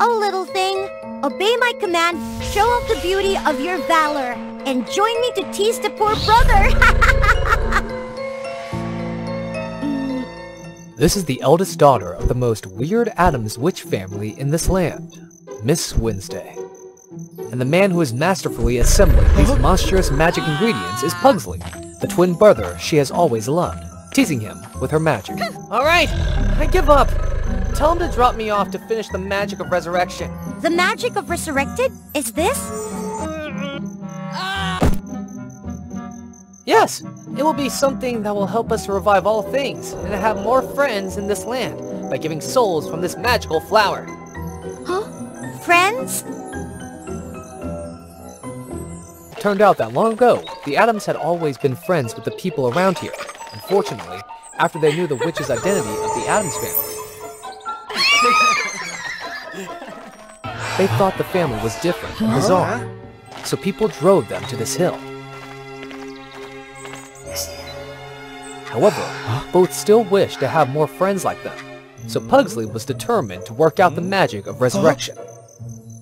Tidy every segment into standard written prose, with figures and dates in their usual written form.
a little thing. Obey my command, show off the beauty of your valor, and join me to tease the poor brother. This is the eldest daughter of the most weird Adams witch family in this land, Miss Wednesday. And the man who is masterfully assembling these monstrous magic ingredients is Pugsley, the twin brother she has always loved, teasing him with her magic. Alright, I give up. Tell him to drop me off to finish the magic of resurrection. The magic of resurrected? Is this? Yes, it will be something that will help us to revive all things and have more friends in this land by giving souls from this magical flower. Huh? Friends? It turned out that long ago, the Adams had always been friends with the people around here. Unfortunately, after they knew the witch's identity of the Adams family, they thought the family was different and bizarre, so people drove them to this hill. However, both still wished to have more friends like them, so Pugsley was determined to work out the magic of resurrection.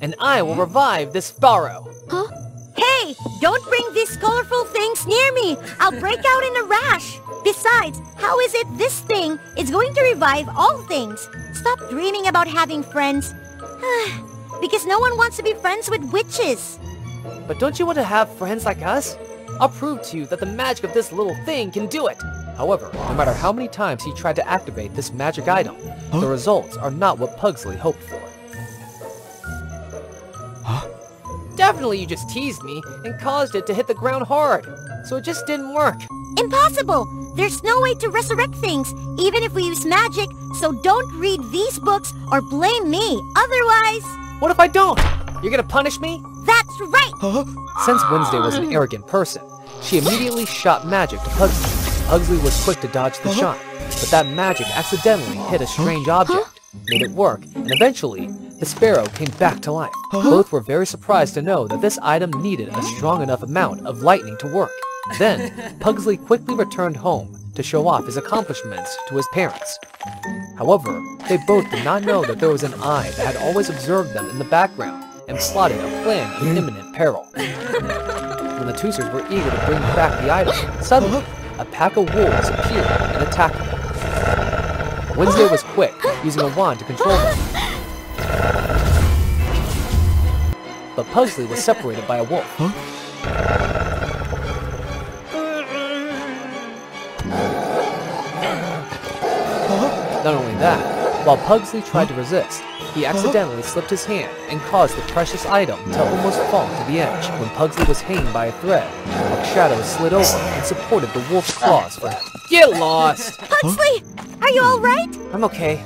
And I will revive this pharaoh. Huh? Hey, don't bring these colorful things near me! I'll break out in a rash! Besides, how is it this thing is going to revive all things? Stop dreaming about having friends. Because no one wants to be friends with witches. But don't you want to have friends like us? I'll prove to you that the magic of this little thing can do it. However, no matter how many times he tried to activate this magic item, the results are not what Pugsley hoped for. Definitely you just teased me and caused it to hit the ground hard, so it just didn't work. Impossible! There's no way to resurrect things, even if we use magic, so don't read these books or blame me, otherwise... What if I don't? You're gonna punish me? That's right! Since Wednesday was an arrogant person, she immediately shot magic to Pugsley. Pugsley was quick to dodge the shot, but that magic accidentally hit a strange object, made it work, and eventually, the sparrow came back to life. Both were very surprised to know that this item needed a strong enough amount of lightning to work. Then, Pugsley quickly returned home to show off his accomplishments to his parents. However, they both did not know that there was an eye that had always observed them in the background and plotted a plan of imminent peril. When the Toosers were eager to bring back the item, suddenly, a pack of wolves appeared and attacked them. Wednesday was quick, using a wand to control them. But Pugsley was separated by a wolf. Not only that, while Pugsley tried to resist, he accidentally slipped his hand and caused the precious item to almost fall to the edge. When Pugsley was hanging by a thread, a shadow slid over and supported the wolf's claws for him. Get lost! Pugsley! Are you alright? I'm okay.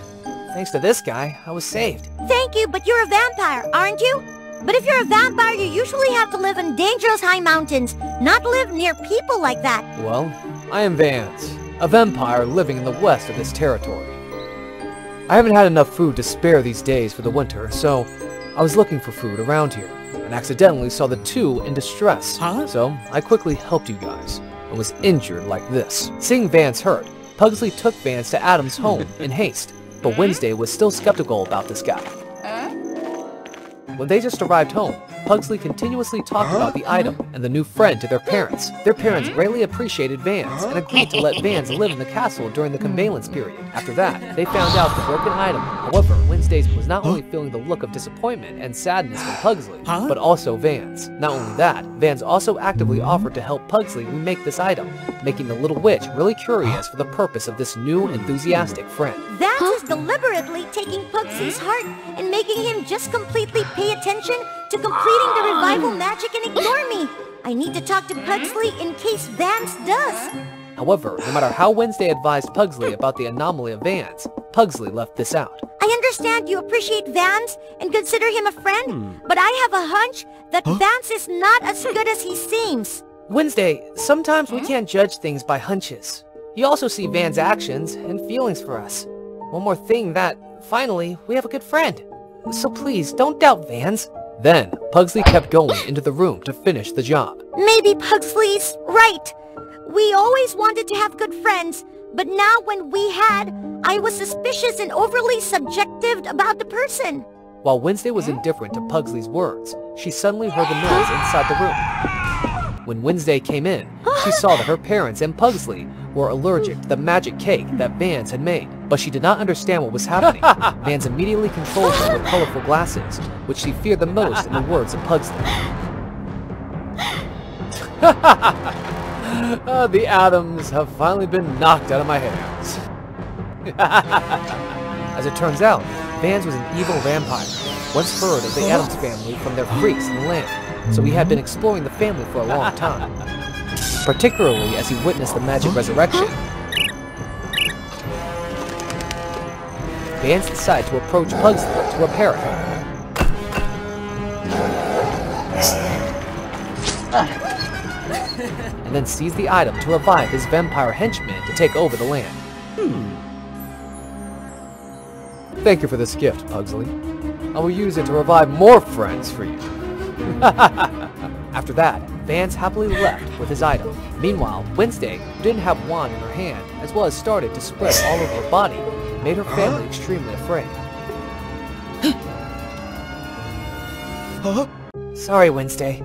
Thanks to this guy, I was saved. Thank you, but you're a vampire, aren't you? But if you're a vampire, you usually have to live in dangerous high mountains, not live near people like that. Well, I am Vance, a vampire living in the west of this territory. I haven't had enough food to spare these days for the winter, so I was looking for food around here, and accidentally saw the two in distress. So I quickly helped you guys, and was injured like this. Seeing Vance hurt, Pugsley took Vance to Adam's home in haste, but Wednesday was still skeptical about this guy. When they just arrived home, Pugsley continuously talked about the item and the new friend to their parents. Their parents greatly appreciated Vance and agreed to let Vance live in the castle during the convalesce period. After that, they found out the broken item. However, Wednesday was not only feeling the look of disappointment and sadness from Pugsley, but also Vance. Not only that, Vance also actively offered to help Pugsley remake this item, making the little witch really curious for the purpose of this new enthusiastic friend. Vance is deliberately taking Pugsley's heart and making him just completely pay attention to completing the revival magic and ignore me. I need to talk to Pugsley in case Vance does. However, no matter how Wednesday advised Pugsley about the anomaly of Vance, Pugsley left this out. I understand you appreciate Vance and consider him a friend, but I have a hunch that Vance is not as good as he seems. Wednesday, sometimes we can't judge things by hunches. You also see Van's actions and feelings for us. One more thing that, finally, we have a good friend. So please, don't doubt Vance. Then, Pugsley kept going into the room to finish the job. Maybe Pugsley's right. We always wanted to have good friends, but now when we had, I was suspicious and overly subjective about the person. While Wednesday was indifferent to Pugsley's words, she suddenly heard the noise inside the room. When Wednesday came in, she saw that her parents and Pugsley were allergic to the magic cake that Vance had made, but she did not understand what was happening. Vance immediately controlled her with colorful glasses, which she feared the most in the words of Pugsley. The atoms have finally been knocked out of my hands. As it turns out, Vance was an evil vampire, once heard of the Addams family from their freaks in the land, so he had been exploring the family for a long time, particularly as he witnessed the magic resurrection. Vance decided to approach Pugsley to repair it. And then seize the item to revive his vampire henchman to take over the land. Thank you for this gift, Pugsley. I will use it to revive more friends for you. After that, Vance happily left with his item. Meanwhile, Wednesday, who didn't have a wand in her hand, as well as started to spread all over her body, made her family extremely afraid. Sorry, Wednesday.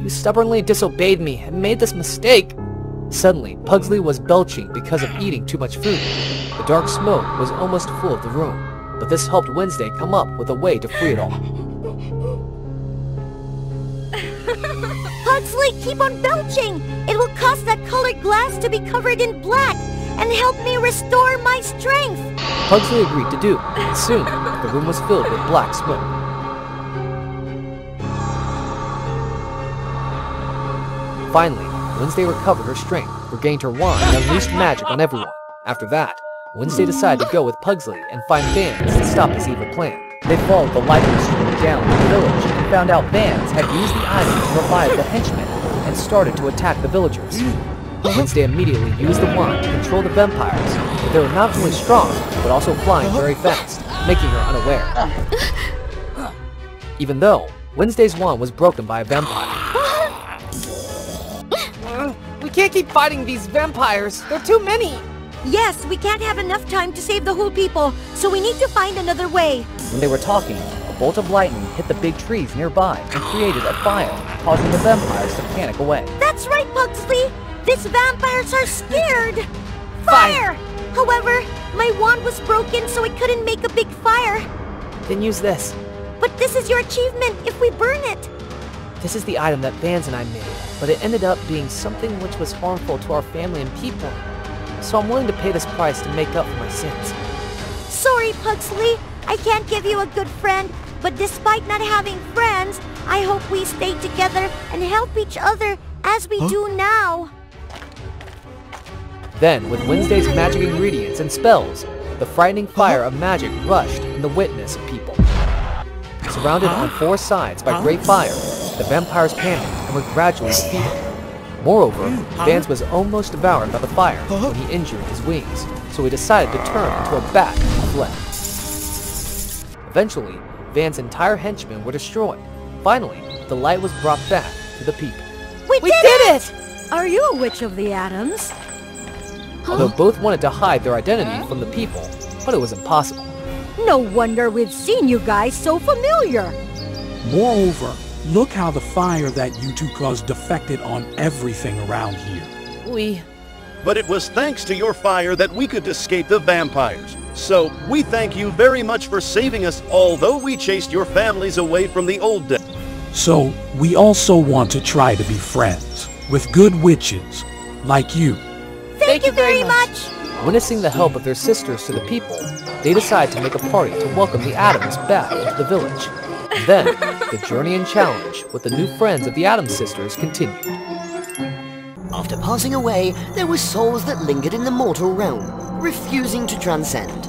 You stubbornly disobeyed me and made this mistake. Suddenly, Pugsley was belching because of eating too much food. The dark smoke was almost full of the room, but this helped Wednesday come up with a way to free it all. Pugsley, keep on belching! It will cause that colored glass to be covered in black and help me restore my strength! Pugsley agreed to do, and soon the room was filled with black smoke. Finally, Wednesday recovered her strength, regained her wand, and unleashed magic on everyone. After that, Wednesday decided to go with Pugsley and find Vance to stop his evil plan. They followed the lightning stream down to the village and found out Vance had used the item to revive the henchmen and started to attack the villagers. Wednesday immediately used the wand to control the vampires, but they were not only strong, but also flying very fast, making her unaware. Even though Wednesday's wand was broken by a vampire. We can't keep fighting these vampires. There are too many. Yes, we can't have enough time to save the whole people, so we need to find another way. When they were talking, a bolt of lightning hit the big trees nearby and created a fire, causing the vampires to panic away. That's right, Pugsley! These vampires are scared! Fire! However, my wand was broken, so it couldn't make a big fire. Then use this. But this is your achievement if we burn it. This is the item that Vance and I made, but it ended up being something which was harmful to our family and people. So I'm willing to pay this price to make up for my sins. Sorry, Pugsley. I can't give you a good friend, but despite not having friends, I hope we stay together and help each other as we do now. Then, with Wednesday's magic ingredients and spells, the frightening fire of magic rushed in the witness of people. Surrounded on four sides by great fire, the vampires panicked and were gradually defeated. Moreover, Vance was almost devoured by the fire when he injured his wings, so he decided to turn into a bat and fled. Eventually, Vance's entire henchmen were destroyed. Finally, the light was brought back to the people. We did it! Are you a witch of the Addams? Although both wanted to hide their identity from the people, but it was impossible. No wonder we've seen you guys so familiar. Moreover, look how the fire that you two caused defected on everything around here. But it was thanks to your fire that we could escape the vampires. So, we thank you very much for saving us, although we chased your families away from the old days. So, we also want to try to be friends with good witches like you. Thank you very much. Witnessing the help of their sisters to the people, they decided to make a party to welcome the Addams back into the village. Then, the journey and challenge with the new friends of the Addams sisters continued. After passing away, there were souls that lingered in the mortal realm, refusing to transcend.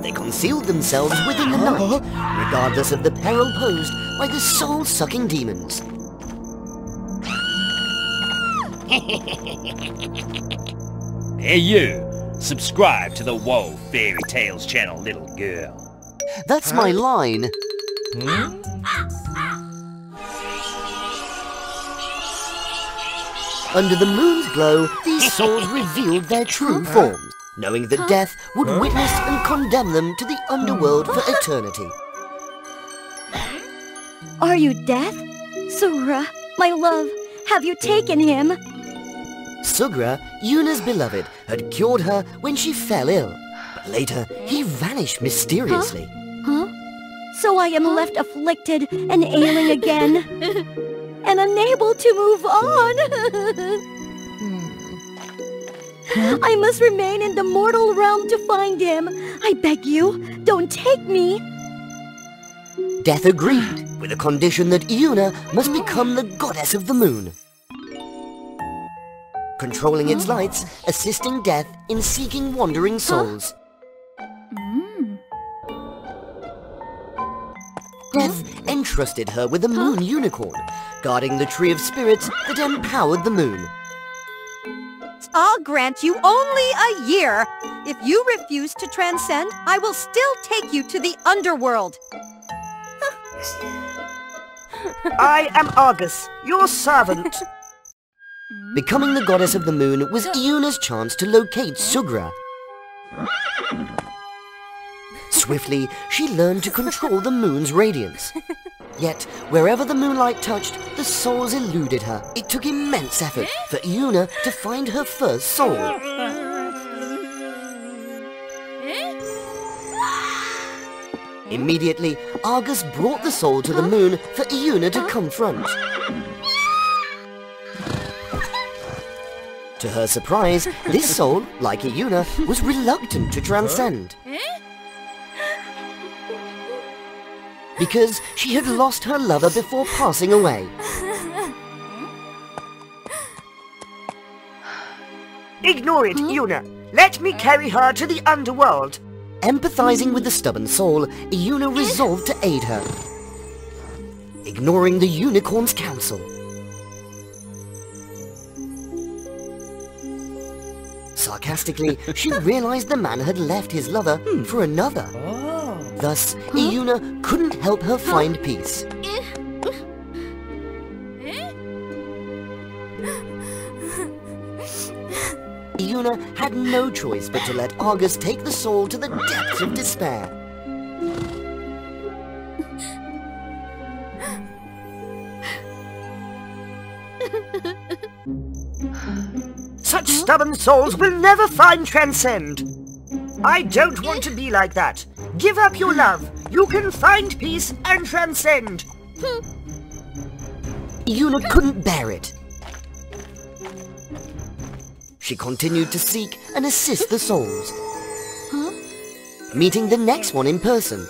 They concealed themselves within the night, regardless of the peril posed by the soul-sucking demons. Hey you! Subscribe to the WOA Fairy Tales channel, little girl. That's my line. Under the moon's glow, these souls revealed their true forms. knowing that death would witness and condemn them to the underworld for eternity. Are you death? Sugra, my love, have you taken him? Sugra, Yuna's beloved, had cured her when she fell ill. But later, he vanished mysteriously. Huh? So I am left afflicted and ailing again, and unable to move on. I must remain in the mortal realm to find him. I beg you, don't take me. Death agreed, with a condition that Yuna must become the goddess of the moon, controlling its lights, assisting Death in seeking wandering souls. Death entrusted her with a moon unicorn, guarding the tree of spirits that empowered the moon. I'll grant you only a year. If you refuse to transcend, I will still take you to the underworld. I am Argus, your servant. Becoming the goddess of the moon was Yuna's chance to locate Sugra. Swiftly, she learned to control the moon's radiance. Yet, wherever the moonlight touched, the souls eluded her. It took immense effort for Yuna to find her first soul. Immediately, Argus brought the soul to the moon for Yuna to confront. To her surprise, this soul, like Yuna, was reluctant to transcend. Because she had lost her lover before passing away. Ignore it, Yuna. Let me carry her to the underworld. Empathizing with the stubborn soul, Yuna resolved to aid her, ignoring the unicorn's counsel. Sarcastically, she realized the man had left his lover for another. Thus, Yuna couldn't help her find peace. Yuna had no choice but to let Argus take the soul to the depths of despair. Such stubborn souls will never find transcend. I don't want to be like that. Give up your love. You can find peace and transcend. Yuna couldn't bear it. She continued to seek and assist the souls, meeting the next one in person.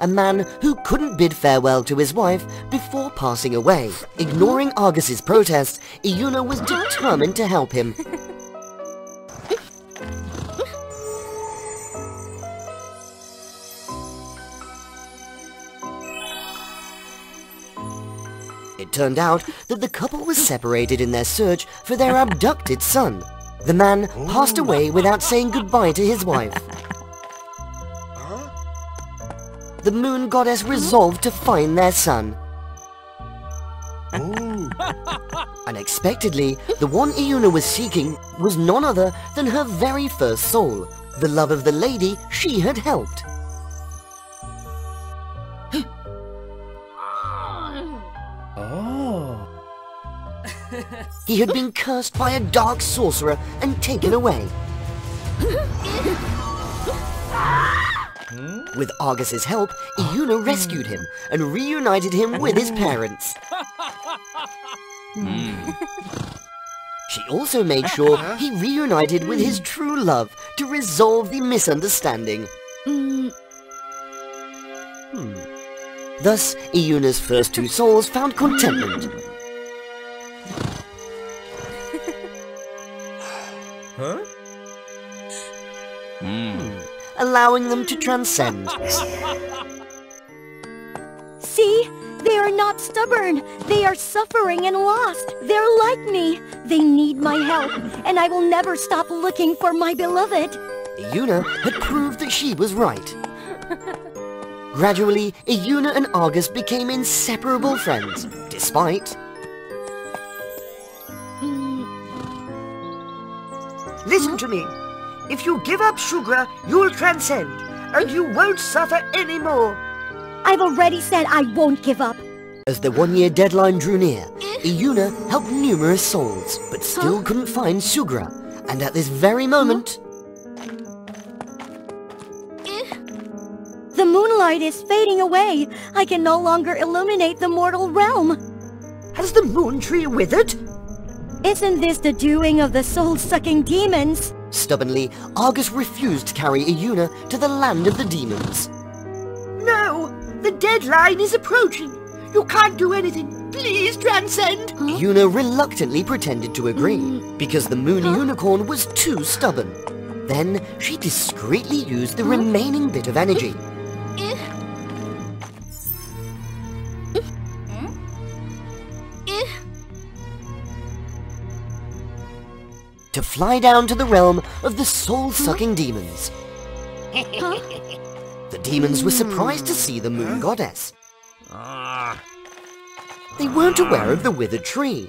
A man who couldn't bid farewell to his wife before passing away. Ignoring Argus's protest, Yuna was determined to help him. It turned out that the couple was separated in their search for their abducted son. The man passed away without saying goodbye to his wife. The moon goddess resolved to find their son. Unexpectedly, the one Yuna was seeking was none other than her very first soul, the love of the lady she had helped. He had been cursed by a dark sorcerer and taken away. With Argus's help, Yuna rescued him and reunited him with his parents. She also made sure he reunited with his true love to resolve the misunderstanding. Thus, Yuna's first two souls found contentment. Allowing them to transcend. See? They are not stubborn. They are suffering and lost. They're like me. They need my help, and I will never stop looking for my beloved. Yuna had proved that she was right. Gradually, Iuna and Argus became inseparable friends, despite... Listen to me. If you give up Sugra, you'll transcend, and you won't suffer anymore. I've already said I won't give up. As the one-year deadline drew near, Iuna helped numerous souls, but still couldn't find Sugra. And at this very moment... The moonlight is fading away. I can no longer illuminate the mortal realm. Has the moon tree withered? Isn't this the doing of the soul-sucking demons? Stubbornly, Argus refused to carry Iuna to the land of the demons. No, the deadline is approaching. You can't do anything. Please transcend. Iuna reluctantly pretended to agree, because the moon unicorn was too stubborn. Then she discreetly used the remaining bit of energy. To fly down to the realm of the soul-sucking demons. The demons were surprised to see the moon goddess. They weren't aware of the withered tree.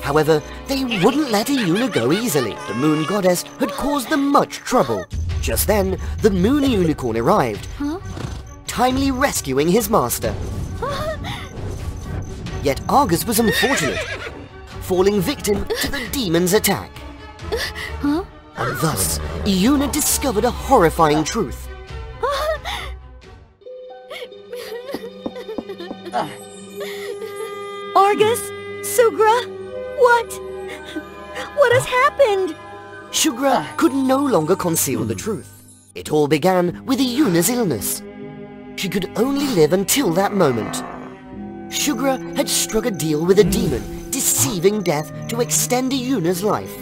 However, they wouldn't let Iuna go easily. The moon goddess had caused them much trouble. Just then, the moon unicorn arrived, timely rescuing his master. Yet Argus was unfortunate, falling victim to the demon's attack. And thus, Iuna discovered a horrifying truth. Argus? Sugra? What? What has happened? Sugra could no longer conceal the truth. It all began with Iuna's illness. She could only live until that moment. Sugra had struck a deal with a demon, deceiving death to extend Iuna's life.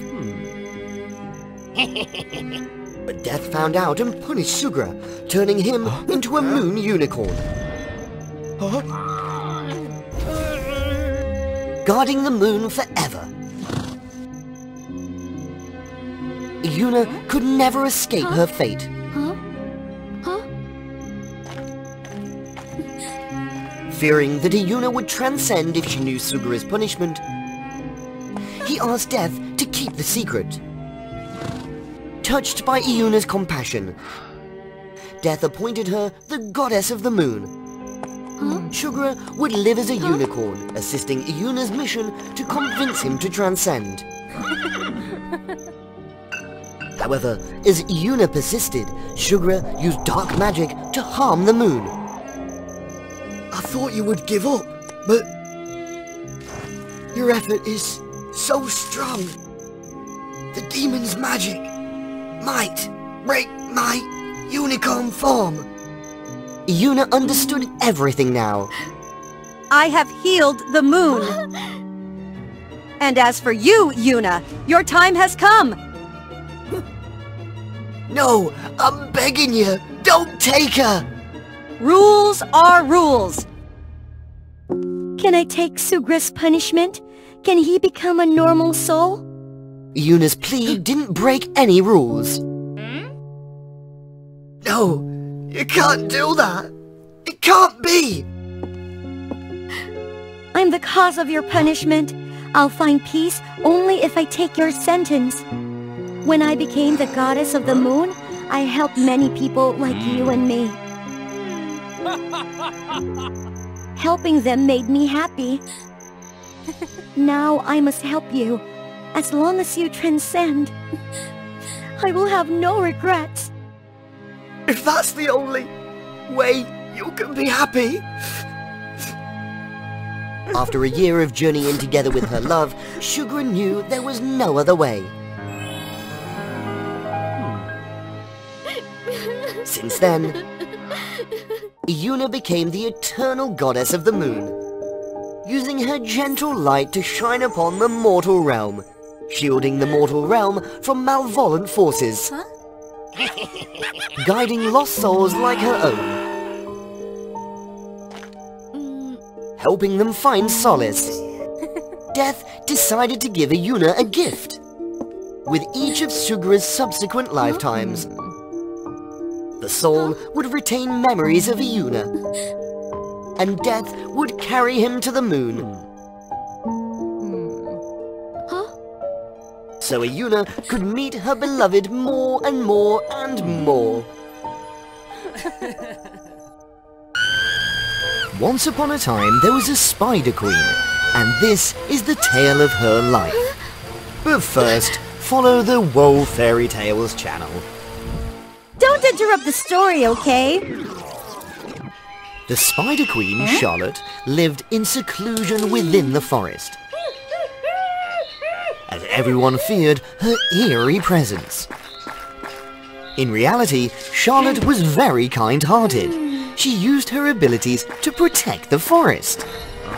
But Death found out and punished Sugra, turning him into a moon unicorn. Guarding the moon forever. Iuna could never escape her fate. Fearing that Iuna would transcend if she knew Sugra's punishment, he asked Death to keep the secret. Touched by Iuna's compassion, Death appointed her the goddess of the moon. Sugra would live as a unicorn, assisting Iuna's mission to convince him to transcend. However, as Iuna persisted, Sugra used dark magic to harm the moon. I thought you would give up, but your effort is so strong. The demon's magic might break my unicorn form. Iuna understood everything now. I have healed the moon. And as for you, Iuna, your time has come. No, I'm begging you, don't take her! Rules are rules. Can I take Sugra's punishment? Can he become a normal soul? Iuna's plea didn't break any rules. No, you can't do that. It can't be. I'm the cause of your punishment. I'll find peace only if I take your sentence. When I became the goddess of the moon, I helped many people like you and me. Helping them made me happy. Now I must help you. As long as you transcend, I will have no regrets. If that's the only way you can be happy. After a year of journeying together with her love, Sugra knew there was no other way. Since then, Iuna became the eternal goddess of the moon, using her gentle light to shine upon the mortal realm, shielding the mortal realm from malevolent forces, guiding lost souls like her own, helping them find solace. Death decided to give Iuna a gift. With each of Sugra's subsequent lifetimes, the soul would retain memories of Iuna, and death would carry him to the moon. So Iuna could meet her beloved more and more and more. Once upon a time, there was a spider queen, and this is the tale of her life. But first, follow the WOA Fairy Tales channel. Don't interrupt the story, okay? The Spider Queen, Charlotte, lived in seclusion within the forest, as everyone feared her eerie presence. In reality, Charlotte was very kind-hearted. She used her abilities to protect the forest.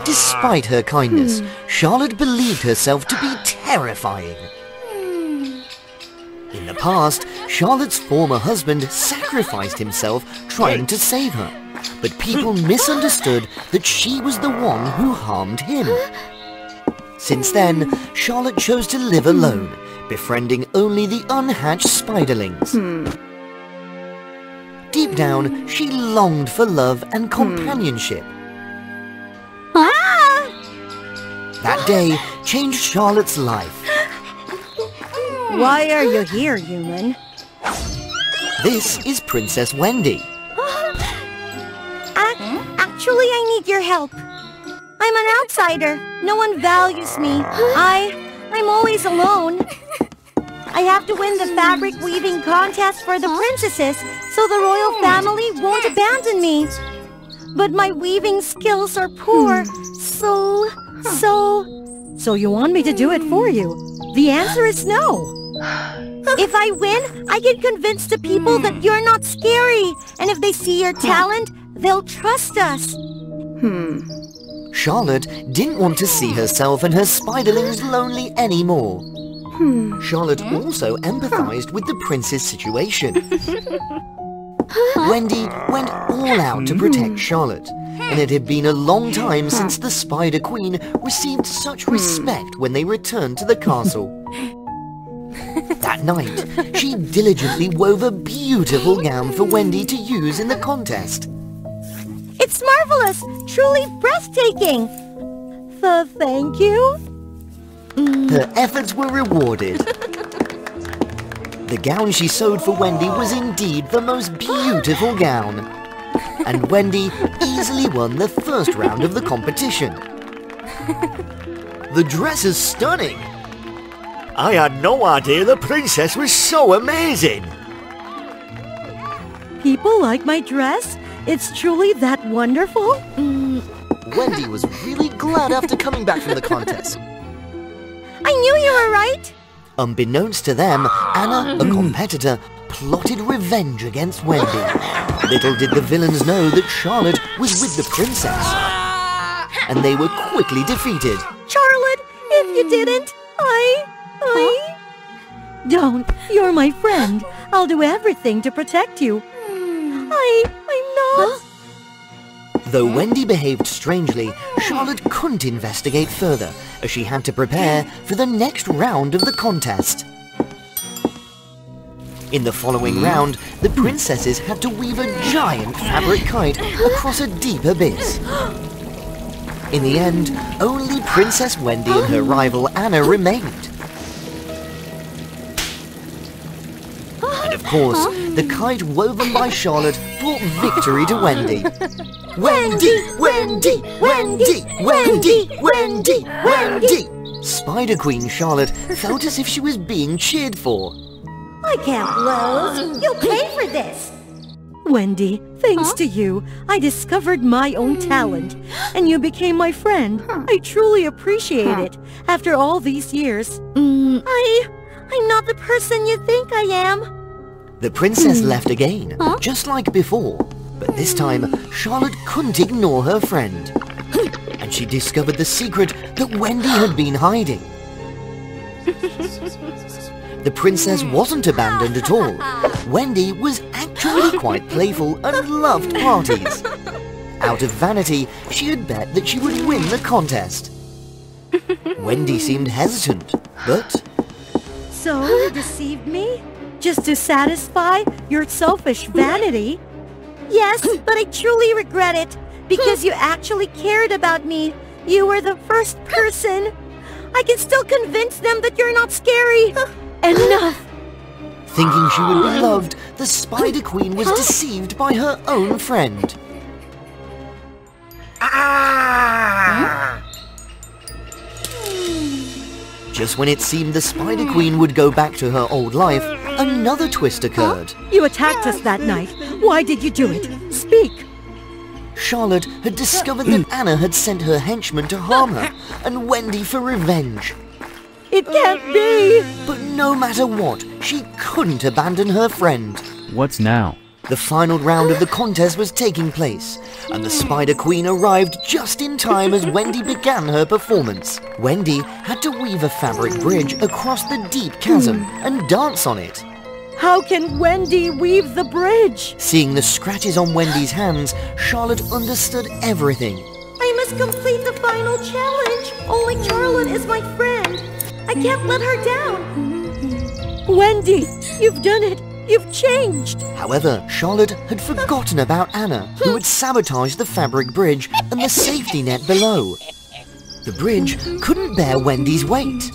Despite her kindness, Charlotte believed herself to be terrifying. In the past, Charlotte's former husband sacrificed himself trying to save her, but people misunderstood that she was the one who harmed him. Since then, Charlotte chose to live alone, befriending only the unhatched spiderlings. Deep down, she longed for love and companionship. That day changed Charlotte's life. Why are you here, human? This is Princess Wendy. Actually, I need your help. I'm an outsider. No one values me. I'm always alone. I have to win the fabric weaving contest for the princesses, so the royal family won't abandon me. But my weaving skills are poor, so you want me to do it for you? The answer is no. If I win, I can convince the people that you're not scary, and if they see your talent, they'll trust us. Charlotte didn't want to see herself and her spiderlings lonely anymore. Charlotte also empathized with the prince's situation. Wendy went all out to protect Charlotte, and it had been a long time since the Spider Queen received such respect when they returned to the castle. That night, she diligently wove a beautiful gown for Wendy to use in the contest. It's marvelous! Truly breathtaking! Thank you? Her efforts were rewarded. The gown she sewed for Wendy was indeed the most beautiful gown. And Wendy easily won the first round of the competition. The dress is stunning. I had no idea the princess was so amazing. People like my dress? It's truly that wonderful? Wendy was really glad after coming back from the contest. I knew you were right! Unbeknownst to them, Anna, a competitor, plotted revenge against Wendy. Little did the villains know that Charlotte was with the princess. And they were quickly defeated. Charlotte, if you didn't, Don't. You're my friend. I'll do everything to protect you. I'm not... Though Wendy behaved strangely, Charlotte couldn't investigate further, as she had to prepare for the next round of the contest. In the following round, the princesses had to weave a giant fabric kite across a deep abyss. In the end, only Princess Wendy and her rival Anna remained. And of course, the kite woven by Charlotte brought victory to Wendy. Wendy! Wendy! Wendy! Wendy! Wendy! Wendy! Spider Queen Charlotte felt as if she was being cheered for. I can't lose. You'll pay for this. Wendy, thanks to you, I discovered my own talent, and you became my friend. I truly appreciate it, after all these years. I'm not the person you think I am. The princess left again, just like before. But this time, Charlotte couldn't ignore her friend. And she discovered the secret that Wendy had been hiding. The princess wasn't abandoned at all. Wendy was actually quite playful and loved parties. Out of vanity, she had bet that she would win the contest. Wendy seemed hesitant, but... So, you deceived me? Just to satisfy your selfish vanity? Yes, but I truly regret it. Because you actually cared about me. You were the first person. I can still convince them that you're not scary. Enough! Thinking she would be loved, the Spider Queen was deceived by her own friend. Just when it seemed the Spider Queen would go back to her old life, another twist occurred. You attacked us that night. Why did you do it? Speak! Charlotte had discovered that Anna had sent her henchmen to harm her, and Wendy for revenge. It can't be! But no matter what, she couldn't abandon her friend. What's now? The final round of the contest was taking place, and the Spider Queen arrived just in time as Wendy began her performance. Wendy had to weave a fabric bridge across the deep chasm and dance on it. How can Wendy weave the bridge? Seeing the scratches on Wendy's hands, Charlotte understood everything. I must complete the final challenge. Only Charlotte is my friend. I can't let her down. Wendy, you've done it. You've changed. However, Charlotte had forgotten about Anna, who had sabotaged the fabric bridge and the safety net below. The bridge couldn't bear Wendy's weight.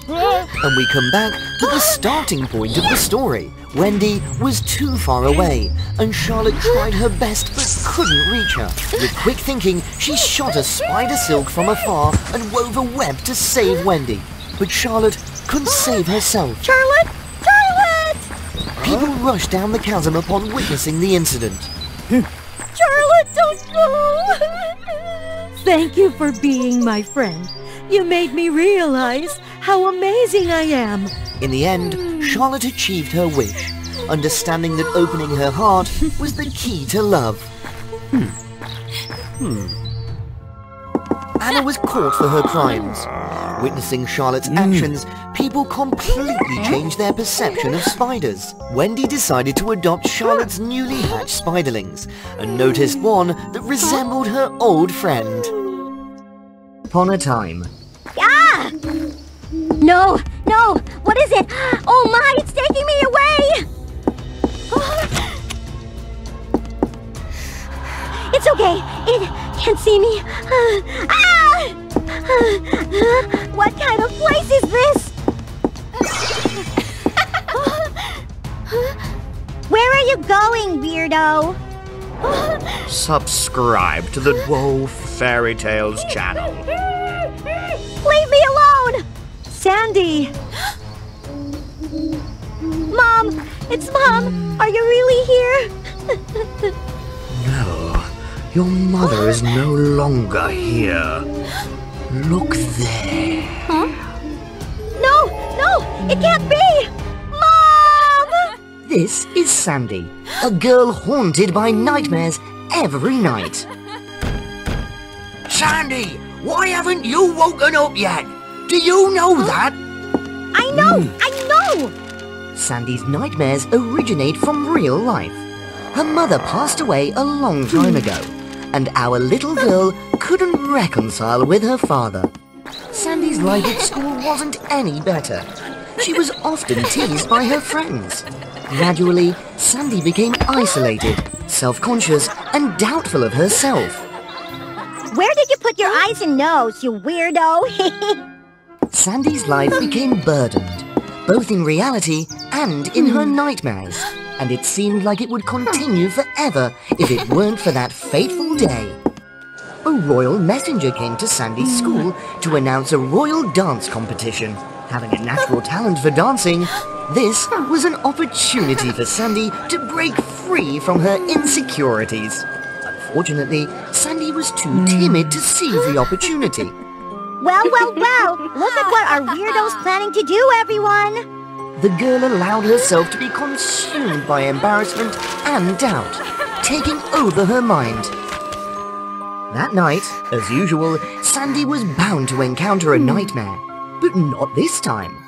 And we come back to the starting point of the story. Wendy was too far away, and Charlotte tried her best but couldn't reach her. With quick thinking, she shot a spider silk from afar and wove a web to save Wendy. But Charlotte couldn't save herself. Charlotte! Charlotte! People rushed down the chasm upon witnessing the incident. Charlotte, don't go! Thank you for being my friend. You made me realize how amazing I am. In the end, Charlotte achieved her wish, understanding that opening her heart was the key to love. Anna was caught for her crimes. Witnessing Charlotte's actions, people completely changed their perception of spiders. Wendy decided to adopt Charlotte's newly hatched spiderlings, and noticed one that resembled her old friend. Upon a time. Ah! No! No! What is it? Oh my! It's taking me away! It's okay. It can't see me. What kind of place is this? Where are you going, weirdo? Subscribe to the WOA Fairy Tales channel. Leave me alone! Sandy! Mom! It's Mom! Are you really here? No, your mother is no longer here. Look there. Huh? No! No! It can't be! Mom! This is Sandy, a girl haunted by nightmares every night. Sandy, why haven't you woken up yet? Do you know that? I know! I know! Sandy's nightmares originate from real life. Her mother passed away a long time ago, and our little girl couldn't reconcile with her father. Sandy's life at school wasn't any better. She was often teased by her friends. Gradually, Sandy became isolated, self-conscious, and doubtful of herself. Where did you put your eyes and nose, you weirdo? Sandy's life became burdened, both in reality and in her nightmares, and it seemed like it would continue forever if it weren't for that fateful day. A royal messenger came to Sandy's school to announce a royal dance competition. Having a natural talent for dancing, this was an opportunity for Sandy to break free from her insecurities. Unfortunately, Sandy was too timid to seize the opportunity. Well, well, well! Look at what our weirdo's planning to do, everyone! The girl allowed herself to be consumed by embarrassment and doubt, taking over her mind. That night, as usual, Sandy was bound to encounter a nightmare, but not this time.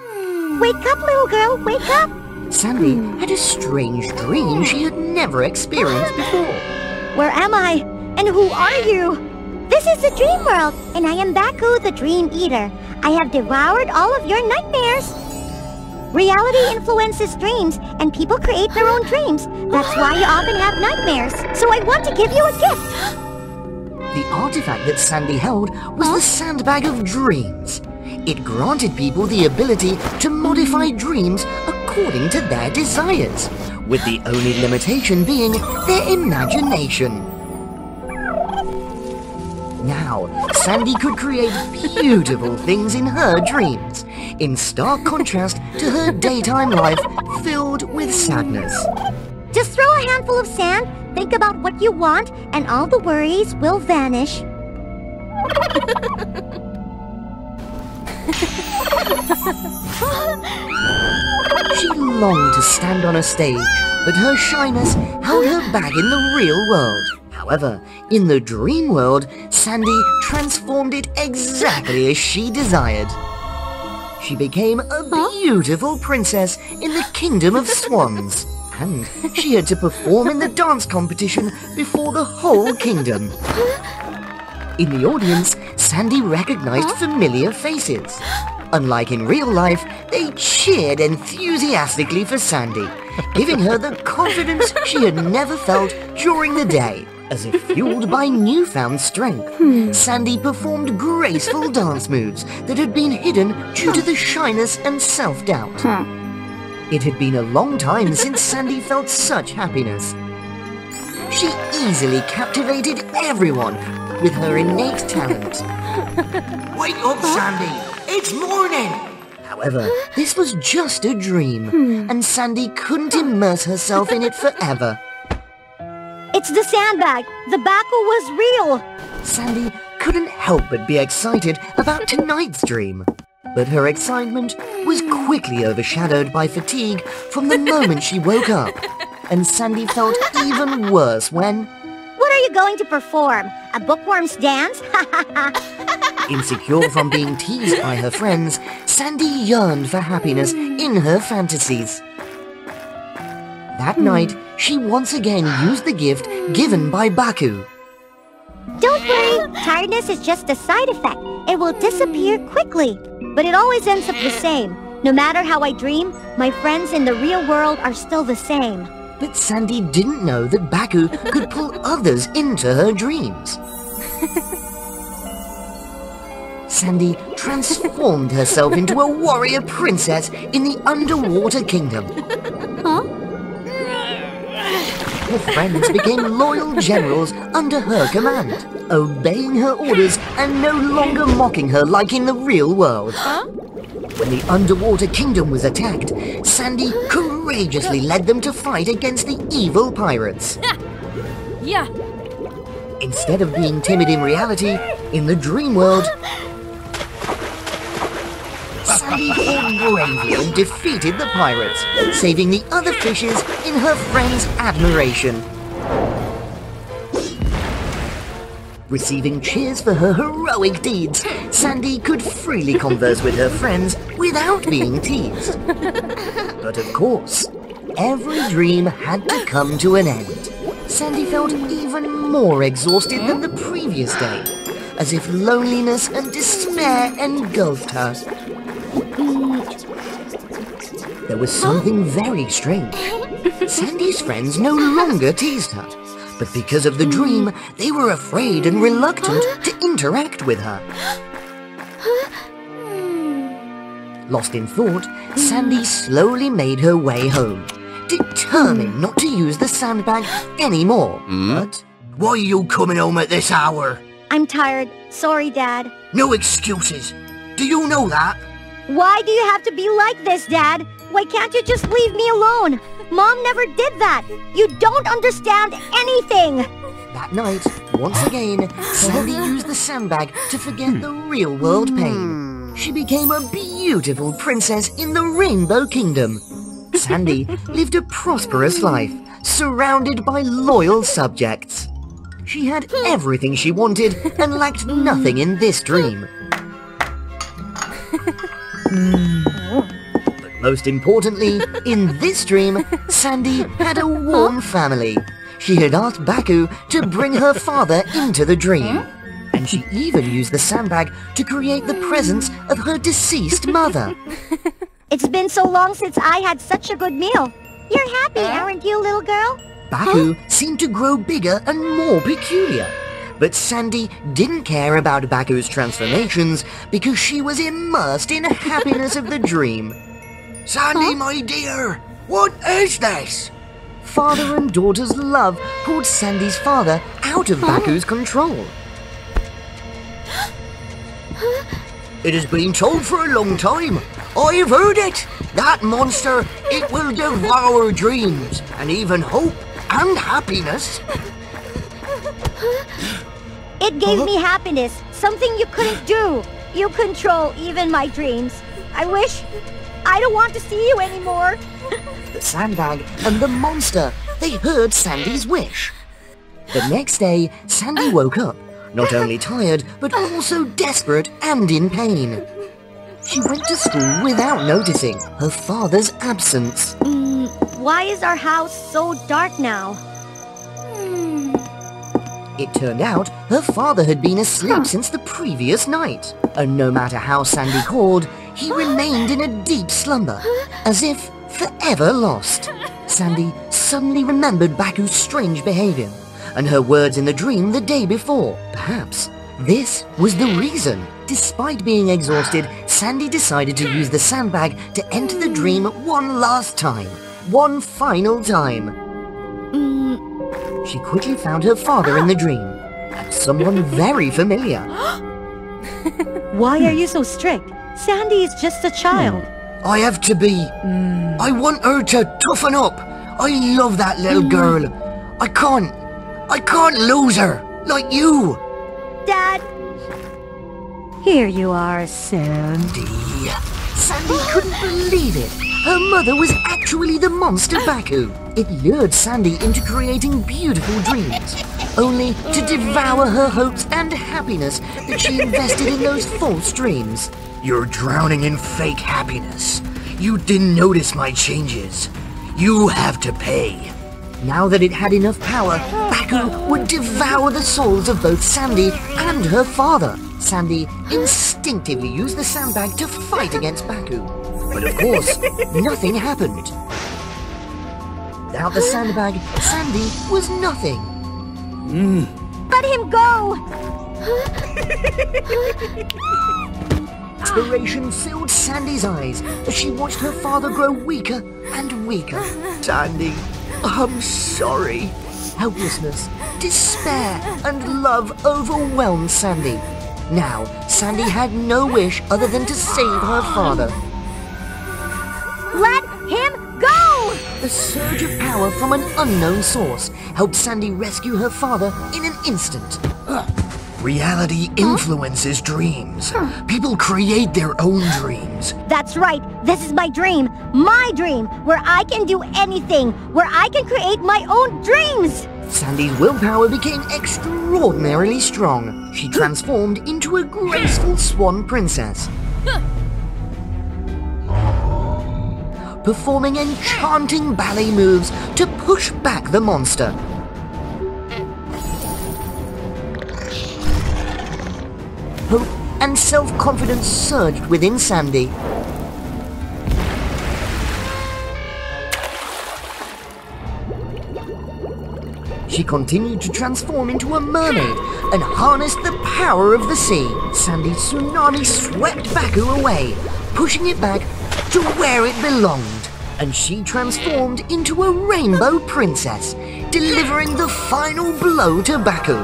Wake up, little girl, wake up! Sandy had a strange dream she had never experienced before. Where am I? And who are you? This is the dream world, and I am Baku, the Dream Eater. I have devoured all of your nightmares. Reality influences dreams, and people create their own dreams. That's why you often have nightmares. So I want to give you a gift. The artifact that Sandy held was the Sandbag of Dreams. It granted people the ability to modify dreams according to their desires, with the only limitation being their imagination. Now, Sandy could create beautiful things in her dreams, in stark contrast to her daytime life filled with sadness. Just throw a handful of sand, think about what you want, and all the worries will vanish. She longed to stand on a stage, but her shyness held her back in the real world. However, in the dream world, Sandy transformed it exactly as she desired. She became a beautiful princess in the Kingdom of Swans, and she had to perform in the dance competition before the whole kingdom. In the audience, Sandy recognized familiar faces. Unlike in real life, they cheered enthusiastically for Sandy, giving her the confidence she had never felt during the day. As if fueled by newfound strength, Sandy performed graceful dance moves that had been hidden due to the shyness and self-doubt. It had been a long time since Sandy felt such happiness. She easily captivated everyone with her innate talent. Wake up, Sandy! It's morning! However, this was just a dream, and Sandy couldn't immerse herself in it forever. It's the sandbag! The Baku was real! Sandy couldn't help but be excited about tonight's dream. But her excitement was quickly overshadowed by fatigue from the moment she woke up. And Sandy felt even worse when... What are you going to perform? A bookworm's dance? Insecure from being teased by her friends, Sandy yearned for happiness in her fantasies. That night, she once again used the gift given by Baku. Don't worry, tiredness is just a side effect. It will disappear quickly. But it always ends up the same. No matter how I dream, my friends in the real world are still the same. But Sandy didn't know that Baku could pull others into her dreams. Sandy transformed herself into a warrior princess in the underwater kingdom. Her friends became loyal generals under her command, obeying her orders and no longer mocking her like in the real world. When the underwater kingdom was attacked, Sandy courageously led them to fight against the evil pirates. Yeah. Instead of being timid in reality, in the dream world, Sandy fought bravely and defeated the pirates, saving the other fishes in her friends' admiration. Receiving cheers for her heroic deeds, Sandy could freely converse with her friends without being teased. But of course, every dream had to come to an end. Sandy felt even more exhausted than the previous day, as if loneliness and despair engulfed her. There was something very strange. Sandy's friends no longer teased her, but because of the dream, they were afraid and reluctant to interact with her. Lost in thought, Sandy slowly made her way home, determined not to use the sandbag anymore. But why are you coming home at this hour? I'm tired. Sorry, Dad. No excuses. Do you know that? Why do you have to be like this, Dad? Why can't you just leave me alone? Mom never did that. You don't understand anything. That night, once again, Sandy used the sandbag to forget the real world pain. She became a beautiful princess in the Rainbow Kingdom. Sandy lived a prosperous life, surrounded by loyal subjects. She had everything she wanted and lacked nothing in this dream. But most importantly, in this dream, Sandy had a warm family. She had asked Baku to bring her father into the dream. And she even used the sandbag to create the presence of her deceased mother. It's been so long since I had such a good meal. You're happy, aren't you, little girl? Baku seemed to grow bigger and more peculiar. But Sandy didn't care about Baku's transformations because she was immersed in happiness of the dream. Sandy, my dear, what is this? Father and daughter's love pulled Sandy's father out of Baku's control. It has been told for a long time. I've heard it. That monster, it will devour dreams and even hope and happiness. It gave me happiness, something you couldn't do. You control even my dreams. I don't want to see you anymore. The sandbag and the monster, they heard Sandy's wish. The next day, Sandy woke up, not only tired, but also desperate and in pain. She went to school without noticing her father's absence. Why is our house so dark now? It turned out her father had been asleep since the previous night, and no matter how Sandy called, he remained in a deep slumber, as if forever lost. Sandy suddenly remembered Baku's strange behavior, and her words in the dream the day before. Perhaps this was the reason. Despite being exhausted, Sandy decided to use the sandbag to enter the dream one last time. One final time. She quickly found her father in the dream, and someone very familiar. Why are you so strict? Sandy is just a child. I have to be. I want her to toughen up. I love that little girl. I can't lose her, like you. Dad! Here you are, Sandy. Sandy couldn't believe it. Her mother was actually the monster Baku. It lured Sandy into creating beautiful dreams, only to devour her hopes and happiness that she invested in those false dreams. You're drowning in fake happiness. You didn't notice my changes. You have to pay. Now that it had enough power, Baku would devour the souls of both Sandy and her father. Sandy instinctively used the sandbag to fight against Baku. But of course, nothing happened. Without the sandbag, Sandy was nothing. Let him go! Inspiration filled Sandy's eyes as she watched her father grow weaker and weaker. Sandy, I'm sorry. Helplessness, despair, and love overwhelmed Sandy. Now, Sandy had no wish other than to save her father. Let him go! A surge of power from an unknown source helped Sandy rescue her father in an instant. Reality influences dreams. People create their own dreams. That's right. This is my dream, where I can do anything, where I can create my own dreams. Sandy's willpower became extraordinarily strong. She transformed into a graceful swan princess, performing enchanting ballet moves to push back the monster. Hope and self-confidence surged within Sandy. She continued to transform into a mermaid and harnessed the power of the sea. Sandy's tsunami swept Baku away, pushing it back to where it belonged. And she transformed into a rainbow princess, delivering the final blow to Baku.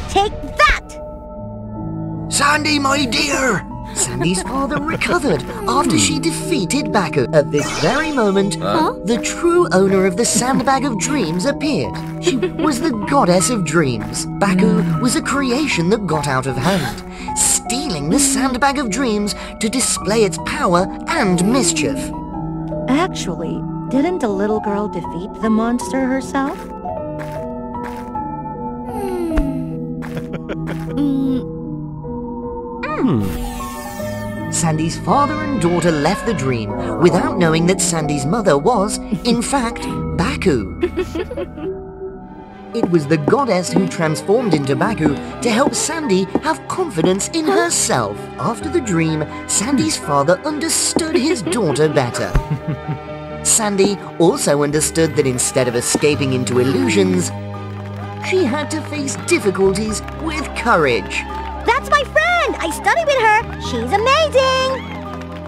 Take that! Sandy, my dear! Sandy's father recovered after she defeated Baku. At this very moment, the true owner of the Sandbag of Dreams appeared. She was the goddess of dreams. Baku was a creation that got out of hand, stealing the Sandbag of Dreams to display its power and mischief. Actually, didn't the little girl defeat the monster herself? Sandy's father and daughter left the dream without knowing that Sandy's mother was, in fact, Baku. It was the goddess who transformed into Baku to help Sandy have confidence in herself. After the dream, Sandy's father understood his daughter better. Sandy also understood that instead of escaping into illusions, she had to face difficulties with courage. That's my friend! I studied with her! She's amazing!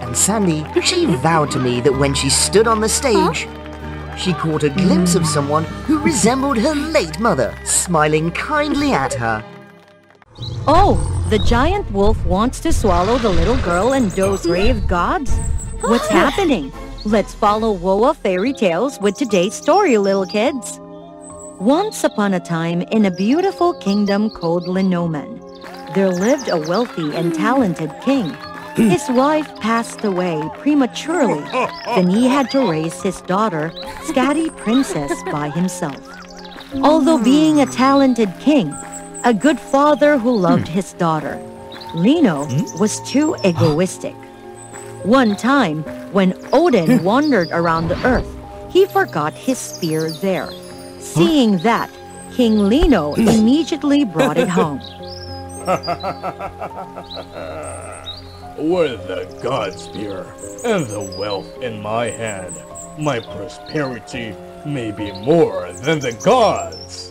And Sandy, she vowed to me that when she stood on the stage, she caught a glimpse of someone who resembled her late mother, smiling kindly at her. Oh, the giant wolf wants to swallow the little girl and those brave gods? What's happening? Let's follow WOA Fairy Tales with today's story, little kids. Once upon a time, in a beautiful kingdom called Linoman, there lived a wealthy and talented king. His wife passed away prematurely, then he had to raise his daughter, Scatty Princess, by himself. Although being a talented king, a good father who loved his daughter, Lino was too egoistic. One time, when Odin wandered around the earth, he forgot his spear there. Seeing that, King Lino immediately brought it home. With the god spear and the wealth in my hand, my prosperity may be more than the gods.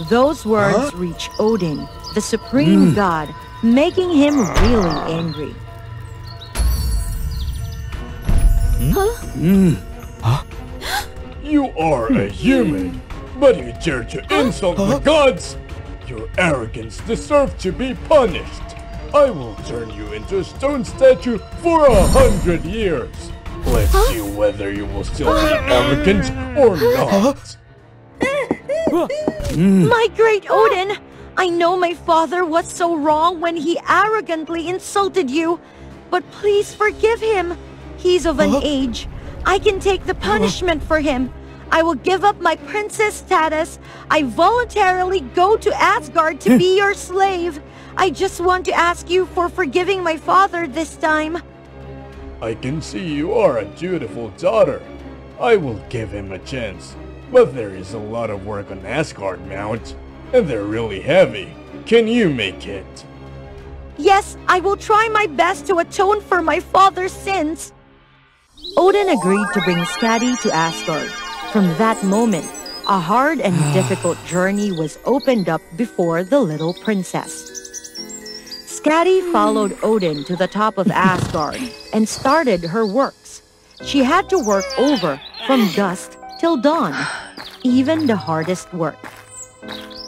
Those words reach Odin, the supreme god, making him really angry. You are a human, but you dare to insult the gods? Your arrogance deserves to be punished. I will turn you into a stone statue for 100 years. Let's see whether you will still be arrogant or not. My great Odin, I know my father was so wrong when he arrogantly insulted you, but please forgive him. He's of an age. I can take the punishment for him. I will give up my princess status. I voluntarily go to Asgard to be your slave. I just want to ask you for forgiving my father this time. I can see you are a dutiful daughter. I will give him a chance. But there is a lot of work on Asgard Mount, and they're really heavy. Can you make it? Yes, I will try my best to atone for my father's sins. Odin agreed to bring Skadi to Asgard. From that moment, a hard and difficult journey was opened up before the little princess. Skadi followed Odin to the top of Asgard and started her works. She had to work over from dusk till dawn, even the hardest work.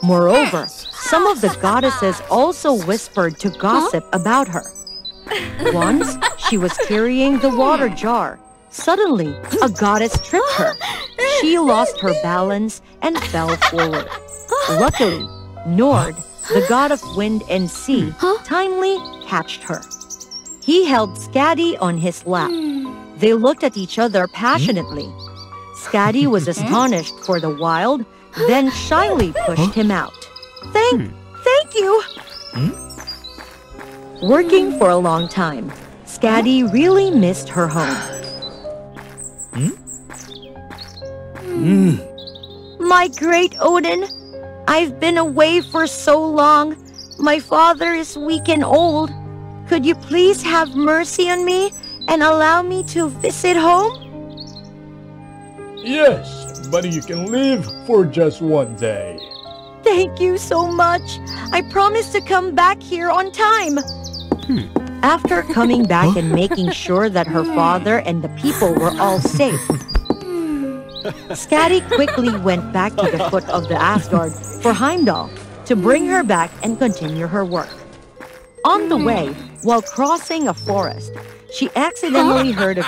Moreover, some of the goddesses also whispered to gossip about her. Once, she was carrying the water jar. Suddenly, a goddess tripped her. She lost her balance and fell forward. Luckily, Nord, the god of wind and sea, timely catched her. He held Skadi on his lap. They looked at each other passionately. Skadi was astonished for the wild, then shyly pushed him out. Thank you! Working for a long time, Skadi really missed her home. My great Odin, I've been away for so long. My father is weak and old. Could you please have mercy on me and allow me to visit home? Yes, but you can leave for just one day. Thank you so much. I promise to come back here on time. After coming back and making sure that her father and the people were all safe, Skadi quickly went back to the foot of the Asgard for Heimdall to bring her back and continue her work. On the way, while crossing a forest, she accidentally heard a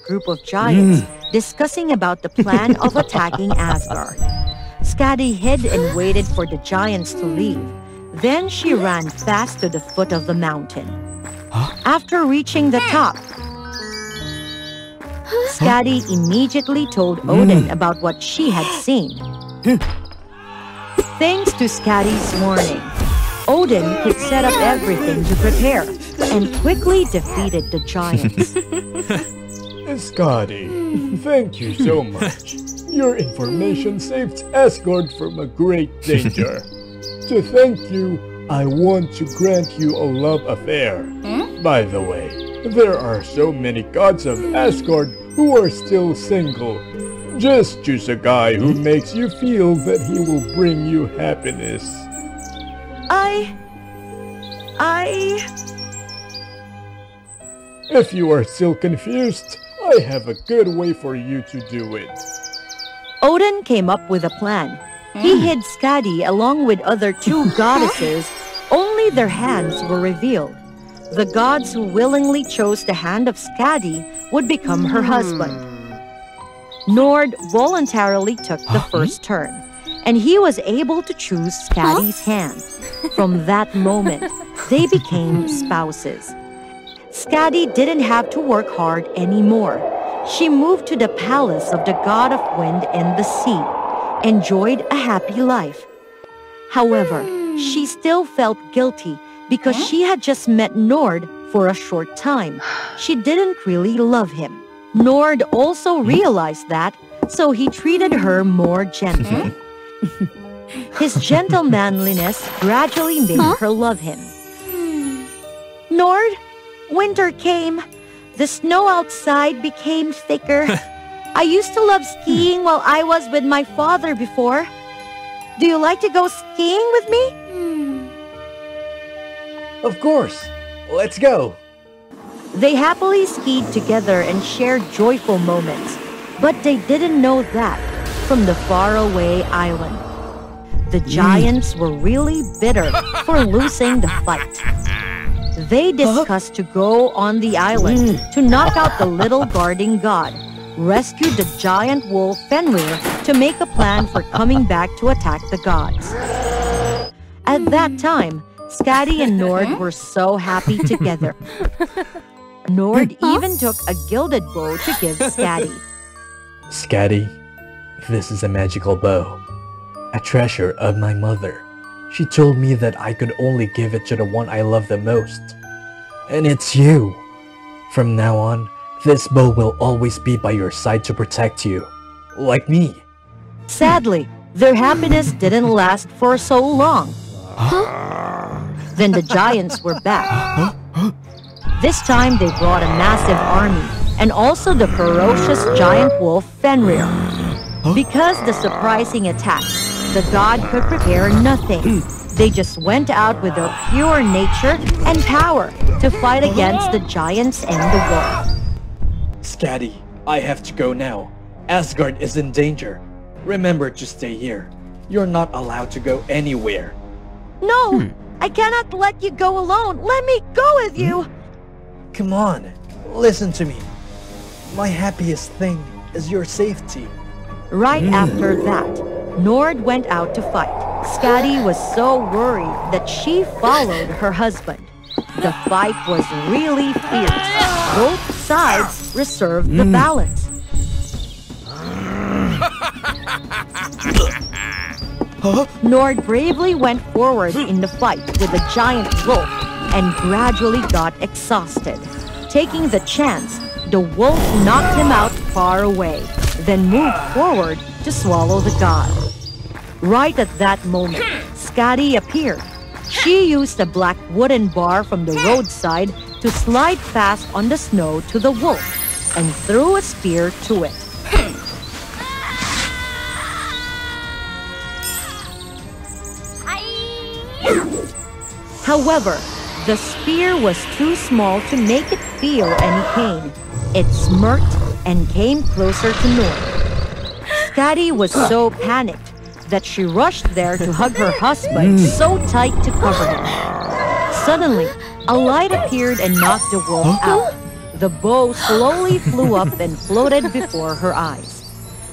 group of giants discussing about the plan of attacking Asgard. Skadi hid and waited for the giants to leave. Then she ran fast to the foot of the mountain. After reaching the top, Skadi immediately told Odin about what she had seen. Thanks to Skadi's warning, Odin could set up everything to prepare and quickly defeated the giants. Skadi, thank you so much. Your information saved Asgard from a great danger. To thank you, I want to grant you a love affair. By the way, there are so many gods of Asgard who are still single. Just choose a guy who makes you feel that he will bring you happiness. If you are still confused, I have a good way for you to do it. Odin came up with a plan. He hid Skadi along with other 2 goddesses, only their hands were revealed. The gods who willingly chose the hand of Skadi would become her husband. Nord voluntarily took the first turn, and he was able to choose Skadi's hand. From that moment, they became spouses. Skadi didn't have to work hard anymore. She moved to the palace of the god of wind and the sea, enjoyed a happy life. However, she still felt guilty because she had just met Nord for a short time. She didn't really love him. Nord also realized that, so he treated her more gently. His gentle manliness gradually made her love him. Nord, winter came. The snow outside became thicker. I used to love skiing while I was with my father before. Do you like to go skiing with me? Of course. Let's go. They happily skied together and shared joyful moments, but they didn't know that from the faraway island. The giants were really bitter for losing the fight. They discussed to go on the island to knock out the little guarding god, rescue the giant wolf Fenrir to make a plan for coming back to attack the gods. At that time, Skadi and Nord were so happy together. Nord even took a gilded bow to give Skadi. Skadi, this is a magical bow, a treasure of my mother. She told me that I could only give it to the one I love the most. And it's you. From now on, this bow will always be by your side to protect you. Like me. Sadly, their happiness didn't last for so long. Then the giants were back. This time they brought a massive army, and also the ferocious giant wolf Fenrir. Because the surprising attack, the god could prepare nothing. They just went out with their pure nature and power to fight against the giants and the wolf. Skadi, I have to go now. Asgard is in danger. Remember to stay here. You're not allowed to go anywhere. No! I cannot let you go alone! Let me go with you! Come on, listen to me. My happiest thing is your safety. Right after that, Nord went out to fight. Skadi was so worried that she followed her husband. The fight was really fierce. Both sides reserved the balance. Nord bravely went forward in the fight with the giant wolf and gradually got exhausted. Taking the chance, the wolf knocked him out far away, then moved forward to swallow the god. Right at that moment, Skadi appeared. She used a black wooden bar from the roadside to slide fast on the snow to the wolf and threw a spear to it. However, the spear was too small to make it feel any pain. It smirked and came closer to Nord. Skadi was so panicked that she rushed there to hug her husband so tight to cover him. Suddenly, a light appeared and knocked the wolf out. The bow slowly flew up and floated before her eyes.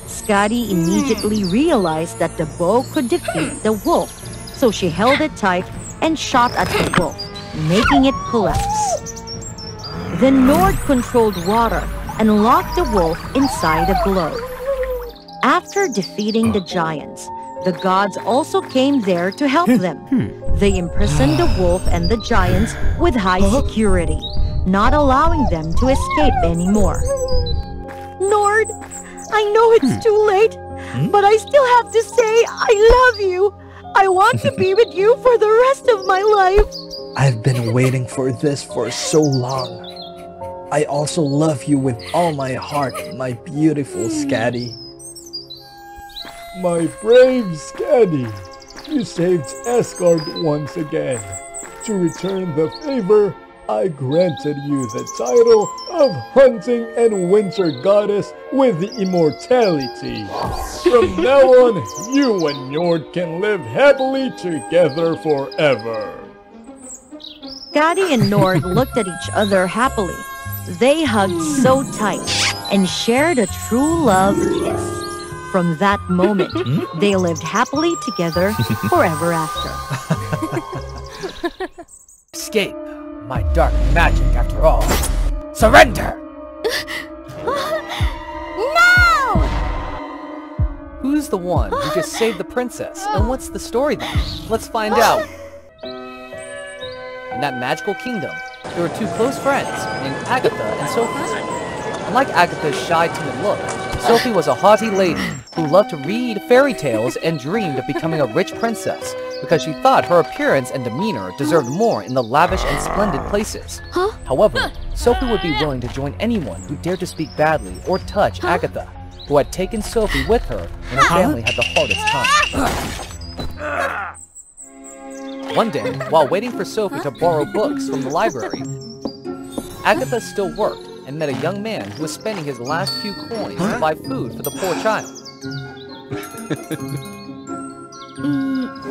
Skadi immediately realized that the bow could defeat the wolf, so she held it tight and shot at the wolf, making it collapse. Then Nord controlled water and locked the wolf inside a globe. After defeating the giants, the gods also came there to help them. They imprisoned the wolf and the giants with high security, not allowing them to escape anymore. Nord, I know it's too late, but I still have to say I love you. I want to be with you for the rest of my life. I've been waiting for this for so long. I also love you with all my heart, my beautiful Scatty. My brave Scatty, you saved Asgard once again. To return the favor, I granted you the title of Hunting and Winter Goddess with immortality. From now on, you and Njord can live happily together forever. Scotty and Njord looked at each other happily. They hugged so tight and shared a true love kiss. From that moment, they lived happily together forever after. Escape my dark magic after all. Surrender! No! Who's the one who just saved the princess? And what's the story then? Let's find out. In that magical kingdom, there were two close friends named Agatha and Sophie. Unlike Agatha's shy, timid look, Sophie was a haughty lady who loved to read fairy tales and dreamed of becoming a rich princess because she thought her appearance and demeanor deserved more in the lavish and splendid places. However, Sophie would be willing to join anyone who dared to speak badly or touch Agatha, who had taken Sophie with her when her family had the hardest time. One day, while waiting for Sophie to borrow books from the library, Agatha still worked and met a young man who was spending his last few coins to buy food for the poor child.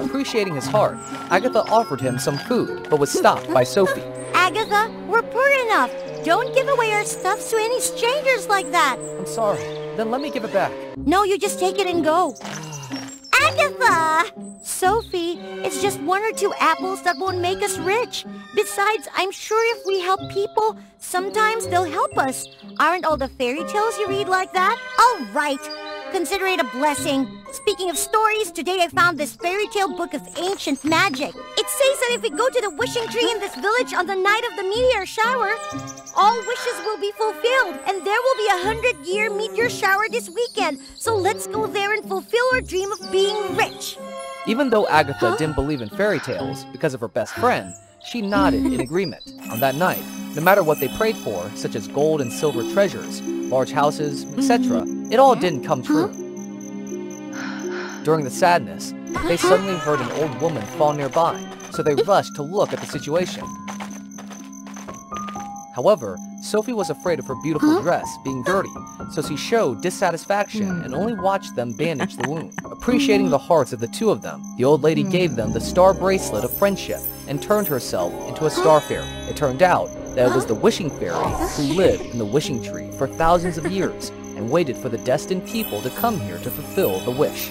Appreciating his heart, Agatha offered him some food, but was stopped by Sophie. Agatha, we're poor enough. Don't give away our stuff to any strangers like that. I'm sorry. Then let me give it back. No, you just take it and go. Agatha! Sophie, it's just one or two apples that won't make us rich. Besides, I'm sure if we help people, sometimes they'll help us. Aren't all the fairy tales you read like that? All right. Consider it a blessing. Speaking of stories, today I found this fairy tale book of ancient magic. It says that if we go to the wishing tree in this village on the night of the meteor shower, all wishes will be fulfilled, and there will be a 100-year meteor shower this weekend. So let's go there and fulfill our dream of being rich. Even though Agatha didn't believe in fairy tales because of her best friend, she nodded in agreement. On that night, no matter what they prayed for, such as gold and silver treasures, large houses, etc., it all didn't come true. During the sadness, they suddenly heard an old woman fall nearby, so they rushed to look at the situation. However, Sophie was afraid of her beautiful dress being dirty, so she showed dissatisfaction and only watched them bandage the wound. Appreciating the hearts of the two of them, the old lady gave them the star bracelet of friendship and turned herself into a star fairy. It turned out that it was the wishing fairy who lived in the wishing tree for thousands of years and waited for the destined people to come here to fulfill the wish.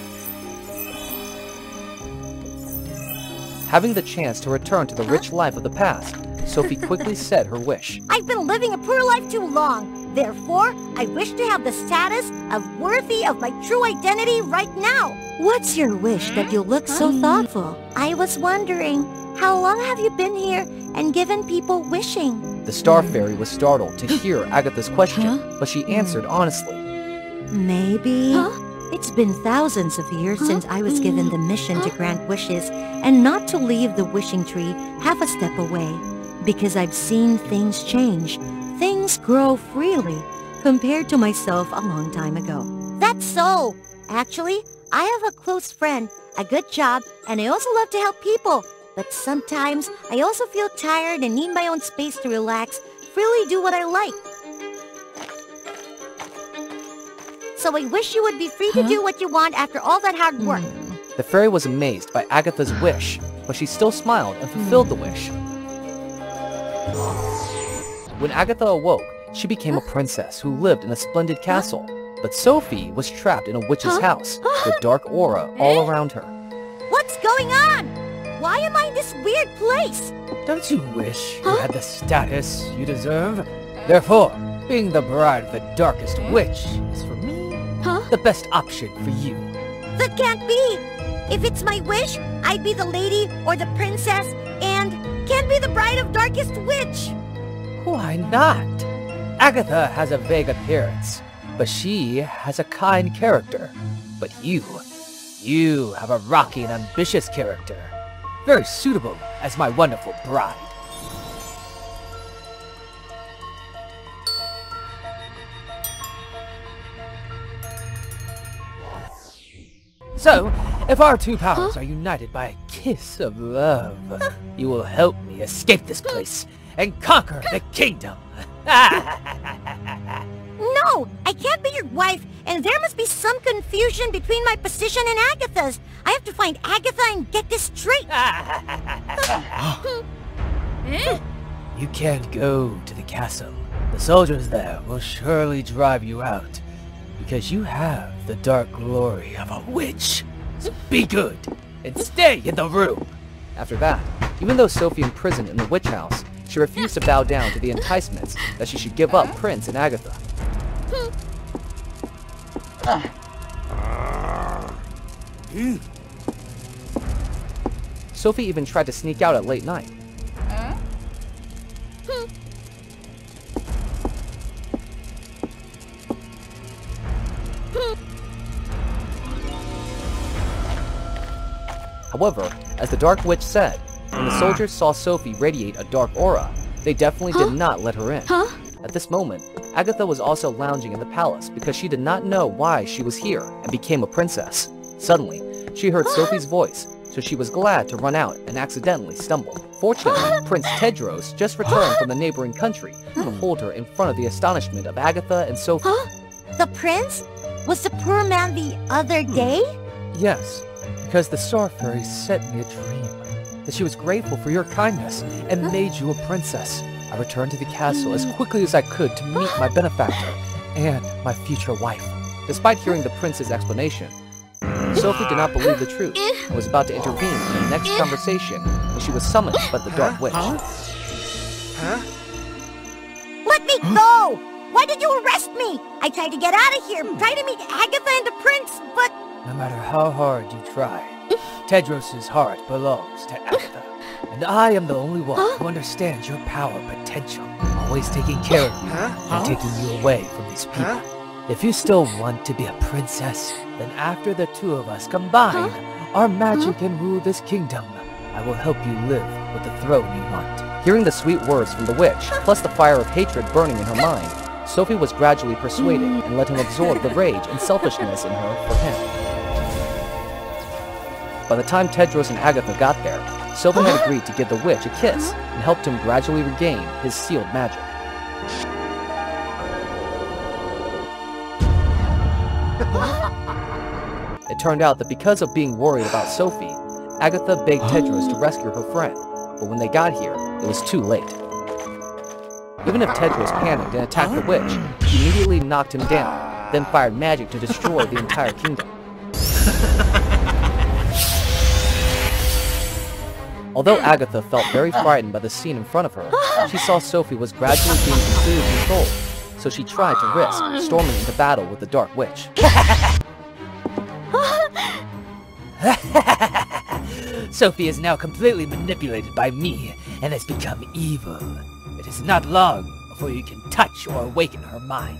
Having the chance to return to the rich life of the past, Sophie quickly said her wish. I've been living a poor life too long. Therefore, I wish to have the status of worthy of my true identity right now. What's your wish that you look so thoughtful? I was wondering, how long have you been here and given people wishing? The star fairy was startled to hear Agatha's question, but she answered honestly. Maybe. It's been thousands of years since I was given the mission to grant wishes and not to leave the wishing tree half a step away. Because I've seen things change. Things grow freely compared to myself a long time ago. That's so. Actually, I have a close friend, a good job, and I also love to help people. But sometimes I also feel tired and need my own space to relax, freely do what I like. So I wish you would be free to do what you want after all that hard work. The fairy was amazed by Agatha's wish, but she still smiled and fulfilled the wish. When Agatha awoke, she became a princess who lived in a splendid castle. But Sophie was trapped in a witch's house with dark aura all around her. What's going on? Why am I in this weird place? Don't you wish you had the status you deserve? Therefore, being the bride of the darkest witch is for me the best option for you. That can't be. If it's my wish, I'd be the lady or the princess and can't be the bride of darkest witch. Why not? Agatha has a vague appearance, but she has a kind character. But you have a rocky and ambitious character. Very suitable as my wonderful bride. So, if our two powers are united by a kiss of love, you will help me escape this place and conquer the kingdom. No, I can't be your wife, and there must be some confusion between my position and Agatha's. I have to find Agatha and get this straight. You can't go to the castle. The soldiers there will surely drive you out, because you have the dark glory of a witch. So be good, and stay in the room. After that, even though Sophie imprisoned in the witch house, she refused to bow down to the enticements that she should give up Prince and Agatha. Sophie even tried to sneak out at late night. However, as the Dark Witch said, when the soldiers saw Sophie radiate a dark aura, they definitely did not let her in. At this moment, Agatha was also lounging in the palace because she did not know why she was here and became a princess. Suddenly, she heard Sophie's voice, so she was glad to run out and accidentally stumbled. Fortunately, Prince Tedros just returned from the neighboring country to hold her in front of the astonishment of Agatha and Sophie. The prince? Was the poor man the other day? Yes, because the Star Fairy sent me a dream that she was grateful for your kindness and made you a princess. I returned to the castle as quickly as I could to meet my benefactor and my future wife. Despite hearing the prince's explanation, Sophie did not believe the truth and was about to intervene in the next conversation when she was summoned by the Dark Witch. Let me go! Why did you arrest me? I tried to get out of here, tried to meet Agatha and the prince, but... No matter how hard you try, Tedros' heart belongs to Agatha. And I am the only one who understands your power potential, always taking care of you and taking you away from these people. If you still want to be a princess, then after the two of us combine, our magic can rule this kingdom. I will help you live with the throne you want. Hearing the sweet words from the witch, plus the fire of hatred burning in her mind, Sophie was gradually persuaded and let him absorb the rage and selfishness in her for him. By the time Tedros and Agatha got there, Sophie had agreed to give the witch a kiss and helped him gradually regain his sealed magic. It turned out that because of being worried about Sophie, Agatha begged Tedros to rescue her friend, but when they got here, it was too late. Even if Tedros panicked and attacked the witch, he immediately knocked him down, then fired magic to destroy the entire kingdom. Although Agatha felt very frightened by the scene in front of her, she saw Sophie was gradually being completely controlled, so she tried to risk storming into battle with the Dark Witch. Sophie is now completely manipulated by me and has become evil. It is not long before you can touch or awaken her mind.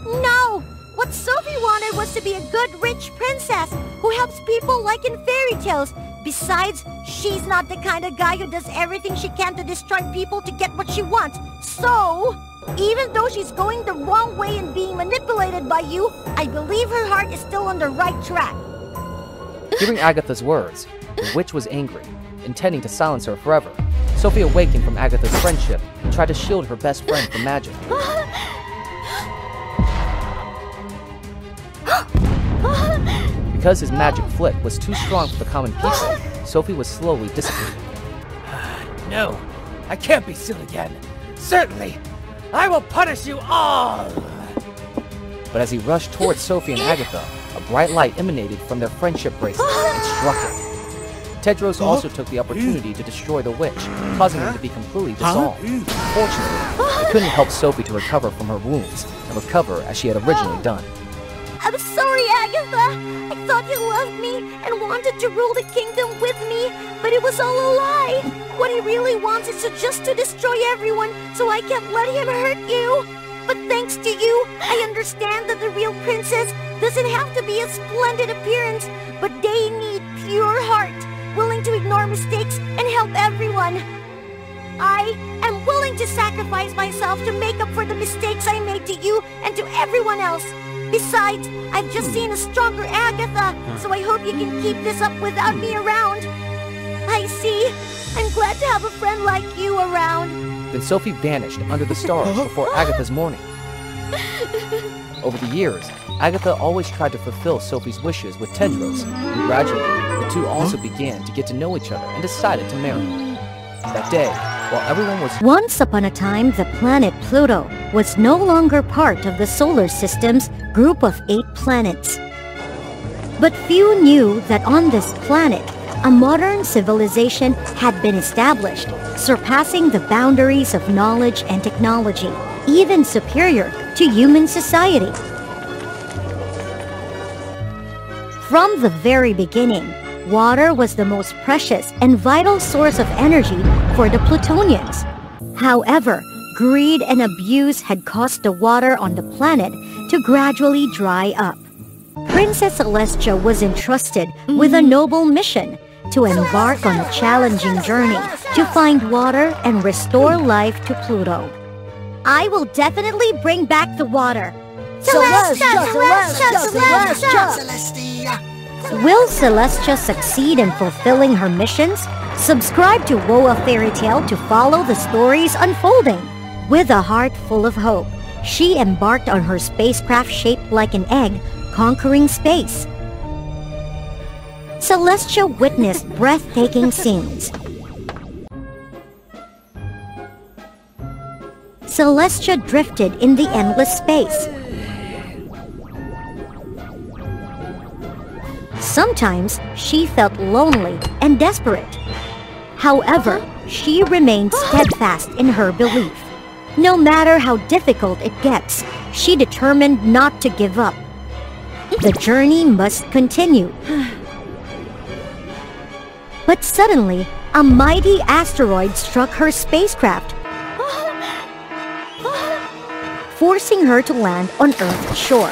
No! What Sophie wanted was to be a good, rich princess who helps people like in fairy tales. Besides, she's not the kind of guy who does everything she can to destroy people to get what she wants. So, even though she's going the wrong way and being manipulated by you, I believe her heart is still on the right track. Hearing Agatha's words, the witch was angry, intending to silence her forever. Sophie awakened from Agatha's friendship and tried to shield her best friend from magic. Because his magic flick was too strong for the common people, Sophie was slowly dissipating. No, I can't be still again. Certainly, I will punish you all! But as he rushed towards Sophie and Agatha, a bright light emanated from their friendship bracelet and struck him. Tedros also took the opportunity to destroy the witch, causing him to be completely dissolved. Fortunately, it couldn't help Sophie to recover from her wounds and recover as she had originally done. I'm sorry, Agatha. I thought you loved me and wanted to rule the kingdom with me, but it was all a lie. What he really wants is just to destroy everyone, so I can't let him hurt you. But thanks to you, I understand that the real princess doesn't have to be a splendid appearance, but they need pure heart, willing to ignore mistakes and help everyone. I am willing to sacrifice myself to make up for the mistakes I made to you and to everyone else. Besides, I've just seen a stronger Agatha, so I hope you can keep this up without me around. I see. I'm glad to have a friend like you around. Then Sophie vanished under the stars before Agatha's mourning. Over the years, Agatha always tried to fulfill Sophie's wishes with Tedros, and gradually, the two also began to get to know each other and decided to marry. That day, while everyone was... Once upon a time, the planet Pluto was no longer part of the solar system's group of 8 planets. But few knew that on this planet, a modern civilization had been established, surpassing the boundaries of knowledge and technology, even superior to human society. From the very beginning, water was the most precious and vital source of energy for the Plutonians. However, greed and abuse had caused the water on the planet to gradually dry up. Princess Celestia was entrusted with a noble mission to embark on a challenging journey to find water and restore life to Pluto. I will definitely bring back the water. Celestia! Will Celestia succeed in fulfilling her missions? Subscribe to WOA Fairy Tale to follow the stories unfolding. With a heart full of hope, she embarked on her spacecraft shaped like an egg, conquering space. Celestia witnessed breathtaking scenes. Celestia drifted in the endless space. Sometimes she felt lonely and desperate. However, she remained steadfast in her belief. No matter how difficult it gets, she determined not to give up. The journey must continue. But suddenly, a mighty asteroid struck her spacecraft, forcing her to land on Earth's shore.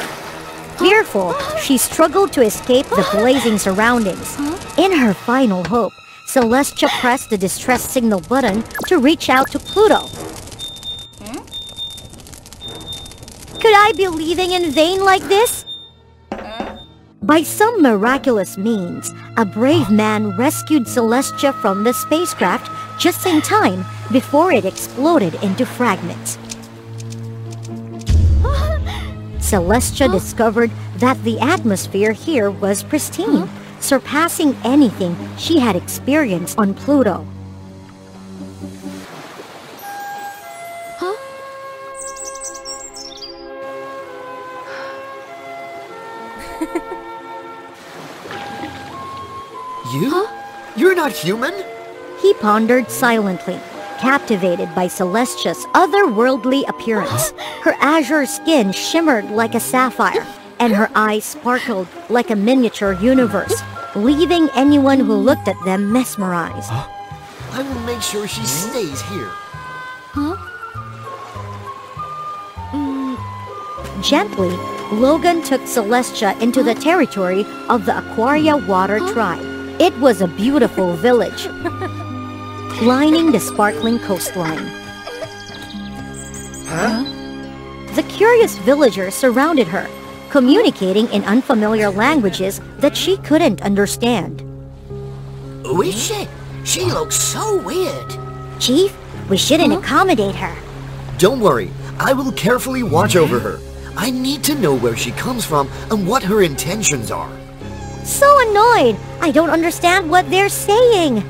Fearful, she struggled to escape the blazing surroundings. In her final hope, Celestia pressed the distress signal button to reach out to Pluto. Could I be leaving in vain like this? By some miraculous means, a brave man rescued Celestia from the spacecraft just in time before it exploded into fragments. Celestia discovered that the atmosphere here was pristine, surpassing anything she had experienced on Pluto. You? You're not human? He pondered silently, captivated by Celestia's otherworldly appearance. Her azure skin shimmered like a sapphire, and her eyes sparkled like a miniature universe, leaving anyone who looked at them mesmerized. I will make sure she stays here. Gently, Logan took Celestia into the territory of the Aquaria Water Tribe. It was a beautiful village, lining the sparkling coastline. The curious villagers surrounded her, communicating in unfamiliar languages that she couldn't understand. Who is she? She looks so weird. Chief, we shouldn't accommodate her. Don't worry, I will carefully watch over her. I need to know where she comes from and what her intentions are. So annoyed! I don't understand what they're saying.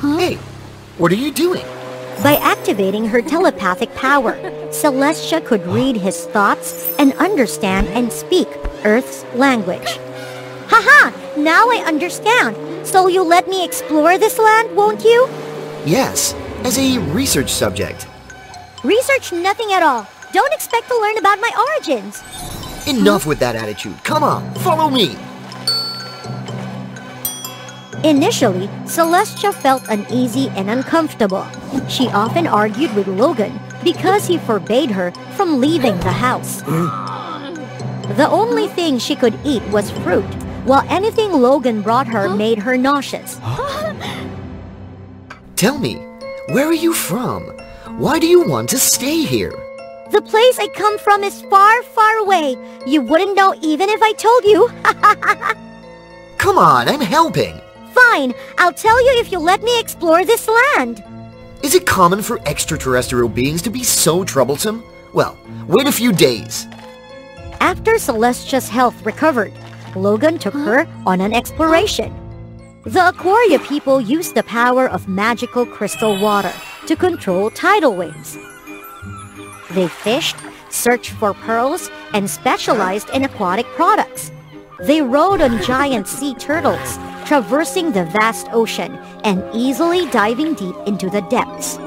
Hey, what are you doing? By activating her telepathic power, Celestia could read his thoughts and understand and speak Earth's language. Haha! Now I understand. So you'll let me explore this land, won't you? Yes, as a research subject. Research nothing at all. Don't expect to learn about my origins. Enough with that attitude. Come on, follow me. Initially, Celestia felt uneasy and uncomfortable. She often argued with Logan because he forbade her from leaving the house. The only thing she could eat was fruit, while anything Logan brought her made her nauseous. Tell me, where are you from? Why do you want to stay here? The place I come from is far, far away. You wouldn't know even if I told you. Come on, I'm helping. Fine, I'll tell you if you let me explore this land. Is it common for extraterrestrial beings to be so troublesome? Well, wait a few days. After Celestia's health recovered, Logan took her on an exploration. The Aquaria people used the power of magical crystal water to control tidal waves. They fished, searched for pearls, and specialized in aquatic products. They rode on giant sea turtles, traversing the vast ocean and easily diving deep into the depths.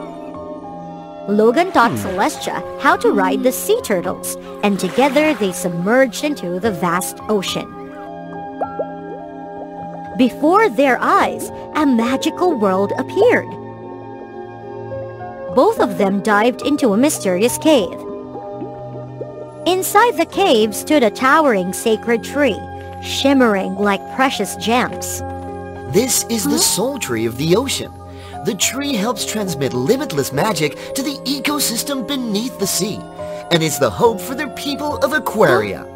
Logan taught Celestia how to ride the sea turtles, and together they submerged into the vast ocean. Before their eyes, a magical world appeared. Both of them dived into a mysterious cave. Inside the cave stood a towering sacred tree, shimmering like precious gems. This is the soul tree of the ocean. The tree helps transmit limitless magic to the ecosystem beneath the sea, and is the hope for the people of Aquaria.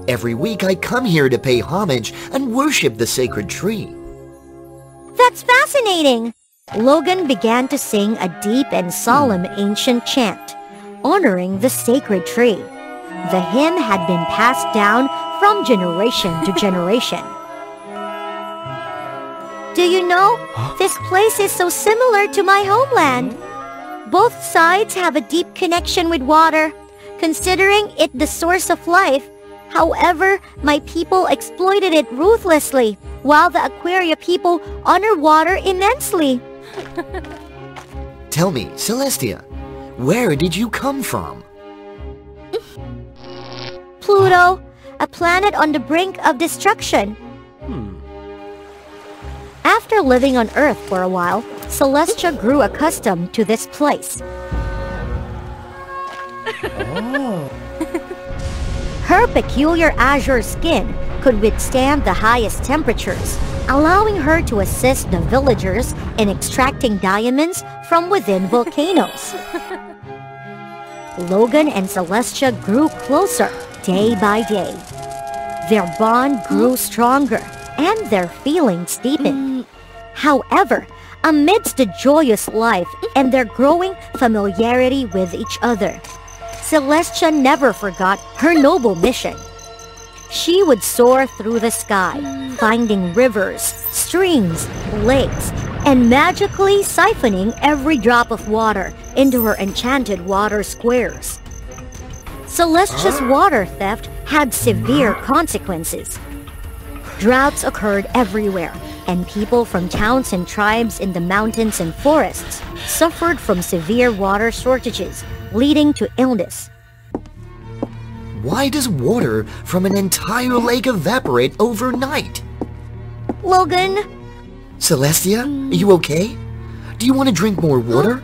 Every week I come here to pay homage and worship the sacred tree. That's fascinating! Logan began to sing a deep and solemn ancient chant, honoring the sacred tree. The hymn had been passed down from generation to generation. Do you know, this place is so similar to my homeland. Both sides have a deep connection with water, considering it the source of life. However, my people exploited it ruthlessly, while the Aquaria people honor water immensely. Tell me, Celestia, where did you come from? Pluto, a planet on the brink of destruction. After living on Earth for a while, Celestia grew accustomed to this place. Her peculiar azure skin could withstand the highest temperatures, allowing her to assist the villagers in extracting diamonds from within volcanoes. Logan and Celestia grew closer day by day. Their bond grew stronger, and their feelings deepened. However, amidst the joyous life and their growing familiarity with each other, Celestia never forgot her noble mission. She would soar through the sky, finding rivers, streams, lakes, and magically siphoning every drop of water into her enchanted water squares. Celestia's water theft had severe consequences. Droughts occurred everywhere, and people from towns and tribes in the mountains and forests suffered from severe water shortages, leading to illness. Why does water from an entire lake evaporate overnight? Logan? Celestia, are you okay? Do you want to drink more water?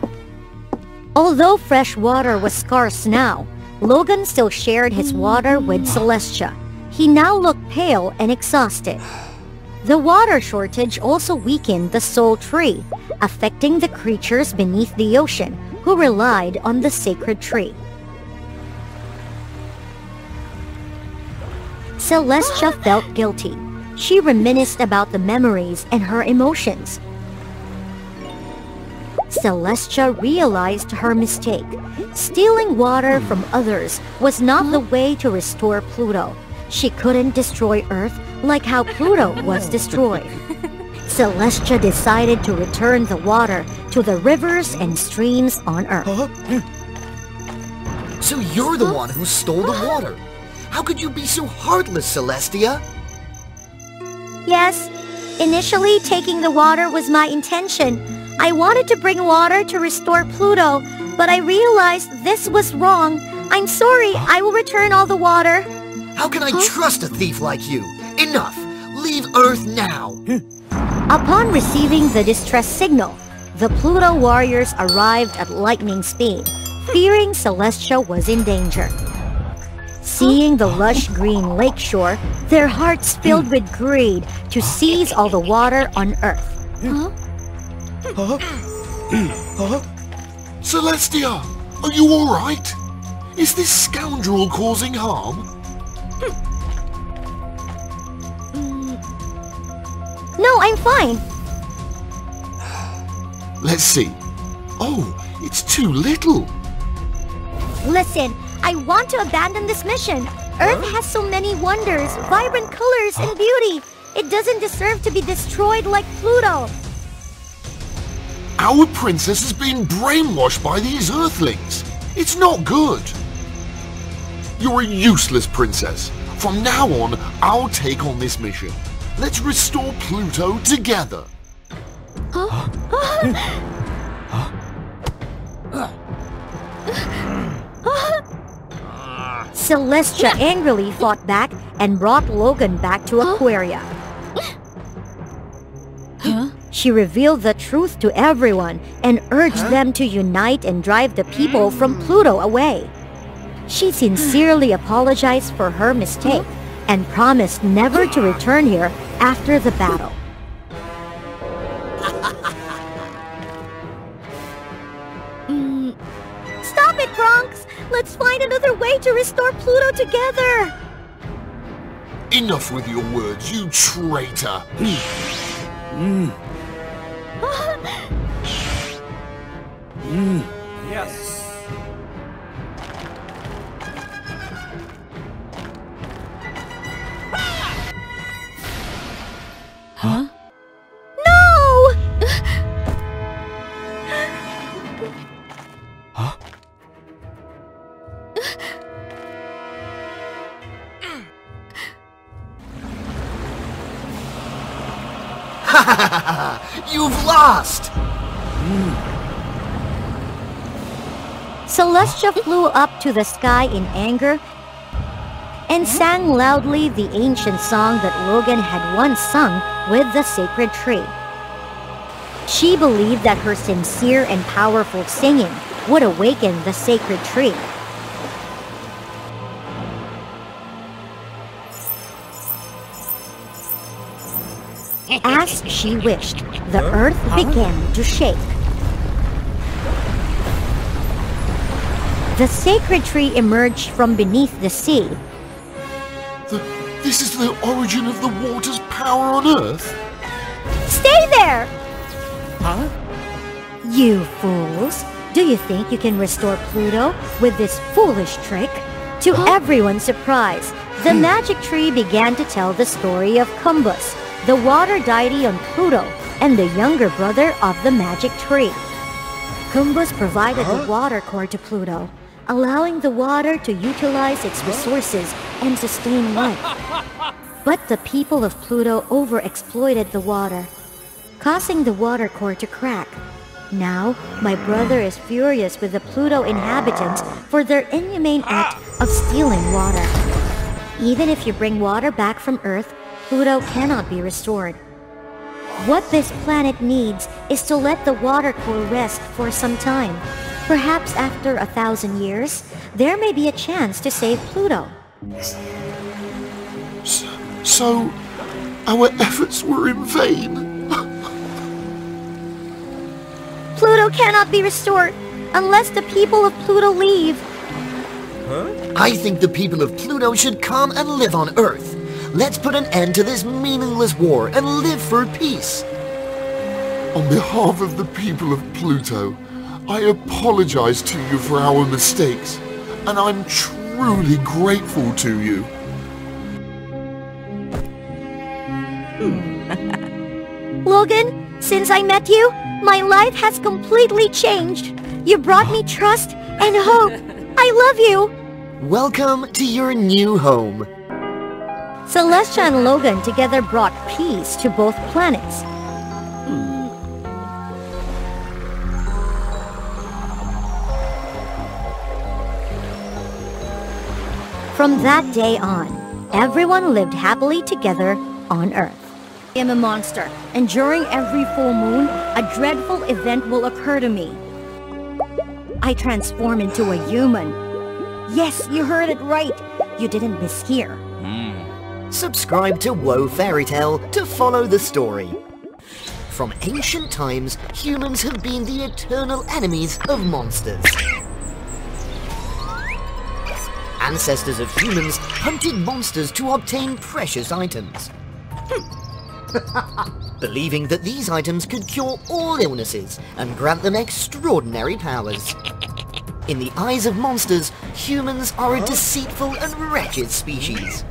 Although fresh water was scarce now, Logan still shared his water with Celestia. He now looked pale and exhausted. The water shortage also weakened the soul tree, affecting the creatures beneath the ocean who relied on the sacred tree. Celestia felt guilty. She reminisced about the memories and her emotions. Celestia realized her mistake. Stealing water from others was not the way to restore Pluto. She couldn't destroy Earth like how Pluto was destroyed. Celestia decided to return the water to the rivers and streams on Earth. So you're the one who stole the water. How could you be so heartless, Celestia? Yes, initially taking the water was my intention. I wanted to bring water to restore Pluto, but I realized this was wrong. I'm sorry, I will return all the water. How can I trust a thief like you? Enough! Leave Earth now! Upon receiving the distress signal, the Pluto warriors arrived at lightning speed, fearing Celestia was in danger. Seeing the lush green lakeshore, their hearts filled with greed to seize all the water on Earth. Celestia, are you alright? Is this scoundrel causing harm? No, I'm fine. Let's see. Oh, it's too little. Listen, I want to abandon this mission. Earth has so many wonders, vibrant colors, and beauty. It doesn't deserve to be destroyed like Pluto. Our princess has been brainwashed by these Earthlings. It's not good. You're a useless princess. From now on, I'll take on this mission. Let's restore Pluto together. Celestia angrily fought back and brought Logan back to Aquaria. She revealed the truth to everyone and urged them to unite and drive the people from Pluto away. She sincerely apologized for her mistake and promised never to return here after the battle. Stop it, Bronx! Let's find another way to restore Pluto together! Enough with your words, you traitor! Yes. Huh? No! Huh? You've lost! Celestia flew up to the sky in anger and sang loudly the ancient song that Logan had once sung with the sacred tree. She believed that her sincere and powerful singing would awaken the sacred tree. As she wished, the earth began to shake. The sacred tree emerged from beneath the sea. This is the origin of the water's power on Earth? Stay there! Huh? You fools! Do you think you can restore Pluto with this foolish trick? To everyone's surprise, the magic tree began to tell the story of Cumbus, the water deity on Pluto, and the younger brother of the magic tree. Cumbus provided the water core to Pluto, allowing the water to utilize its resources and sustain life. But the people of Pluto overexploited the water, causing the water core to crack. Now, my brother is furious with the Pluto inhabitants for their inhumane act of stealing water. Even if you bring water back from Earth, Pluto cannot be restored. What this planet needs is to let the water core rest for some time. Perhaps after 1,000 years, there may be a chance to save Pluto. So, our efforts were in vain? Pluto cannot be restored unless the people of Pluto leave. I think the people of Pluto should come and live on Earth. Let's put an end to this meaningless war and live for peace. On behalf of the people of Pluto, I apologize to you for our mistakes, and I'm truly grateful to you. Logan, since I met you, my life has completely changed. You brought me trust and hope. I love you. Welcome to your new home. Celestia and Logan together brought peace to both planets. From that day on, everyone lived happily together on Earth. I am a monster, and during every full moon, a dreadful event will occur to me. I transform into a human. Yes, you heard it right. You didn't mishear. Subscribe to WOA Fairy Tale to follow the story. From ancient times, humans have been the eternal enemies of monsters. Ancestors of humans hunted monsters to obtain precious items. Believing that these items could cure all illnesses and grant them extraordinary powers. In the eyes of monsters, humans are a deceitful and wretched species.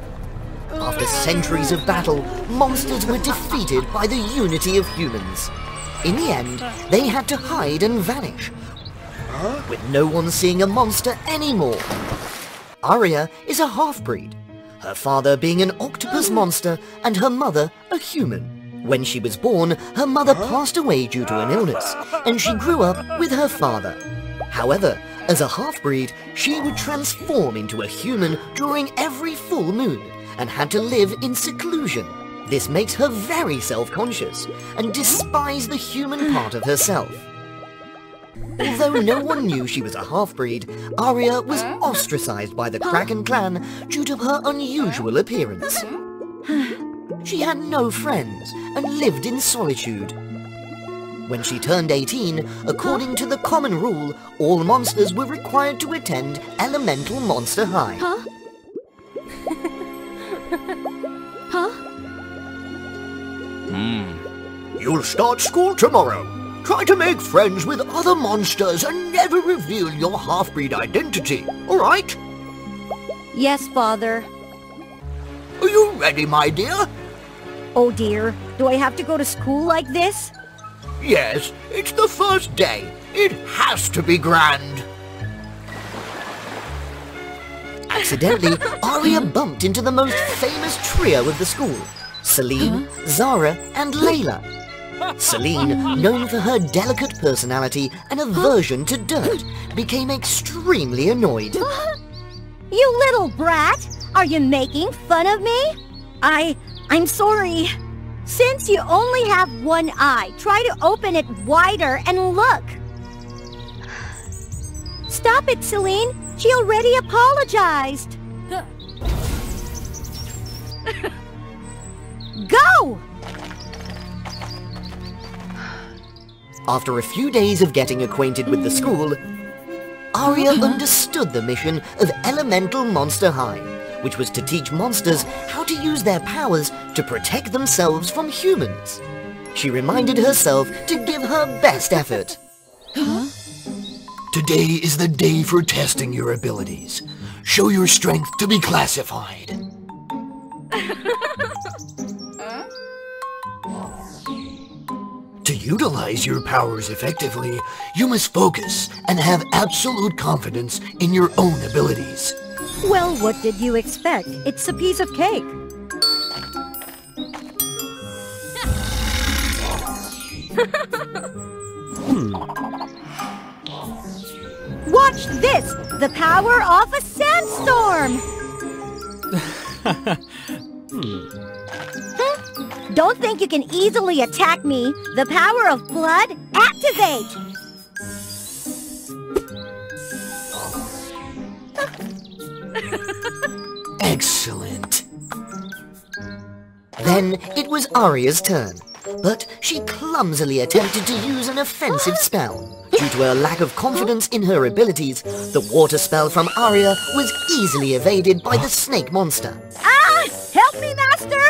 After centuries of battle, monsters were defeated by the unity of humans. In the end, they had to hide and vanish, with no one seeing a monster anymore. Arya is a half-breed, her father being an octopus monster and her mother a human. When she was born, her mother passed away due to an illness, and she grew up with her father. However, as a half-breed, she would transform into a human during every full moon, and had to live in seclusion. This makes her very self-conscious, and despise the human part of herself. Although no one knew she was a half-breed, Arya was ostracized by the Kraken clan due to her unusual appearance. She had no friends, and lived in solitude. When she turned 18, according to the common rule, all monsters were required to attend Elemental Monster High. You'll start school tomorrow. Try to make friends with other monsters and never reveal your half-breed identity, all right? Yes, Father. Are you ready, my dear? Oh dear, do I have to go to school like this? Yes, it's the first day. It has to be grand. Accidentally, Arya bumped into the most famous trio of the school, Celine, Zara, and Layla. Celine, known for her delicate personality and aversion to dirt, became extremely annoyed. You little brat! Are you making fun of me? I'm sorry. Since you only have one eye, try to open it wider and look. Stop it, Celine. She already apologized. Go! After a few days of getting acquainted with the school, Arya understood the mission of Elemental Monster High, which was to teach monsters how to use their powers to protect themselves from humans. She reminded herself to give her best effort. Today is the day for testing your abilities. Show your strength to be classified. To utilize your powers effectively, you must focus and have absolute confidence in your own abilities. Well, what did you expect? It's a piece of cake. Watch this! The power of a sandstorm! Don't think you can easily attack me. The power of blood, activate! Excellent. Then it was Arya's turn, but she clumsily attempted to use an offensive spell. Due to her lack of confidence in her abilities, the water spell from Arya was easily evaded by the snake monster. Ah! Help me, Master!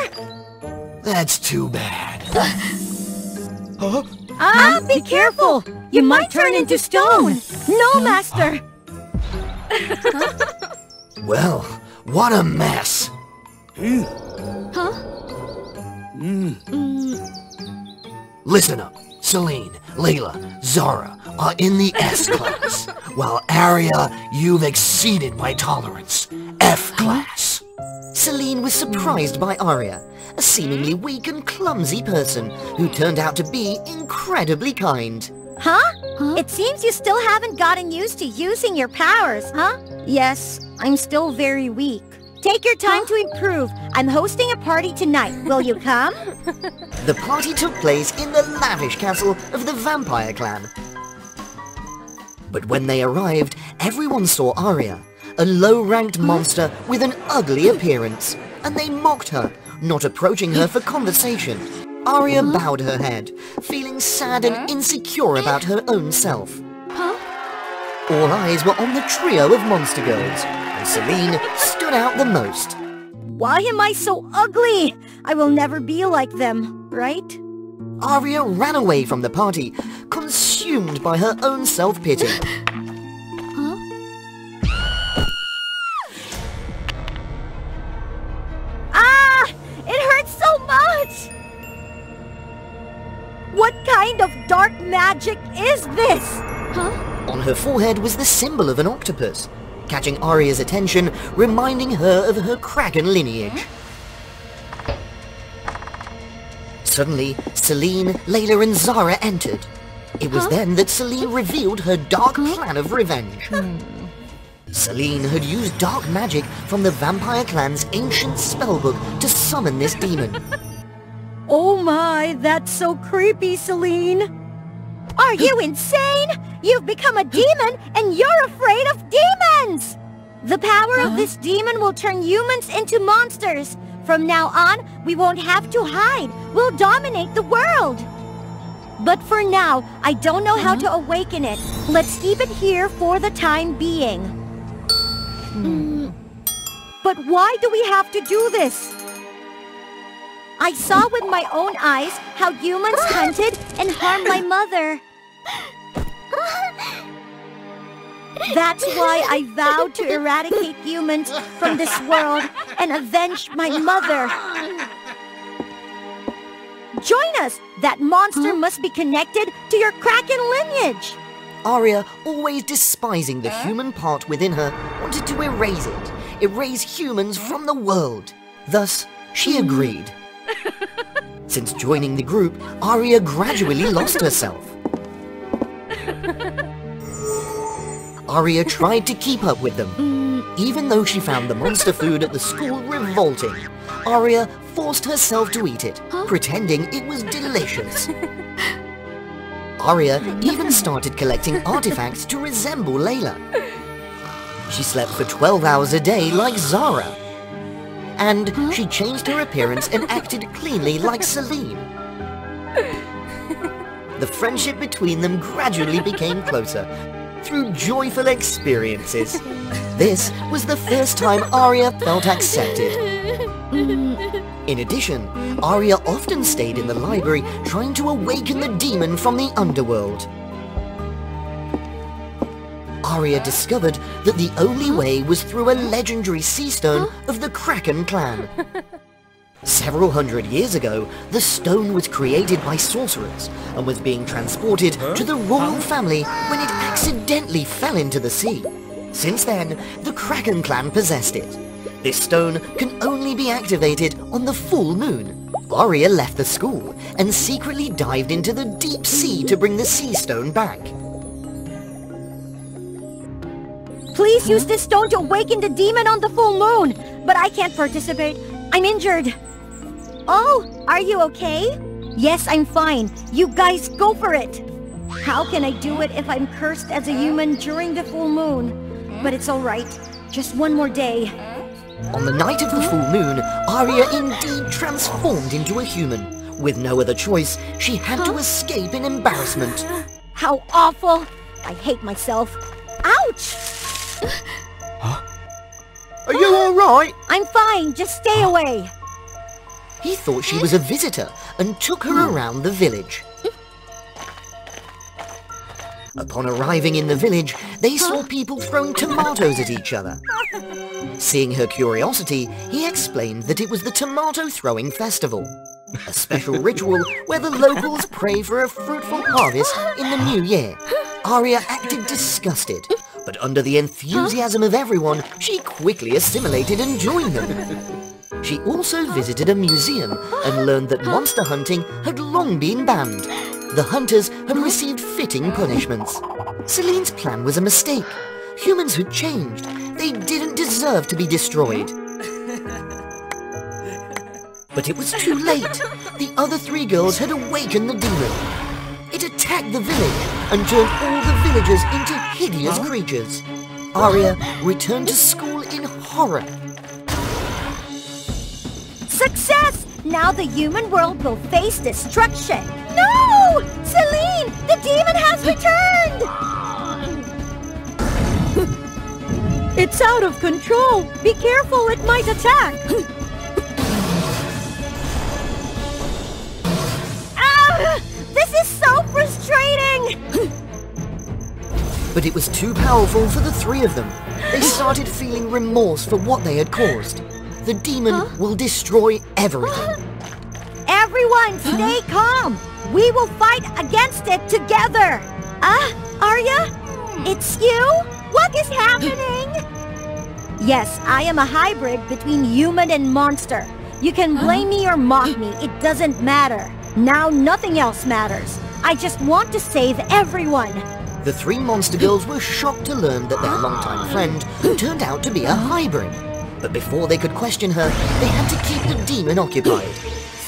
That's too bad. Be careful! You might turn into stone! No, Master! Well, what a mess. Listen up. Celine, Layla, Zara are in the S class, while Arya, you've exceeded my tolerance. F class. Celine was surprised by Arya, a seemingly weak and clumsy person who turned out to be incredibly kind. It seems you still haven't gotten used to using your powers, huh? Yes, I'm still very weak. Take your time to improve. I'm hosting a party tonight. Will you come? The party took place in the lavish castle of the vampire clan. But when they arrived, everyone saw Aria, a low-ranked monster with an ugly appearance, and they mocked her, not approaching her for conversation. Aria bowed her head, feeling sad and insecure about her own self. All eyes were on the trio of monster girls, and Celine stood out the most. Why am I so ugly? I will never be like them, right? Aria ran away from the party, consumed by her own self-pity. Ah! It hurts so much! What kind of dark magic is this? On her forehead was the symbol of an octopus, catching Aria's attention, reminding her of her Kraken lineage. Suddenly, Celine, Layla and Zara entered. It was then that Celine revealed her dark plan of revenge. Celine had used dark magic from the vampire clan's ancient spellbook to summon this demon. Oh my, that's so creepy, Celine. Are you insane? You've become a demon and you're afraid of demons! The power of this demon will turn humans into monsters. From now on, we won't have to hide. We'll dominate the world. But for now, I don't know how to awaken it. Let's keep it here for the time being. But why do we have to do this? I saw with my own eyes how humans hunted and harmed my mother. That's why I vowed to eradicate humans from this world and avenge my mother. Join us! That monster must be connected to your Kraken lineage! Aria, always despising the human part within her, wanted to erase it. Erase humans from the world. Thus, she agreed. Since joining the group, Aria gradually lost herself. Aria tried to keep up with them. Even though she found the monster food at the school revolting, Aria forced herself to eat it, pretending it was delicious. Aria even started collecting artifacts to resemble Layla. She slept for 12 hours a day like Zara. And she changed her appearance and acted cleanly like Celine. The friendship between them gradually became closer through joyful experiences. This was the first time Aria felt accepted. In addition, Aria often stayed in the library trying to awaken the demon from the underworld. Aria discovered that the only way was through a legendary sea stone of the Kraken clan. Several hundred years ago, the stone was created by sorcerers and was being transported to the royal family when it accidentally fell into the sea. Since then, the Kraken clan possessed it. This stone can only be activated on the full moon. Aria left the school and secretly dived into the deep sea to bring the sea stone back. Please use this stone to awaken the demon on the full moon! But I can't participate. I'm injured. Oh, are you okay? Yes, I'm fine. You guys go for it. How can I do it if I'm cursed as a human during the full moon? But it's alright. Just one more day. On the night of the full moon, Aria indeed transformed into a human. With no other choice, she had to escape in embarrassment. How awful! I hate myself. Ouch! Are you alright? I'm fine, just stay away. He thought she was a visitor and took her around the village. Upon arriving in the village, they saw people throwing tomatoes at each other. Seeing her curiosity, he explained that it was the tomato throwing festival, a special ritual where the locals pray for a fruitful harvest in the new year. Aria acted disgusted, but under the enthusiasm of everyone, she quickly assimilated and joined them. She also visited a museum and learned that monster hunting had long been banned. The hunters had received fitting punishments. Celine's plan was a mistake. Humans had changed. They didn't deserve to be destroyed. But it was too late. The other 3 girls had awakened the demon. It attacked the village and turned all the villagers into hideous creatures. Arya returned to school in horror. Success! Now the human world will face destruction. No! Celine! The demon has returned! It's out of control! Be careful, it might attack! This is so frustrating! But it was too powerful for the 3 of them. They started feeling remorse for what they had caused. The demon will destroy everything. Everyone, stay calm! We will fight against it together! Arya? It's you? What is happening? Yes, I am a hybrid between human and monster. You can blame me or mock me, it doesn't matter. Now nothing else matters. I just want to save everyone. The 3 monster girls were shocked to learn that their longtime friend turned out to be a hybrid. But before they could question her, they had to keep the demon occupied.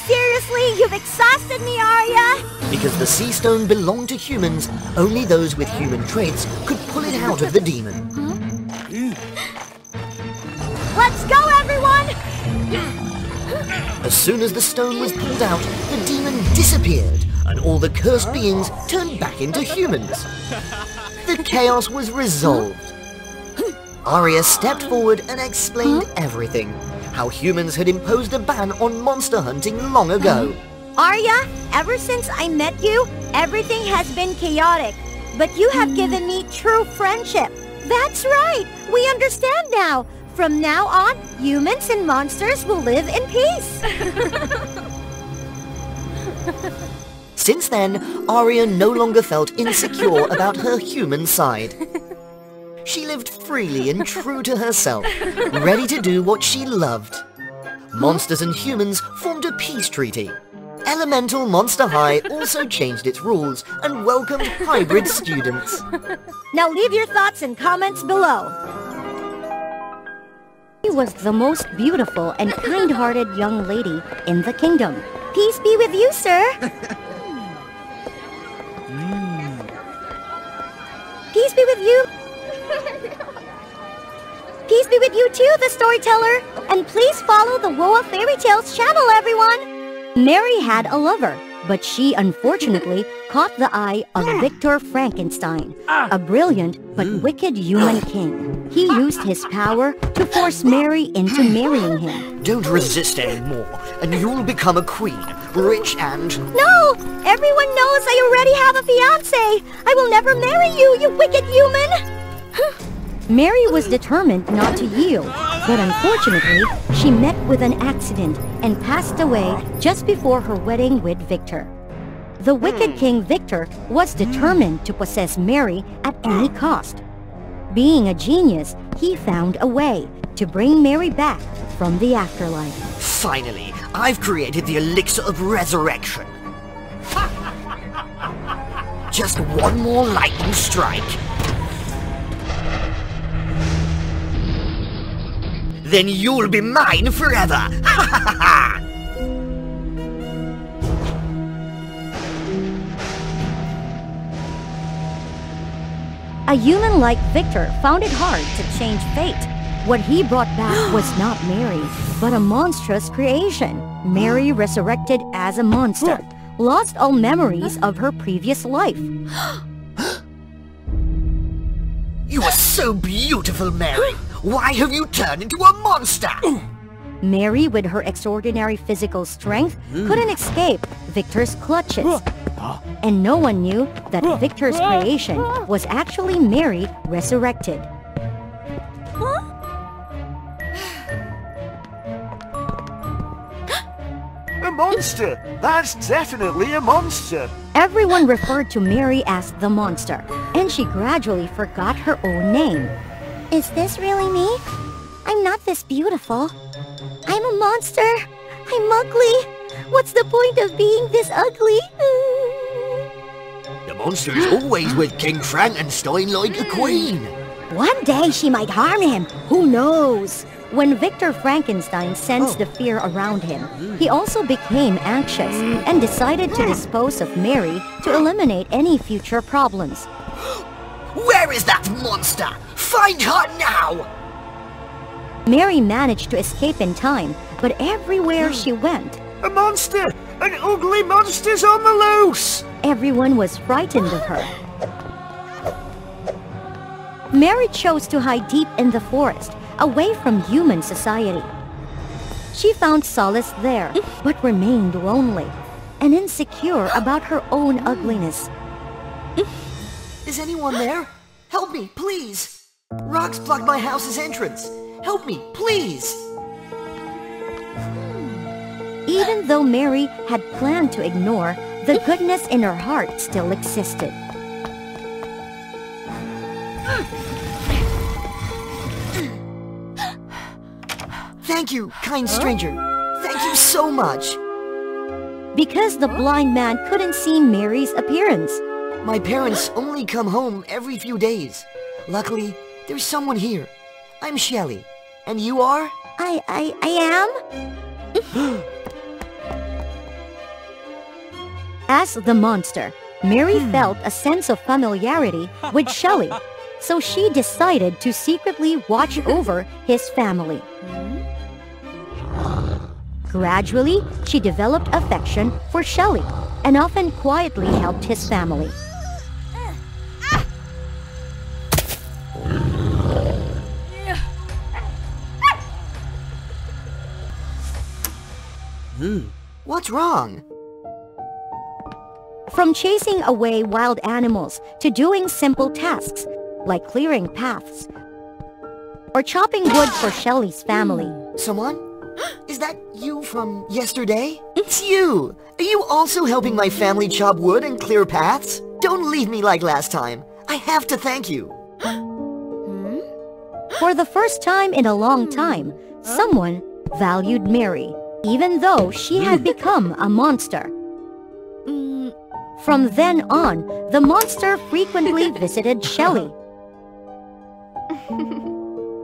Seriously, you've exhausted me, Arya! Because the sea stone belonged to humans, only those with human traits could pull it out of the demon. Let's go, everyone! As soon as the stone was pulled out, the demon disappeared, and all the cursed beings turned back into humans. The chaos was resolved. Arya stepped forward and explained everything. How humans had imposed a ban on monster hunting long ago. Arya, ever since I met you, everything has been chaotic. But you have given me true friendship. That's right, we understand now. From now on, humans and monsters will live in peace. Since then, Arya no longer felt insecure about her human side. She lived freely and true to herself, ready to do what she loved. Monsters and humans formed a peace treaty. Elemental Monster High also changed its rules and welcomed hybrid students. Now leave your thoughts and comments below. She was the most beautiful and kind-hearted young lady in the kingdom. Peace be with you, sir. Peace be with you. Peace be with you too, the storyteller. And please follow the WOA Fairy Tales channel, everyone. Mary had a lover, but she unfortunately caught the eye of Victor Frankenstein, a brilliant but wicked human king. He used his power to force Mary into marrying him. Don't resist anymore, and you'll become a queen, rich and... No! Everyone knows I already have a fiancé! I will never marry you, you wicked human! Mary was determined not to yield, but unfortunately, she met with an accident and passed away just before her wedding with Victor. The wicked King Victor was determined to possess Mary at any cost. Being a genius, he found a way to bring Mary back from the afterlife. Finally, I've created the elixir of resurrection. Just one more lightning strike. Then you'll be mine forever! Ha ha ha! A human like Victor found it hard to change fate. What he brought back was not Mary, but a monstrous creation. Mary resurrected as a monster, lost all memories of her previous life. You are so beautiful, Mary! Why have you turned into a monster? Mary, with her extraordinary physical strength, couldn't escape Victor's clutches. And no one knew that Victor's creation was actually Mary resurrected. A monster! That's definitely a monster! Everyone referred to Mary as the monster, and she gradually forgot her own name. Is this really me? I'm not this beautiful. I'm a monster. I'm ugly. What's the point of being this ugly? The monster is always with King Frankenstein like a queen. One day she might harm him. Who knows? When Victor Frankenstein sensed the fear around him, he also became anxious and decided to dispose of Mary to eliminate any future problems. Where is that monster? Find her now! Mary managed to escape in time, but everywhere she went, A monster! An ugly monster's on the loose! everyone was frightened of her. Mary chose to hide deep in the forest, away from human society. She found solace there, but remained lonely and insecure about her own ugliness. Is anyone there? Help me, please! Rocks block my house's entrance. Help me, please! Even though Mary had planned to ignore, the goodness in her heart still existed. Thank you, kind stranger. Thank you so much. Because the blind man couldn't see Mary's appearance. My parents only come home every few days. Luckily, there's someone here. I'm Shelley. And you are? I am? As the monster, Mary felt a sense of familiarity with Shelley, so she decided to secretly watch over his family. Gradually, she developed affection for Shelley and often quietly helped his family. What's wrong? From chasing away wild animals to doing simple tasks like clearing paths or chopping wood for Shelley's family. Someone? Is that you from yesterday? It's you! Are you also helping my family chop wood and clear paths? Don't leave me like last time. I have to thank you. For the first time in a long time, someone valued Mary, even though she had become a monster. From then on, the monster frequently visited Shelley.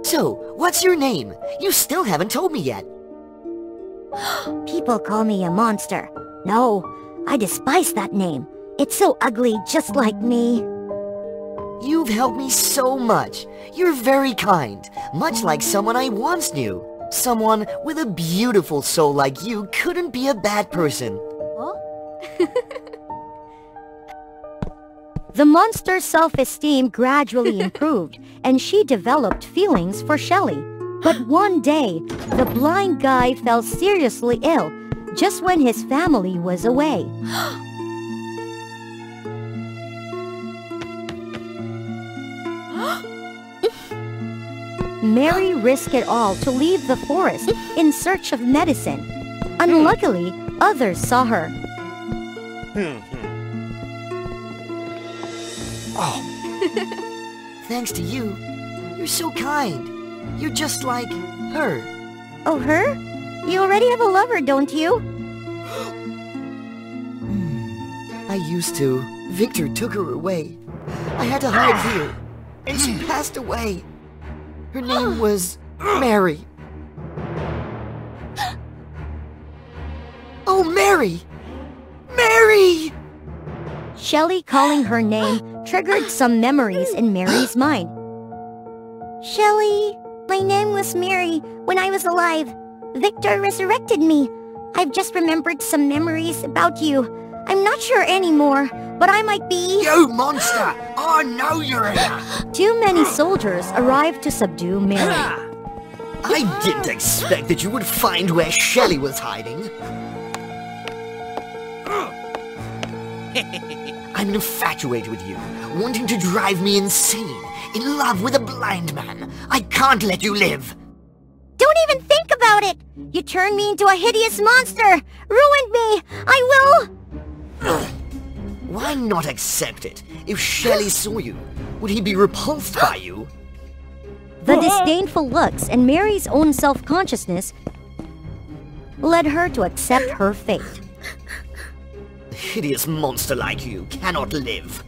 So, what's your name? You still haven't told me yet. People call me a monster. No, I despise that name. It's so ugly, just like me. You've helped me so much. You're very kind, much like someone I once knew. Someone with a beautiful soul like you couldn't be a bad person. The monster's self-esteem gradually improved, and she developed feelings for Shelley. But one day, the blind guy fell seriously ill, just when his family was away. Mary risked it all to leave the forest in search of medicine. Unluckily, others saw her. Thanks to you. You're so kind. You're just like her. Oh, her? You already have a lover, don't you? I used to. Victor took her away. I had to hide here. And she passed away. Her name was Mary. Oh, Mary! Mary! Shelley calling her name triggered some memories in Mary's mind. Shelley, my name was Mary when I was alive. Victor resurrected me. I've just remembered some memories about you. I'm not sure anymore, but I might be... You monster! I know you're here! Too many soldiers arrived to subdue Mary. I didn't expect that you would find where Shelley was hiding. I'm infatuated with you, wanting to drive me insane, in love with a blind man. I can't let you live. Don't even think about it! You turned me into a hideous monster! Ruined me! I will... Why not accept it? If Shelley saw you, would he be repulsed by you? The disdainful looks and Mary's own self-consciousness led her to accept her fate. A hideous monster like you cannot live.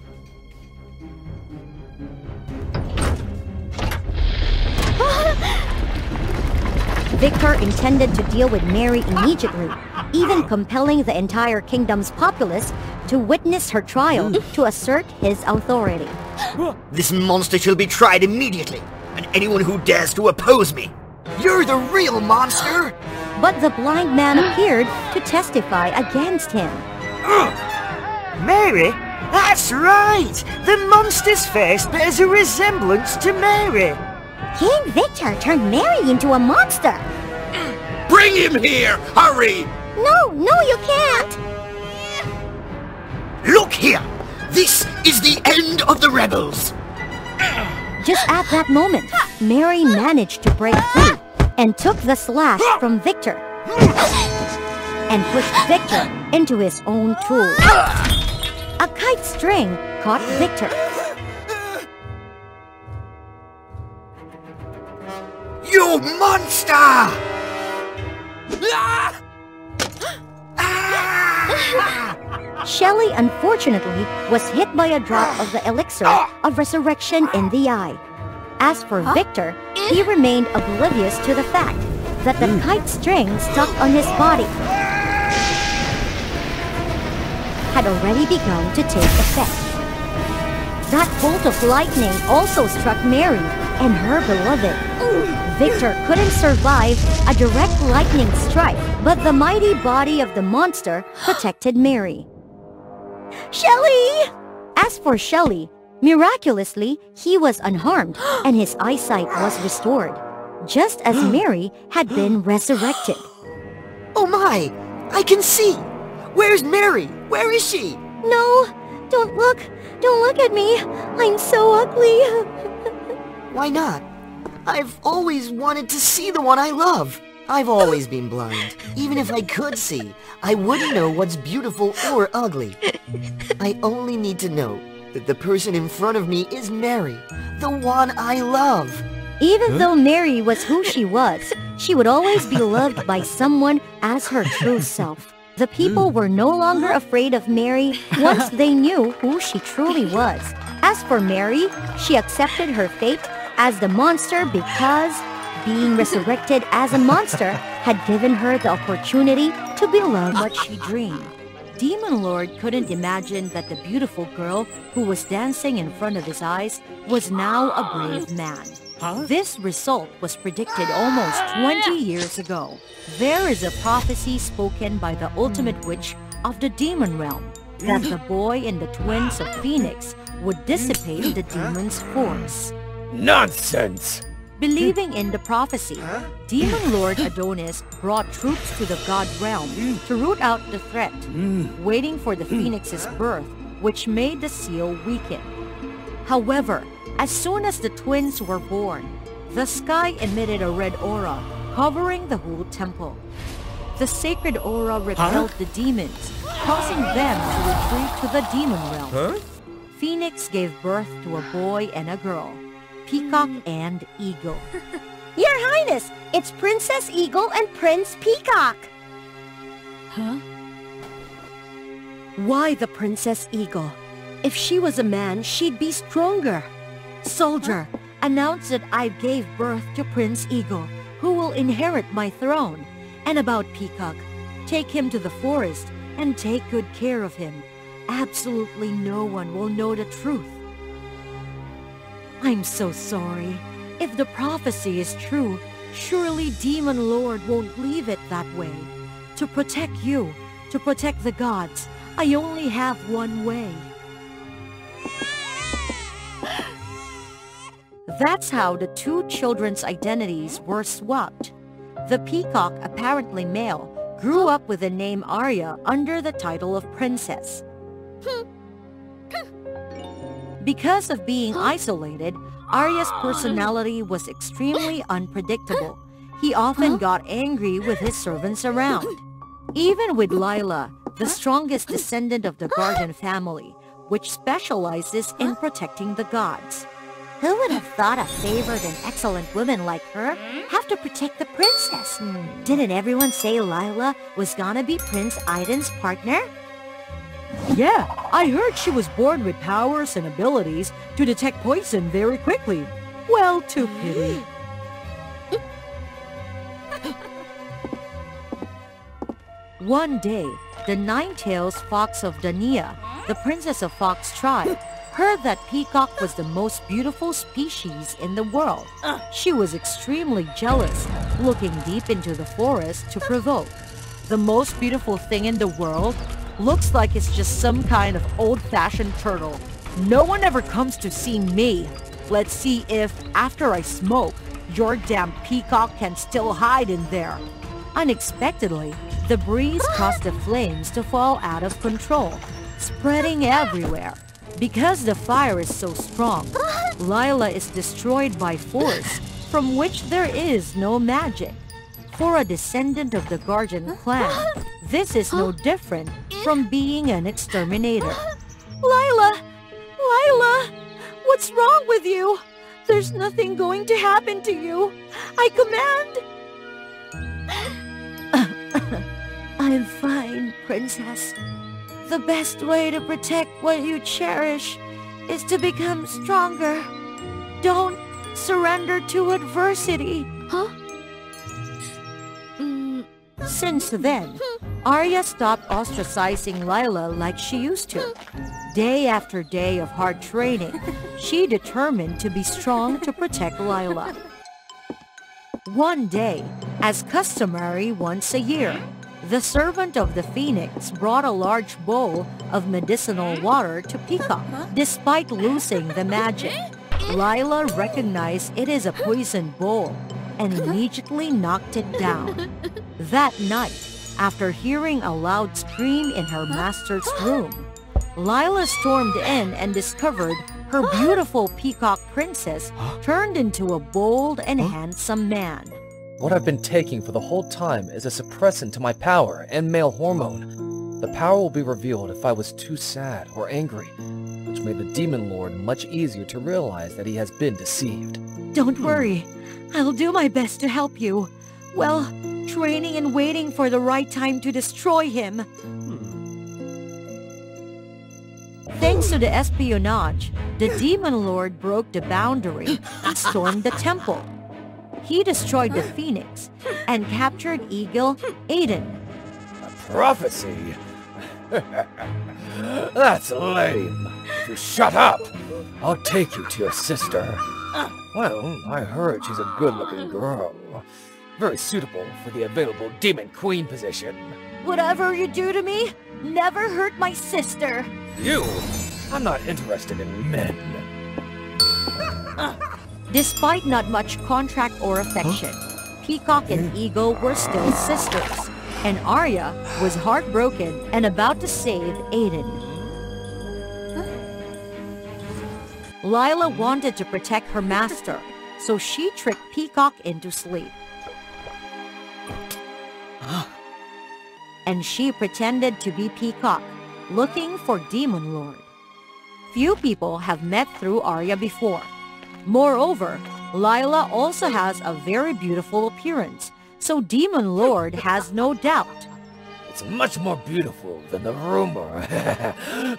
Victor intended to deal with Mary immediately, even compelling the entire kingdom's populace to witness her trial to assert his authority. This monster shall be tried immediately, and anyone who dares to oppose me. You're the real monster! But the blind man appeared to testify against him. Mary? That's right! The monster's face bears a resemblance to Mary. King Victor turned Mary into a monster. Bring him here! Hurry! No, you can't! Look here! This is the end of the rebels! Just at that moment, Mary managed to break free and took the slash from Victor and pushed Victor into his own tool. A kite string caught Victor. You monster! Shelley unfortunately was hit by a drop of the elixir of resurrection in the eye. As for Victor, he remained oblivious to the fact that the kite string stuck on his body had already begun to take effect. That bolt of lightning also struck Mary and her beloved. Victor couldn't survive a direct lightning strike, but the mighty body of the monster protected Mary. Shelley! As for Shelley, miraculously, he was unharmed and his eyesight was restored, just as Mary had been resurrected. Oh my! I can see! Where's Mary? Where is she? No! Don't look! Don't look at me! I'm so ugly! Why not? I've always wanted to see the one I love. I've always been blind. Even if I could see, I wouldn't know what's beautiful or ugly. I only need to know that the person in front of me is Mary, the one I love. Even though Mary was who she was, she would always be loved by someone as her true self. The people were no longer afraid of Mary once they knew who she truly was. As for Mary, she accepted her fate as the monster because being resurrected as a monster had given her the opportunity to be loved what she dreamed. Demon Lord couldn't imagine that the beautiful girl who was dancing in front of his eyes was now a brave man. This result was predicted almost 20 years ago. There is a prophecy spoken by the ultimate witch of the demon realm that the boy and the twins of Phoenix would dissipate the demon's force. Nonsense! Believing in the prophecy, Demon Lord Adonis brought troops to the god realm to root out the threat, waiting for the phoenix's birth, which made the seal weaken. However, as soon as the twins were born, the sky emitted a red aura, covering the whole temple. The sacred aura repelled the demons, causing them to retreat to the demon realm. Phoenix gave birth to a boy and a girl, Peacock and Eagle. Your Highness, it's Princess Eagle and Prince Peacock. Why the Princess Eagle? If she was a man, she'd be stronger. Soldier, announce that I gave birth to Prince Eagle, who will inherit my throne. And about Peacock, take him to the forest and take good care of him. Absolutely no one will know the truth. I'm so sorry. If the prophecy is true, surely Demon Lord won't leave it that way. To protect you, to protect the gods, I only have one way. That's how the two children's identities were swapped. The peacock, apparently male, grew up with the name Arya under the title of princess. Because of being isolated, Arya's personality was extremely unpredictable. He often got angry with his servants around. Even with Lila, the strongest descendant of the Guardian family, which specializes in protecting the gods. Who would have thought a favored and excellent woman like her have to protect the princess? Didn't everyone say Lila was gonna be Prince Aiden's partner? Yeah, I heard she was born with powers and abilities to detect poison very quickly. Well, too pity. One day, the nine-tailed fox of Dania, the princess of Fox tribe, heard that peacock was the most beautiful species in the world. She was extremely jealous, looking deep into the forest to provoke. The most beautiful thing in the world looks like it's just some kind of old-fashioned turtle. No one ever comes to see me. Let's see if, after I smoke, your damn peacock can still hide in there. Unexpectedly, the breeze caused the flames to fall out of control, spreading everywhere. Because the fire is so strong, Lila is destroyed by force, from which there is no magic. For a descendant of the Guardian clan, this is no different from being an exterminator. Lila! Lila! What's wrong with you? There's nothing going to happen to you. I command... I'm fine, Princess. The best way to protect what you cherish is to become stronger. Don't surrender to adversity. Huh? Since then, Arya stopped ostracizing Lila like she used to. Day after day of hard training, she determined to be strong to protect Lila. One day, as customary once a year, the servant of the Phoenix brought a large bowl of medicinal water to Peacock. Despite losing the magic, Lila recognized it is a poison bowl and immediately knocked it down. That night, after hearing a loud scream in her master's room, Lila stormed in and discovered her beautiful peacock princess turned into a bold and handsome man. What I've been taking for the whole time is a suppressant to my power and male hormone. The power will be revealed if I was too sad or angry, which made the Demon Lord much easier to realize that he has been deceived. Don't worry. I'll do my best to help you. Well, training and waiting for the right time to destroy him. Thanks to the espionage, the Demon Lord broke the boundary and stormed the temple. He destroyed the Phoenix and captured Eagle Aiden. A prophecy? That's lame. If you shut up, I'll take you to your sister. Well, I heard she's a good-looking girl. Very suitable for the available Demon Queen position. Whatever you do to me, never hurt my sister. You? I'm not interested in men. Despite not much contract or affection, Peacock and Eagle were still sisters, and Arya was heartbroken and about to save Aiden. Lila wanted to protect her master, so she tricked Peacock into sleep. And she pretended to be Peacock, looking for Demon Lord. Few people have met through Arya before. Moreover, Lila also has a very beautiful appearance, so Demon Lord has no doubt. It's much more beautiful than the rumor.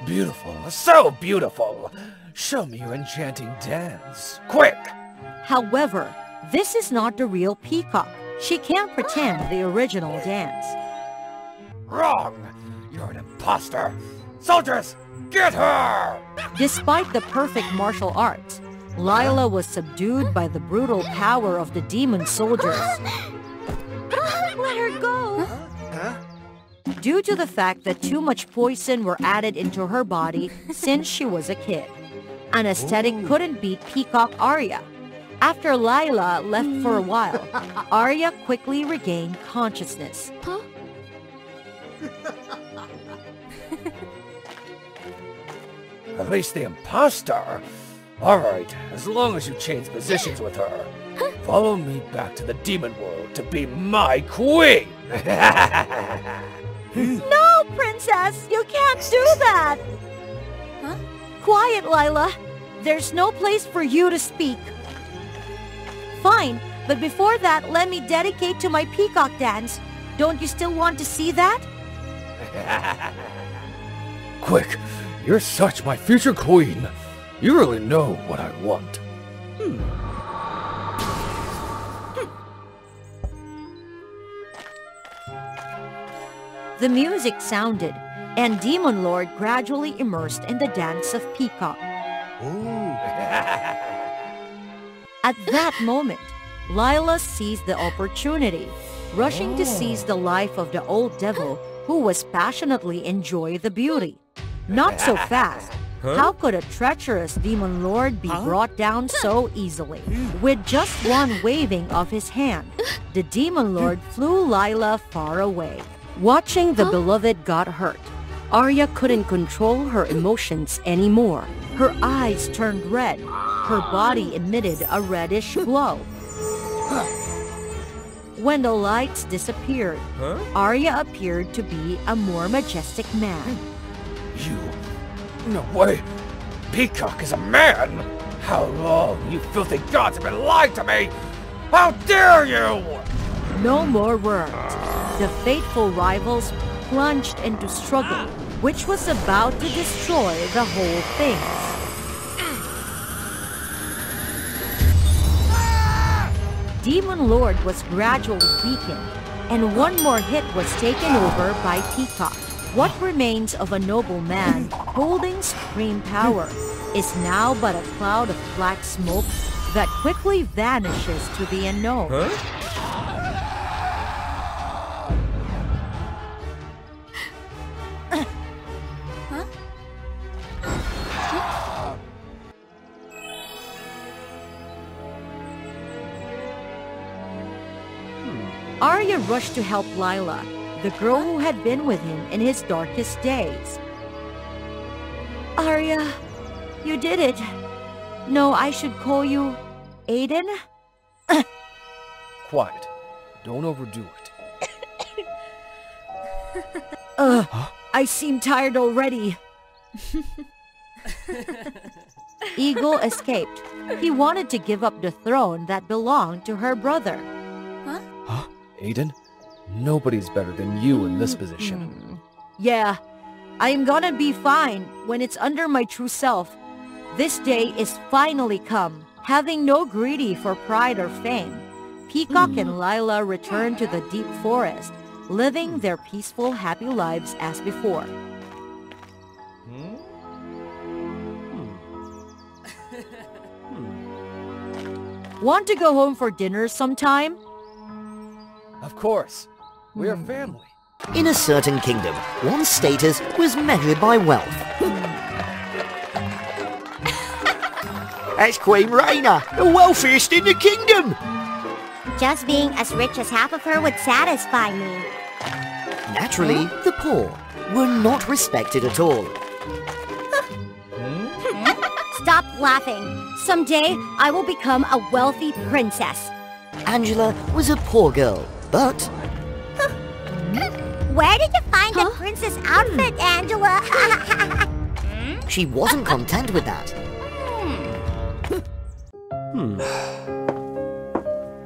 Beautiful, so beautiful. Show me your enchanting dance, quick! However, this is not the real Peacock. She can't pretend the original dance. Wrong! You're an imposter! Soldiers, get her! Despite the perfect martial arts, Lila was subdued by the brutal power of the demon soldiers. Let her go! Due to the fact that too much poison were added into her body since she was a kid. Anesthetic couldn't beat Peacock Arya. After Lila left for a while, Arya quickly regained consciousness. At least the imposter? Alright, as long as you change positions with her. Follow me back to the demon world to be my queen! No, Princess! You can't do that! Huh? Quiet, Lila. There's no place for you to speak. Fine, but before that, let me dedicate to my peacock dance. Don't you still want to see that? Quick, you're such my future queen. You really know what I want. The music sounded, and Demon Lord gradually immersed in the dance of Peacock. At that moment, Lila seized the opportunity, rushing to seize the life of the old devil who was passionately enjoying the beauty. Not so fast. How could a treacherous demon lord be brought down so easily? With just one waving of his hand, the demon lord flew Lila far away. Watching the beloved got hurt, Arya couldn't control her emotions anymore. Her eyes turned red. Her body emitted a reddish glow. When the lights disappeared, Arya appeared to be a more majestic man. You... No way! Peacock is a man! How long you filthy gods have been lying to me! How dare you! No more words. The fateful rivals plunged into struggle, which was about to destroy the whole thing. Demon Lord was gradually weakened, and one more hit was taken over by Peacock. What remains of a noble man holding supreme power is now but a cloud of black smoke that quickly vanishes to the unknown. Arya rushed to help Lila, the girl who had been with him in his darkest days. Arya, you did it. No, I should call you Aiden? Quiet. Don't overdo it. I seem tired already. Eagle escaped. He wanted to give up the throne that belonged to her brother. Aiden? Nobody's better than you in this position. Yeah, I'm gonna be fine when it's under my true self. This day is finally come. Having no greedy for pride or fame, Peacock and Lila returned to the deep forest, living their peaceful, happy lives as before. Want to go home for dinner sometime? Of course. We are family. In a certain kingdom, one's status was measured by wealth. That's Queen Raina, the wealthiest in the kingdom! Just being as rich as half of her would satisfy me. Naturally, the poor were not respected at all. Stop laughing. Someday, I will become a wealthy princess. Angela was a poor girl, but... Where did you find the princess outfit, Angela? she wasn't content with that.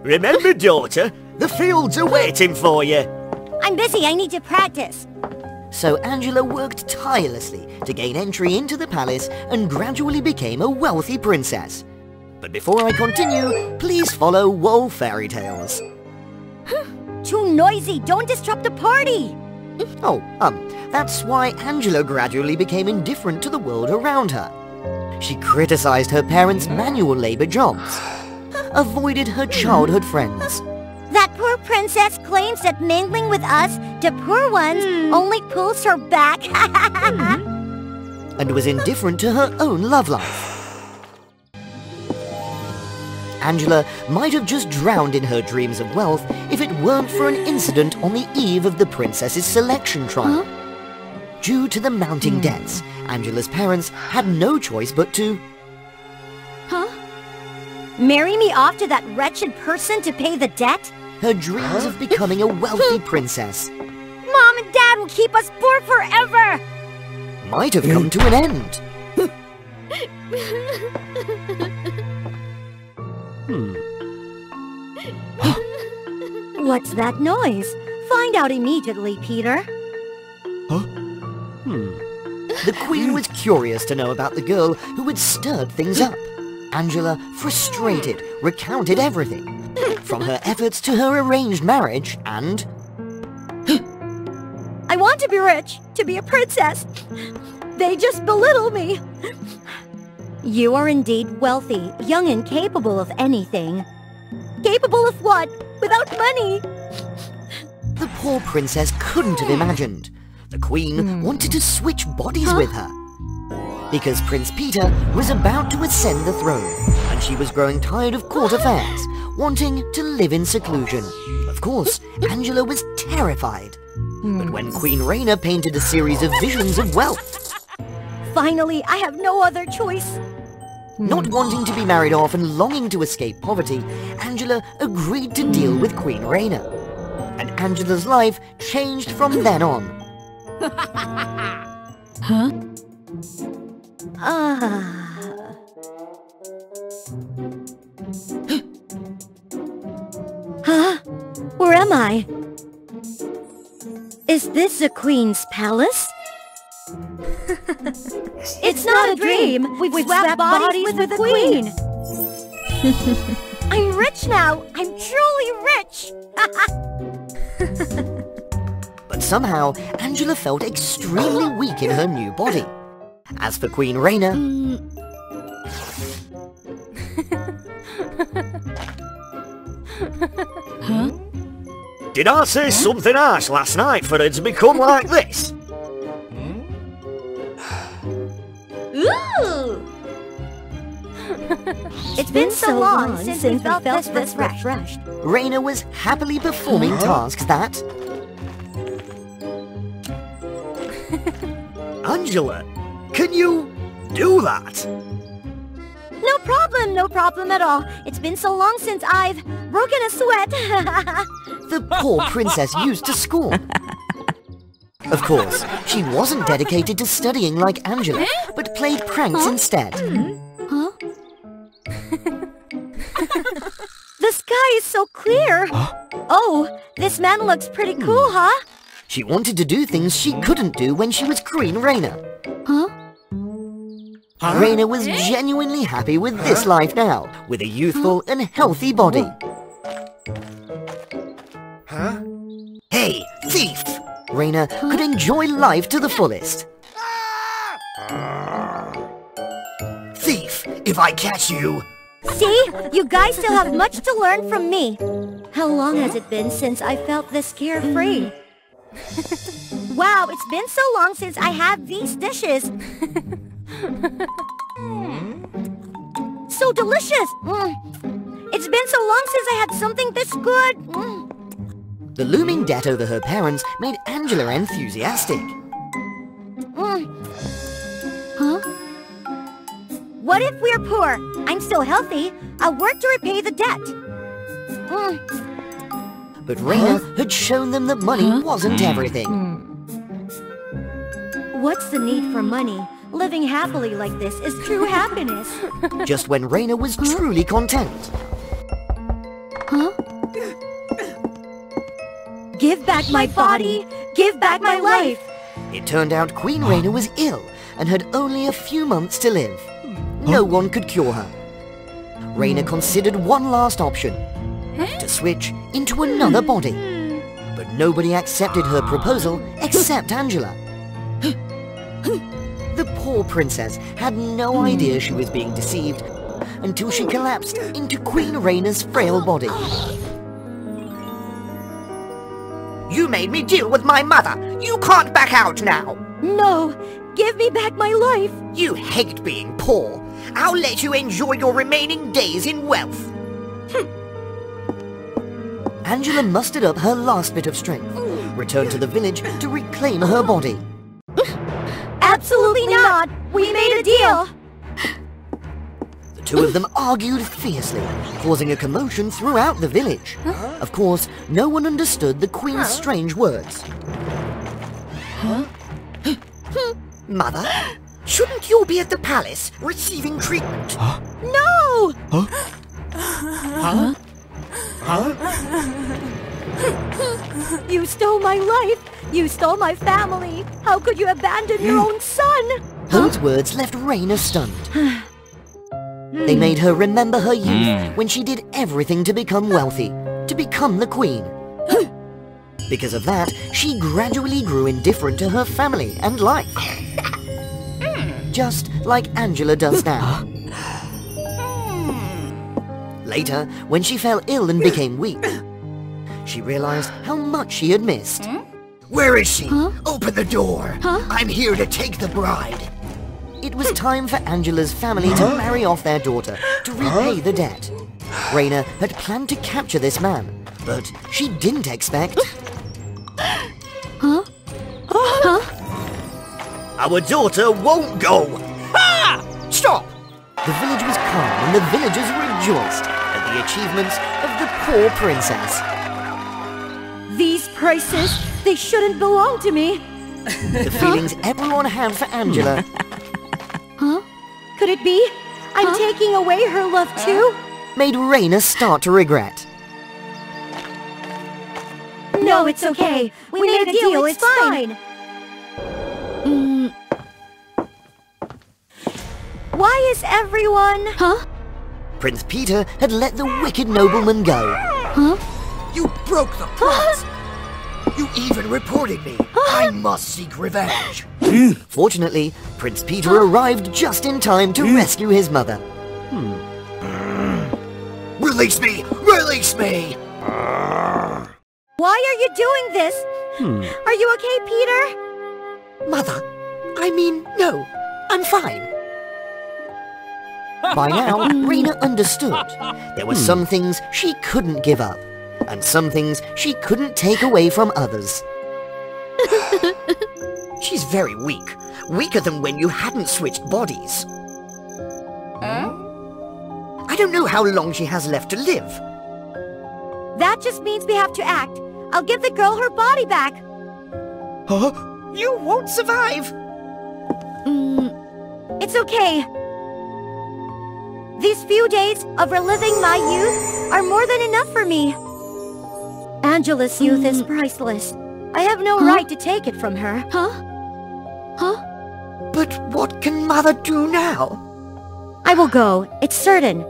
Remember, daughter, the fields are waiting for you. I'm busy, I need to practice. So Angela worked tirelessly to gain entry into the palace and gradually became a wealthy princess. But before I continue, please follow WOA Fairy Tales. Too noisy, don't disrupt the party! That's why Angela gradually became indifferent to the world around her. She criticized her parents' manual labor jobs, avoided her childhood friends. That poor princess claims that mingling with us, the poor ones, only pulls her back. And was indifferent to her own love life. Angela might have just drowned in her dreams of wealth if it weren't for an incident on the eve of the princess's selection trial. Due to the mounting debts, Angela's parents had no choice but to... Marry me off to that wretched person to pay the debt? Her dreams of becoming a wealthy princess Mom and Dad will keep us poor forever! might have come to an end. What's that noise? Find out immediately, Peter. The Queen was curious to know about the girl who had stirred things up. Angela, frustrated, recounted everything, from her efforts to her arranged marriage and... I want want to be rich, to be a princess. They just belittle me. You are indeed wealthy, young and capable of anything. Capable of what? Without money? The poor princess couldn't have imagined. The queen wanted to switch bodies with her. Because Prince Peter was about to ascend the throne, and she was growing tired of court affairs, wanting to live in seclusion. Of course, Angela was terrified. But when Queen Raina painted a series of visions of wealth... Finally, I have no other choice. Not wanting to be married off and longing to escape poverty, Angela agreed to deal with Queen Raina. And Angela's life changed from then on. Huh? Huh? Where am I? Is this the Queen's palace? It's not a dream! We've swapped bodies with the Queen! I'm rich now! I'm truly rich! But somehow, Angela felt extremely weak in her new body. As for Queen Raina... Huh? Did I say something harsh last night for it to become like this? Ooh! It's been so long since we felt this refreshed. Raina was happily performing tasks that... Angela, can you do that? No problem at all. It's been so long since I've broken a sweat. The poor princess used to scorn. Of course, she wasn't dedicated to studying like Angela, but played pranks instead. Huh? The sky is so clear. Oh, this man looks pretty cool, huh? She wanted to do things she couldn't do when she was Queen Raina. Huh? Raina was genuinely happy with this life now, with a youthful and healthy body. Hey, thief! Raina could enjoy life to the fullest. Thief, if I catch you... See? You guys still have much to learn from me. How long has it been since I felt this carefree? Wow, it's been so long since I had these dishes. So delicious! It's been so long since I had something this good. The looming debt over her parents made Angela enthusiastic. Huh? What if we're poor? I'm still healthy. I'll work to repay the debt. But Raina had shown them that money wasn't everything. What's the need for money? Living happily like this is true happiness. Just when Raina was truly content. Huh? Give back my body! Give back my life! It turned out Queen Raina was ill and had only a few months to live. No one could cure her. Raina considered one last option. To switch into another body. But nobody accepted her proposal except Angela. The poor princess had no idea she was being deceived until she collapsed into Queen Raina's frail body. You made me deal with my mother! You can't back out now! No! Give me back my life! You hate being poor! I'll let you enjoy your remaining days in wealth! Angela mustered up her last bit of strength, returned to the village to reclaim her body. Absolutely not! We made a deal! The two of them argued fiercely, causing a commotion throughout the village. Of course, no one understood the Queen's strange words. Mother, shouldn't you be at the palace receiving treatment? No! You stole my life! You stole my family! How could you abandon your own son? Those words left Raina stunned. They made her remember her youth when she did everything to become wealthy, to become the Queen. Because of that, she gradually grew indifferent to her family and life. Just like Angela does now. Later, when she fell ill and became weak, she realized how much she had missed. Where is she? Open the door. I'm here to take the bride. It was time for Angela's family to marry off their daughter to repay the debt. Raina had planned to capture this man, but she didn't expect... Our daughter won't go. Ha! Stop! The village was calm and the villagers rejoiced at the achievements of the poor princess. These prices, they shouldn't belong to me. The feelings everyone had for Angela... Could it be? I'm taking away her love too? ...made Raina start to regret. No, it's okay. We made a deal, it's fine. Why is everyone... Prince Peter had let the wicked nobleman go. You broke the promise. You even reported me. I must seek revenge. Fortunately, Prince Peter arrived just in time to rescue his mother. Release me! Release me! Why are you doing this? Are you okay, Peter? Mother, I mean, no, I'm fine. By now, Raina understood. There were some things she couldn't give up, and some things she couldn't take away from others. She's very weak. Weaker than when you hadn't switched bodies. I don't know how long she has left to live. That just means we have to act. I'll give the girl her body back. You won't survive. It's okay. These few days of reliving my youth are more than enough for me. Angela's youth is priceless. I have no right to take it from her. But what can Mother do now? I will go, it's certain.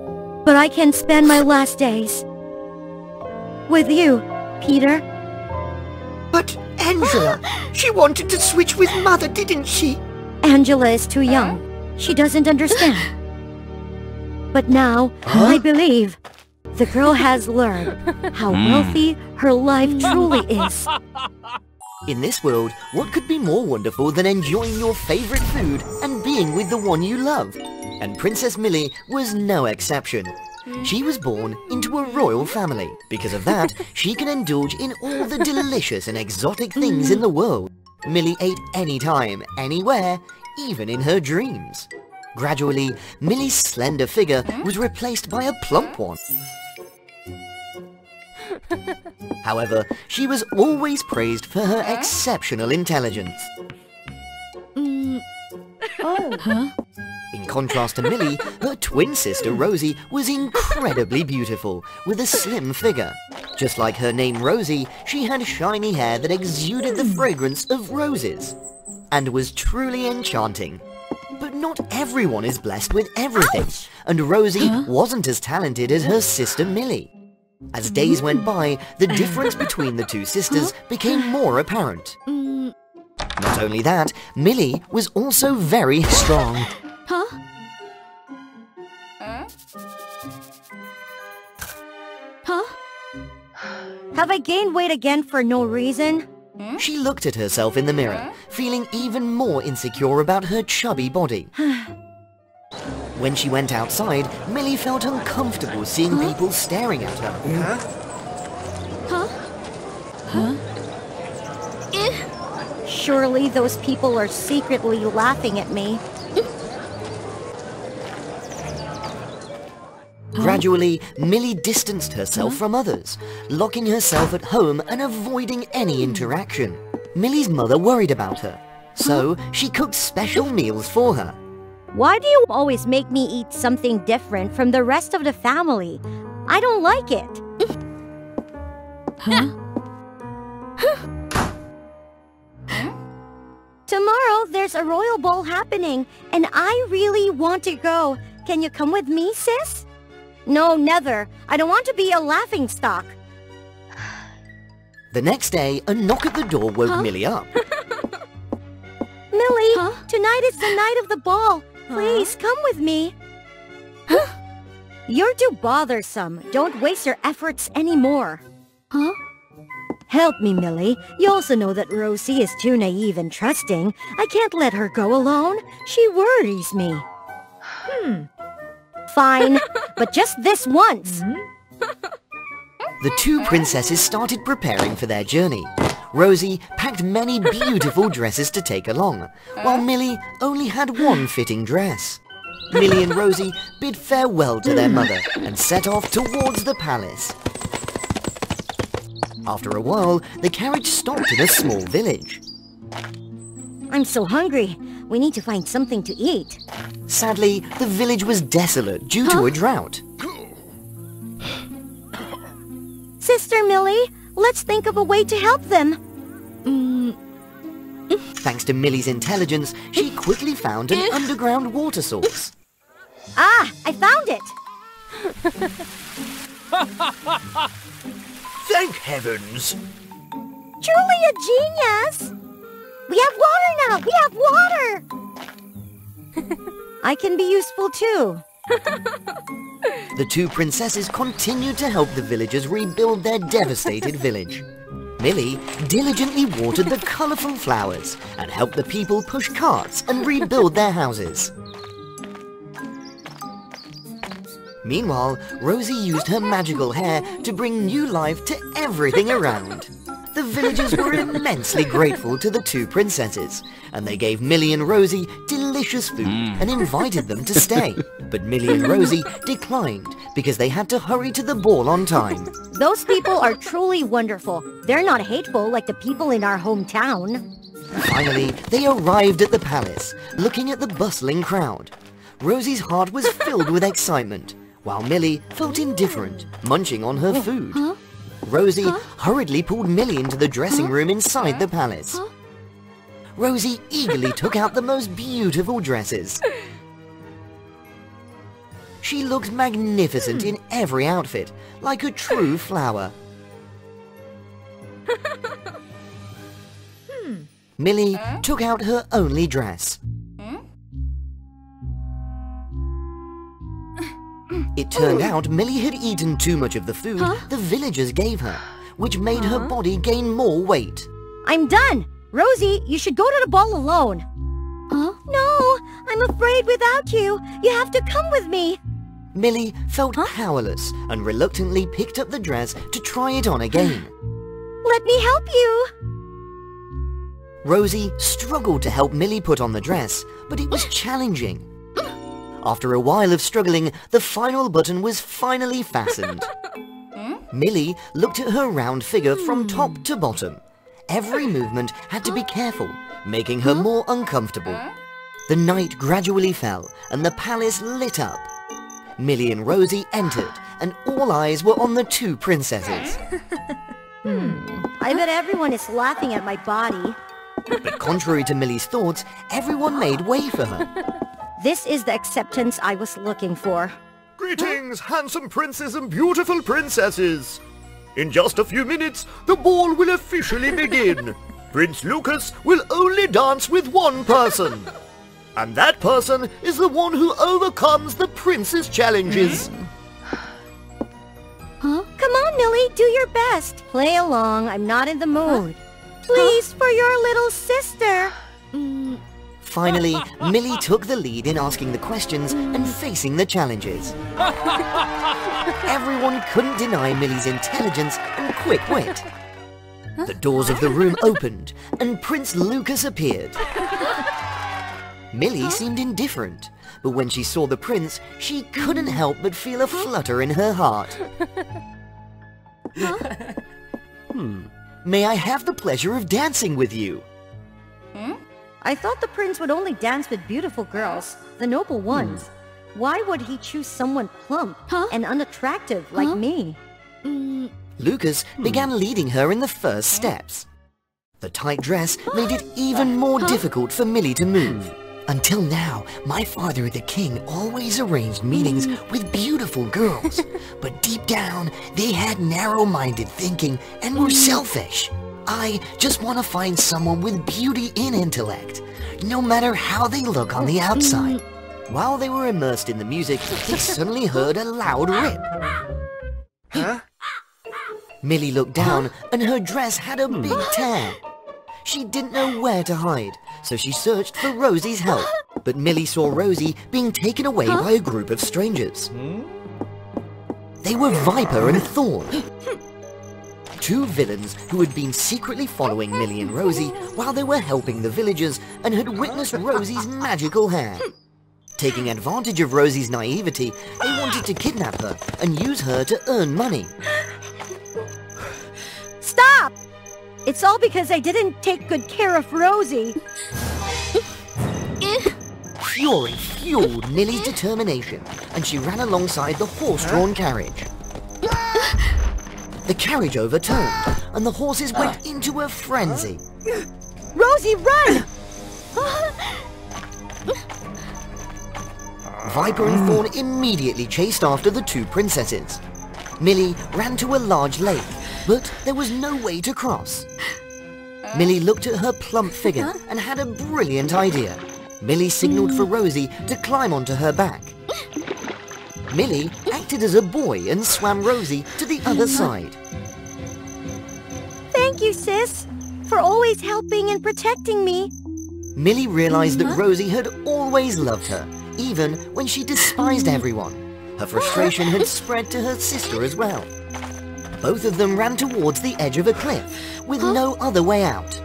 But I can spend my last days with you, Peter. But Angela, she wanted to switch with Mother, didn't she? Angela is too young. She doesn't understand. But now, I believe the girl has learned how wealthy her life truly is. In this world, what could be more wonderful than enjoying your favorite food and being with the one you love? And Princess Millie was no exception. She was born into a royal family. Because of that, she can indulge in all the delicious and exotic things in the world. Millie ate anytime, anywhere, even in her dreams. Gradually, Millie's slender figure was replaced by a plump one. However, she was always praised for her exceptional intelligence. In contrast to Millie, her twin sister Rosie was incredibly beautiful, with a slim figure. Just like her name Rosie, she had shiny hair that exuded the fragrance of roses, and was truly enchanting. But not everyone is blessed with everything, and Rosie wasn't as talented as her sister Millie. As days went by, the difference between the two sisters became more apparent. Not only that, Millie was also very strong. Have I gained weight again for no reason? She looked at herself in the mirror, feeling even more insecure about her chubby body. When she went outside, Millie felt uncomfortable seeing people staring at her. Surely those people are secretly laughing at me. Gradually, Millie distanced herself from others, locking herself at home and avoiding any interaction. Millie's mother worried about her, so she cooked special meals for her. Why do you always make me eat something different from the rest of the family? I don't like it. Tomorrow there's a royal ball happening, and I really want to go. Can you come with me, sis? No, never. I don't want to be a laughingstock. The next day, a knock at the door woke Millie up. Millie, tonight is the night of the ball. Please, come with me. You're too bothersome. Don't waste your efforts anymore. Help me, Millie. You also know that Rosie is too naive and trusting. I can't let her go alone. She worries me. Fine, but just this once. The two princesses started preparing for their journey. Rosie packed many beautiful dresses to take along, while Millie only had one fitting dress. Millie and Rosie bid farewell to their mother and set off towards the palace. After a while, the carriage stopped in a small village. I'm so hungry. We need to find something to eat. Sadly, the village was desolate due to a drought. Sister Millie, let's think of a way to help them. Thanks to Millie's intelligence, she quickly found an underground water source. Ah, I found it! Thank heavens! Truly a genius! We have water now! We have water! I can be useful too. The two princesses continued to help the villagers rebuild their devastated village. Millie diligently watered the colourful flowers and helped the people push carts and rebuild their houses. Meanwhile, Rosie used her magical hair to bring new life to everything around. The villagers were immensely grateful to the two princesses, and they gave Millie and Rosie delicious food and invited them to stay. But Millie and Rosie declined because they had to hurry to the ball on time. Those people are truly wonderful. They're not hateful like the people in our hometown. Finally, they arrived at the palace, looking at the bustling crowd. Rosie's heart was filled with excitement, while Millie felt indifferent, munching on her food. Rosie hurriedly pulled Millie into the dressing room inside the palace. Rosie eagerly took out the most beautiful dresses. She looked magnificent in every outfit, like a true flower. Millie took out her only dress. It turned out Millie had eaten too much of the food the villagers gave her, which made her body gain more weight. I'm done! Rosie, you should go to the ball alone. No, I'm afraid without you. You have to come with me. Millie felt powerless and reluctantly picked up the dress to try it on again. Let me help you. Rosie struggled to help Millie put on the dress, but it was challenging. After a while of struggling, the final button was finally fastened. Millie looked at her round figure from top to bottom. Every movement had to be careful, making her more uncomfortable. The night gradually fell, and the palace lit up. Millie and Rosie entered, and all eyes were on the two princesses. I bet everyone is laughing at my body. But contrary to Millie's thoughts, everyone made way for her. This is the acceptance I was looking for. Greetings, handsome princes and beautiful princesses! In just a few minutes, the ball will officially begin. Prince Lucas will only dance with one person. And that person is the one who overcomes the prince's challenges. Come on, Millie, do your best. Play along, I'm not in the mood. Please, for your little sister. Finally, Millie took the lead in asking the questions and facing the challenges. Everyone couldn't deny Millie's intelligence and quick wit. The doors of the room opened, and Prince Lucas appeared. Millie seemed indifferent, but when she saw the prince, she couldn't help but feel a flutter in her heart. May I have the pleasure of dancing with you? I thought the prince would only dance with beautiful girls, the noble ones. Why would he choose someone plump and unattractive like me? Lucas began leading her in the first steps. The tight dress made it even more difficult for Millie to move. Until now, my father, the king, always arranged meetings with beautiful girls. But deep down, they had narrow-minded thinking and were selfish. I just want to find someone with beauty and intellect, no matter how they look on the outside. While they were immersed in the music, they suddenly heard a loud rip. Huh? Millie looked down, and her dress had a big tear. She didn't know where to hide, so she searched for Rosie's help. But Millie saw Rosie being taken away by a group of strangers. They were Viper and Thorn, two villains who had been secretly following Millie and Rosie while they were helping the villagers and had witnessed Rosie's magical hair. Taking advantage of Rosie's naivety, they wanted to kidnap her and use her to earn money. Stop! It's all because I didn't take good care of Rosie. Fury fueled Millie's determination, and she ran alongside the horse-drawn carriage. The carriage overturned, and the horses went into a frenzy. Rosie, run! Viper and Thorn immediately chased after the two princesses. Millie ran to a large lake, but there was no way to cross. Millie looked at her plump figure and had a brilliant idea. Millie signaled for Rosie to climb onto her back. Millie acted as a buoy and swam Rosie to the other side. Thank you, sis, for always helping and protecting me. Millie realized that Rosie had always loved her, even when she despised everyone. Her frustration had spread to her sister as well. Both of them ran towards the edge of a cliff, with no other way out.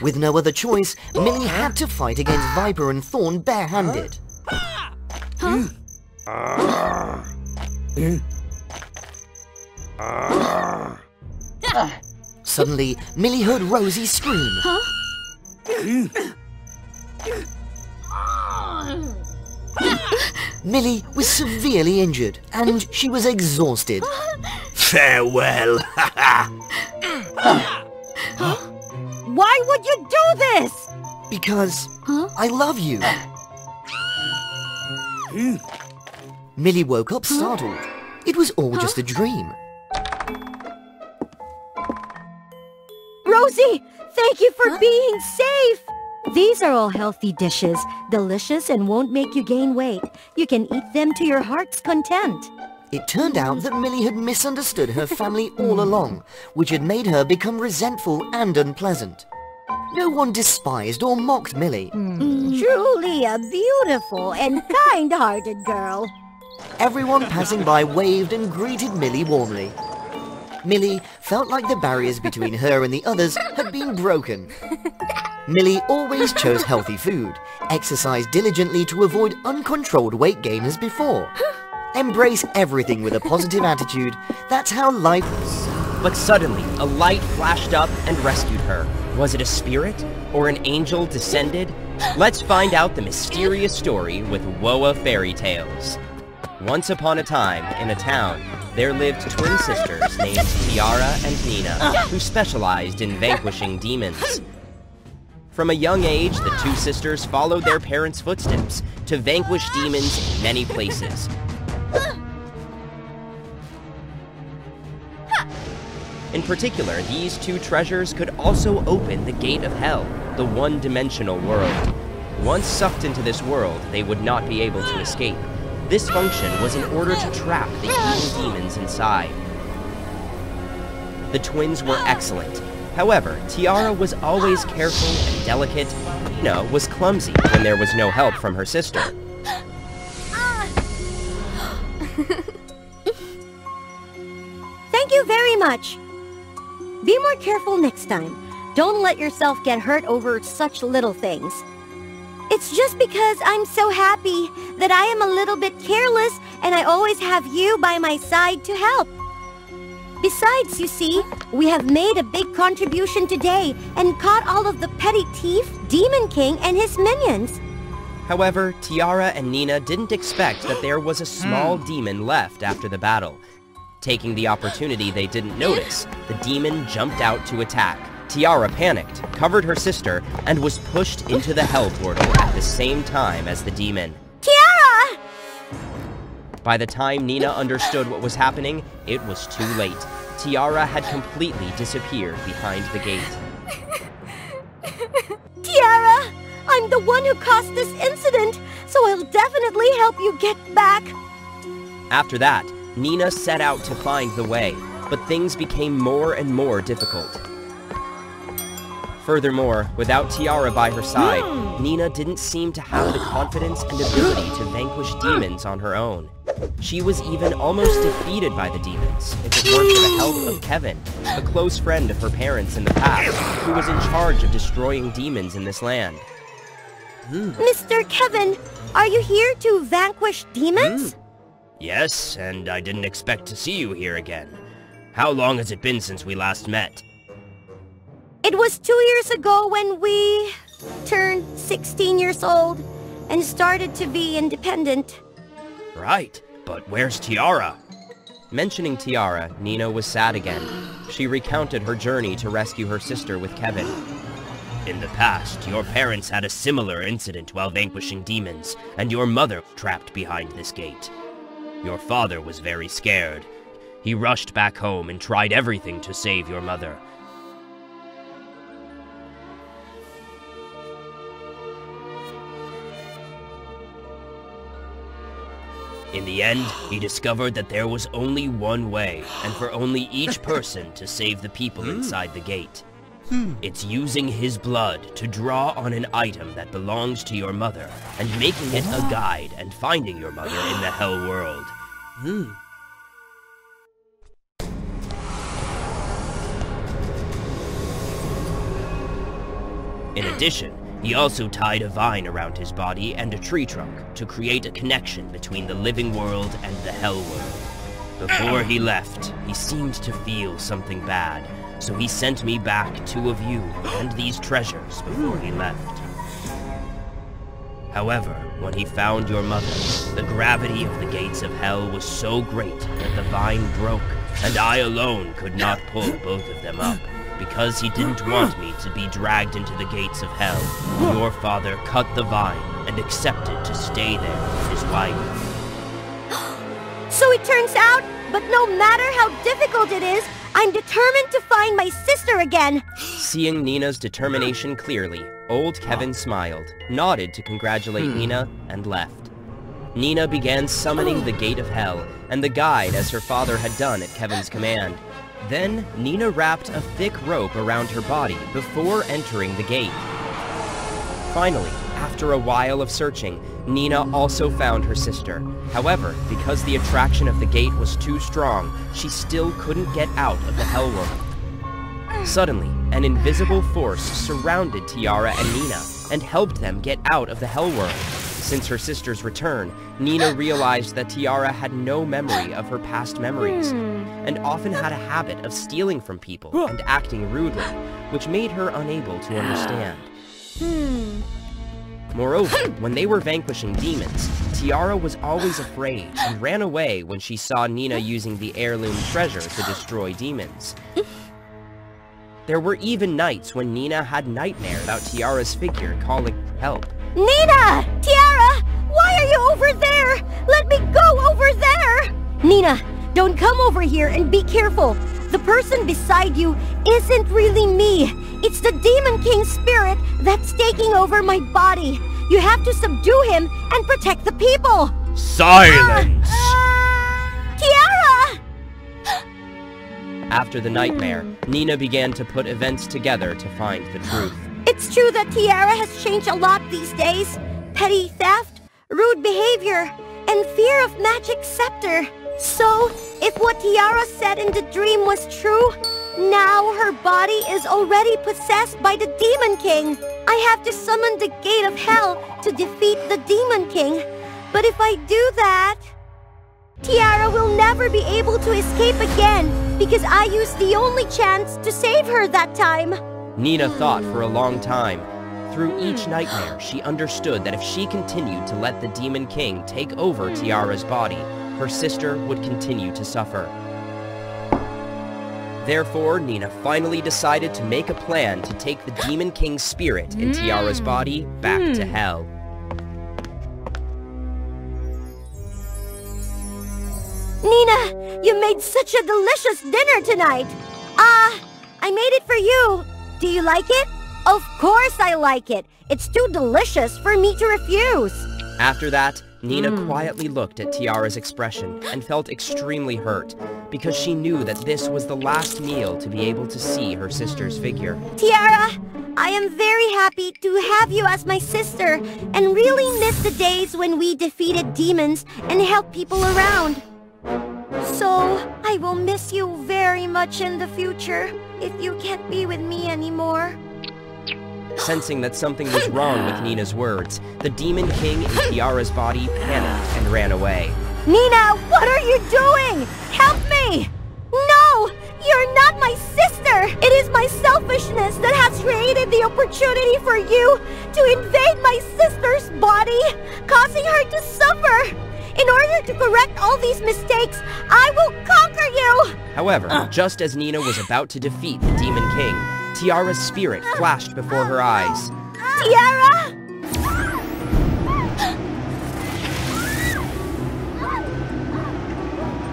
With no other choice, Millie had to fight against Viper and Thorn barehanded. Suddenly, Millie heard Rosie scream. Millie was severely injured, and she was exhausted. Farewell! Why would you do this? Because I love you. Millie woke up startled. It was all just a dream. Rosie, thank you for being safe. These are all healthy dishes, delicious and won't make you gain weight. You can eat them to your heart's content. It turned out that Millie had misunderstood her family all along, which had made her become resentful and unpleasant. No one despised or mocked Millie. Truly a beautiful and kind-hearted girl. Everyone passing by waved and greeted Millie warmly. Millie felt like the barriers between her and the others had been broken. Millie always chose healthy food, exercised diligently to avoid uncontrolled weight gain as before. Embrace everything with a positive attitude. That's how life... But suddenly, a light flashed up and rescued her. Was it a spirit? Or an angel descended? Let's find out the mysterious story with WOA Fairy Tales. Once upon a time, in a town, there lived twin sisters named Tiara and Nina, who specialized in vanquishing demons. From a young age, the two sisters followed their parents' footsteps to vanquish demons in many places. In particular, these two treasures could also open the gate of hell, the one-dimensional world. Once sucked into this world, they would not be able to escape. This function was in order to trap the evil demons inside. The twins were excellent. However, Tiara was always careful and delicate. Nina was clumsy when there was no help from her sister. Thank you very much. Be more careful next time. Don't let yourself get hurt over such little things. It's just because I'm so happy that I am a little bit careless and I always have you by my side to help. Besides, you see, we have made a big contribution today and caught all of the petty thief, Demon King, and his minions. However, Tiara and Nina didn't expect that there was a small demon left after the battle. Taking the opportunity they didn't notice, the demon jumped out to attack, Tiara panicked, covered her sister, and was pushed into the hell portal at the same time as the demon. Tiara! By the time Nina understood what was happening, it was too late. Tiara had completely disappeared behind the gate. Tiara! I'm the one who caused this incident, so I'll definitely help you get back. After that, Nina set out to find the way, but things became more and more difficult. Furthermore, without Tiara by her side, Nina didn't seem to have the confidence and ability to vanquish demons on her own. She was even almost defeated by the demons, if it weren't for the help of Kevin, a close friend of her parents in the past, who was in charge of destroying demons in this land. Mr. Kevin, are you here to vanquish demons? Yes, and I didn't expect to see you here again. How long has it been since we last met? It was 2 years ago when we turned 16 years old and started to be independent. Right, but where's Tiara? Mentioning Tiara, Nina was sad again. She recounted her journey to rescue her sister with Kevin. In the past, your parents had a similar incident while vanquishing demons, and your mother was trapped behind this gate. Your father was very scared. He rushed back home and tried everything to save your mother. In the end, he discovered that there was only one way, and for only each person to save the people inside the gate. It's using his blood to draw on an item that belongs to your mother, and making it a guide and finding your mother in the hell world. In addition, he also tied a vine around his body and a tree trunk to create a connection between the living world and the hell world. Before he left, he seemed to feel something bad, so he sent me back 2 of you and these treasures before he left. However, when he found your mother, the gravity of the gates of hell was so great that the vine broke, and I alone could not pull both of them up. Because he didn't want me to be dragged into the gates of hell, your father cut the vine and accepted to stay there with his wife. So it turns out, but no matter how difficult it is, I'm determined to find my sister again. Seeing Nina's determination clearly, old Kevin smiled, nodded to congratulate Nina, and left. Nina began summoning the gate of hell and the guide as her father had done at Kevin's command. Then, Nina wrapped a thick rope around her body before entering the gate. Finally, after a while of searching, Nina also found her sister. However, because the attraction of the gate was too strong, she still couldn't get out of the hell world. Suddenly, an invisible force surrounded Tiara and Nina and helped them get out of the hell world. Since her sister's return, Nina realized that Tiara had no memory of her past memories, and often had a habit of stealing from people and acting rudely, which made her unable to understand. Moreover, when they were vanquishing demons, Tiara was always afraid and ran away when she saw Nina using the heirloom treasure to destroy demons. There were even nights when Nina had nightmares about Tiara's figure calling for help. Nina! Tiara! Why are you over there? Let me go over there! Nina, don't come over here and be careful. The person beside you isn't really me. It's the Demon King's spirit that's taking over my body. You have to subdue him and protect the people. Silence! Tiara! After the nightmare, Nina began to put events together to find the truth. It's true that Tiara has changed a lot these days. Petty theft, rude behavior, and fear of magic scepter. So, if what Tiara said in the dream was true, now her body is already possessed by the Demon King. I have to summon the Gate of Hell to defeat the Demon King. But if I do that, Tiara will never be able to escape again because I used the only chance to save her that time. Nina thought for a long time. Through each nightmare, she understood that if she continued to let the Demon King take over Tiara's body, her sister would continue to suffer. Therefore, Nina finally decided to make a plan to take the Demon King's spirit in Tiara's body back to hell. Nina, you made such a delicious dinner tonight. I made it for you. Do you like it? Of course I like it. It's too delicious for me to refuse. After that, Nina quietly looked at Tiara's expression and felt extremely hurt because she knew that this was the last meal to be able to see her sister's figure. Tiara, I am very happy to have you as my sister and really miss the days when we defeated demons and helped people around. So, I will miss you very much in the future if you can't be with me anymore. Sensing that something was wrong with Nina's words, the Demon King in Tiara's body panicked and ran away. Nina, what are you doing? Help me! No! You're not my sister! It is my selfishness that has created the opportunity for you to invade my sister's body, causing her to suffer! In order to correct all these mistakes, I will conquer you! However, just as Nina was about to defeat the Demon King, Tiara's spirit flashed before her eyes. Tiara!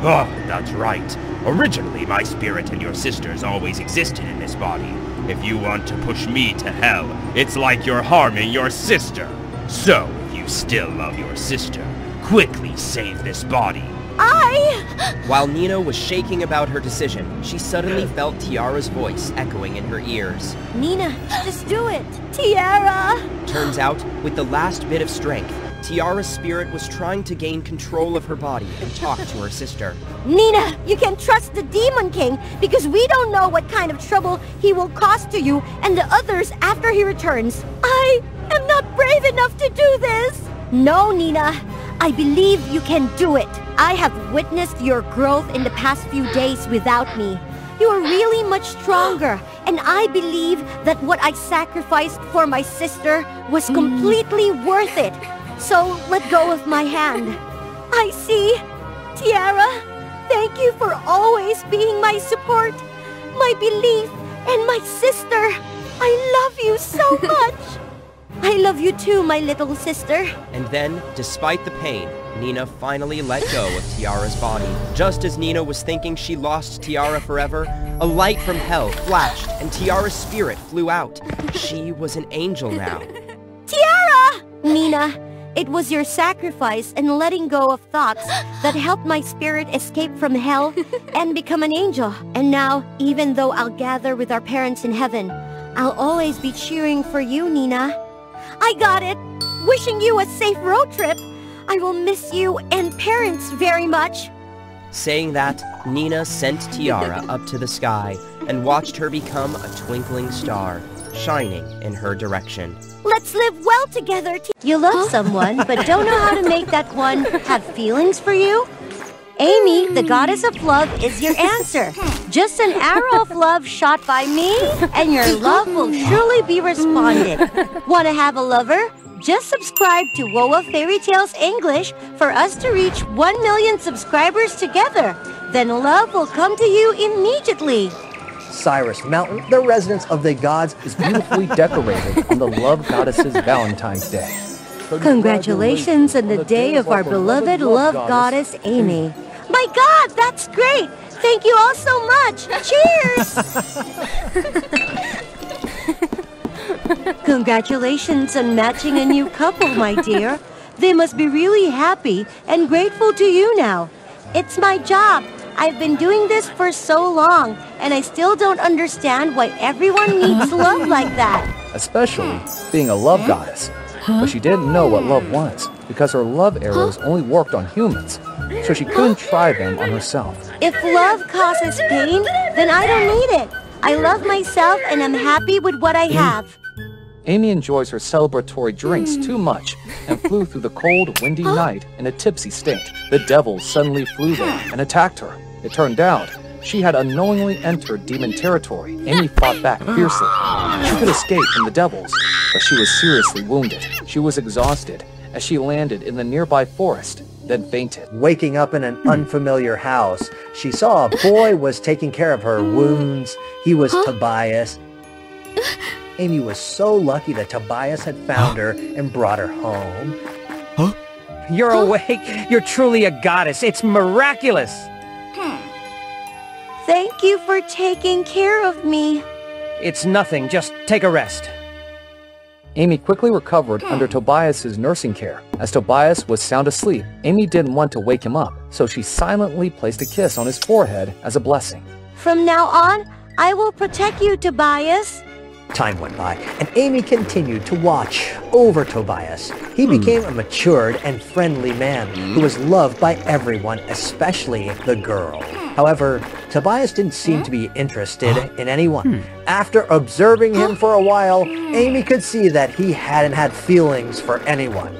Oh, that's right. Originally, my spirit and your sister's always existed in this body. If you want to push me to hell, it's like you're harming your sister. So, if you still love your sister, quickly save this body. While Nina was shaking about her decision, she suddenly felt Tiara's voice echoing in her ears. Nina, just do it. Tiara! Turns out, with the last bit of strength, Tiara's spirit was trying to gain control of her body and talk to her sister. Nina, you can trust the Demon King because we don't know what kind of trouble he will cause to you and the others after he returns. I am not brave enough to do this. No, Nina. I believe you can do it. I have witnessed your growth in the past few days without me. You are really much stronger, and I believe that what I sacrificed for my sister was completely worth it. So let go of my hand. I see. Tiara, thank you for always being my support, my belief, and my sister. I love you so much. I love you too, my little sister. And then, despite the pain, Nina finally let go of Tiara's body. Just as Nina was thinking she lost Tiara forever, a light from hell flashed and Tiara's spirit flew out. She was an angel now. Tiara! Nina, it was your sacrifice and letting go of thoughts that helped my spirit escape from hell and become an angel. And now, even though I'll gather with our parents in heaven, I'll always be cheering for you, Nina. I got it! Wishing you a safe road trip. I will miss you and parents very much. Saying that, Nina sent Tiara up to the sky and watched her become a twinkling star, shining in her direction. Let's live well together. You love someone, but don't know how to make that one have feelings for you? Amy, the goddess of love, is your answer. Just an arrow of love shot by me, and your love will surely be responded. Want to have a lover? Just subscribe to WOA Fairy Tales English for us to reach 1 million subscribers together. Then love will come to you immediately. Cyrus Mountain, the residence of the gods, is beautifully decorated on the love goddess's Valentine's Day. Congratulations on the day of our beloved love goddess, Amy. My God, that's great! Thank you all so much! Cheers! Congratulations on matching a new couple, my dear. They must be really happy and grateful to you now. It's my job. I've been doing this for so long, and I still don't understand why everyone needs love like that. Especially being a love goddess. But she didn't know what love was, because her love arrows only worked on humans, so she couldn't try them on herself. If love causes pain, then I don't need it. I love myself and I'm happy with what I have. Amy enjoys her celebratory drinks too much and flew through the cold, windy night in a tipsy state. The devils suddenly flew there and attacked her. It turned out she had unknowingly entered demon territory. Amy fought back fiercely. She could escape from the devils, but she was seriously wounded. She was exhausted as she landed in the nearby forest. then fainted. Waking up in an unfamiliar house, she saw a boy was taking care of her wounds. He was Tobias. Amy was so lucky that Tobias had found her and brought her home. You're awake. You're truly a goddess. It's miraculous. Thank you for taking care of me. It's nothing. Just take a rest. Amy quickly recovered under Tobias's nursing care. As Tobias was sound asleep, Amy didn't want to wake him up, so she silently placed a kiss on his forehead as a blessing. From now on, I will protect you, Tobias. Time went by, and Amy continued to watch over Tobias. He became a matured and friendly man who was loved by everyone, especially the girl. However, Tobias didn't seem to be interested in anyone. After observing him for a while, Amy could see that he hadn't had feelings for anyone.